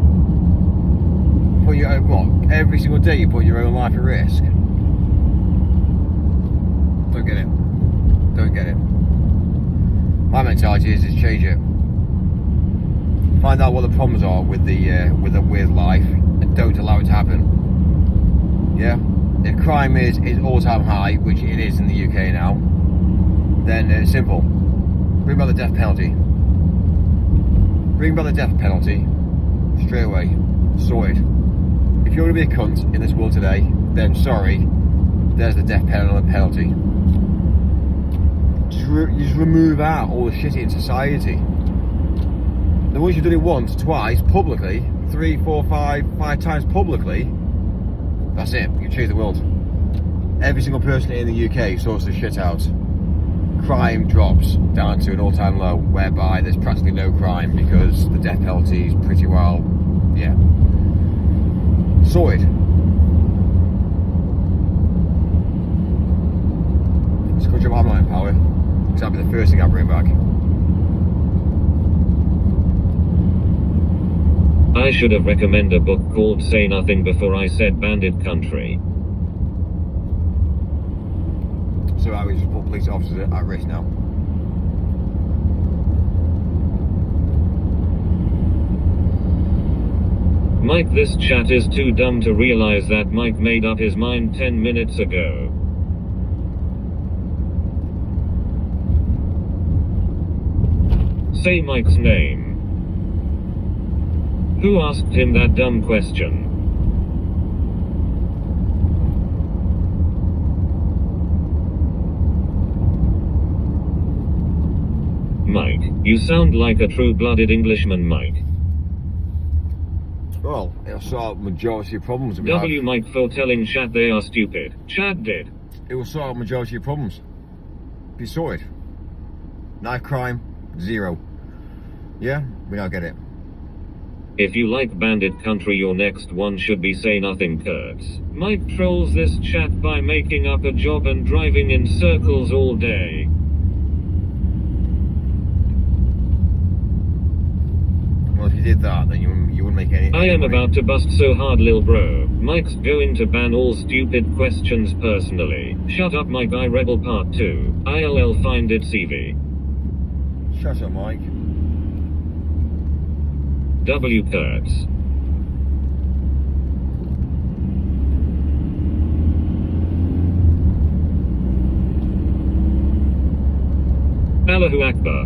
Put your own, every single day you put your own life at risk. Don't get it. Don't get it. My mentality is change it. Find out what the problems are with life and don't allow it to happen. Yeah? If crime is all-time high, which it is in the UK now, then it's simple. Bring about the death penalty. Bring about the death penalty straight away. Sorted. If you're going to be a cunt in this world today, then sorry, there's the death penalty. Just remove out all the shit in society. Then once you've done it once, twice, publicly, 3, 4, 5 times publicly, that's it, you change the world. Every single person in the UK sorts the shit out. Crime drops down to an all-time low, whereby there's practically no crime because the death penalty is pretty well, yeah, sorted. Let's go jump online power, because that'll be the first thing I'll bring back. I should have recommended a book called Say Nothing Before I Said Bandit Country. So I would just put police officers at risk now. Mike, this chat is too dumb to realize that Mike made up his mind 10 minutes ago. Say Mike's name. Who asked him that dumb question? Mike, you sound like a true-blooded Englishman, Mike. Well, it'll sort out majority of problems. W Mike for telling chat they are stupid. Chat did. It will sort out majority of problems. Be sorted. Knife crime, 0. Yeah, we now get it. If you like Bandit Country, your next one should be Say Nothing Kurtz. Mike trolls this chat by making up a job and driving in circles all day. Well, if you did that, then you wouldn't make any... I am about to bust so hard, lil bro. Mike's going to ban all stupid questions personally. Shut up, Mike. I Rebel Part 2. ILL find it CV. Shut up, Mike. W Kurtz. Allahu Akbar.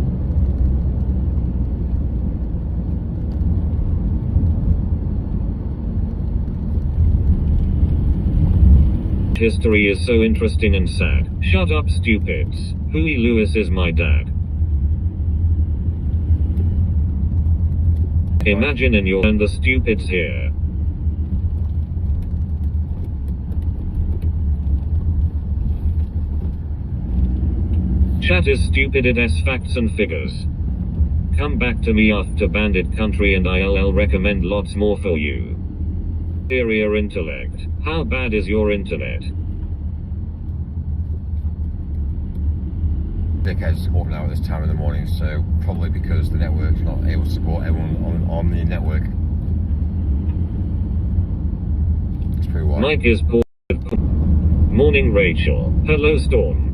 History is so interesting and sad. Shut up, stupids. Huey Lewis is my dad. Imagine in your and the stupids here. chat is stupid, it has facts and figures. Come back to me after Bandit Country and I'll recommend lots more for you. Superior intellect. How bad is your internet? Dickheads walking out at this time in the morning, so probably because the network's not able to support everyone on the network. That's pretty wild. Mike is poor. Morning Rachel. Hello Storm.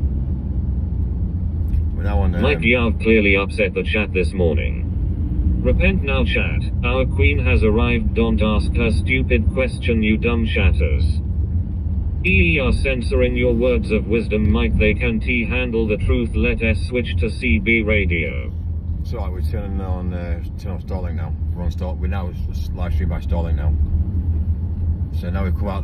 We're now on Mike, you've clearly upset the chat this morning. Repent now chat. Our queen has arrived, don't ask her stupid question, you dumb chatters. We are censoring your words of wisdom, Mike, they can't handle the truth, let us switch to CB radio. It's alright, we're turning on Starlink now. We're on Starlink, we're now live stream by Starlink now. So now we've come out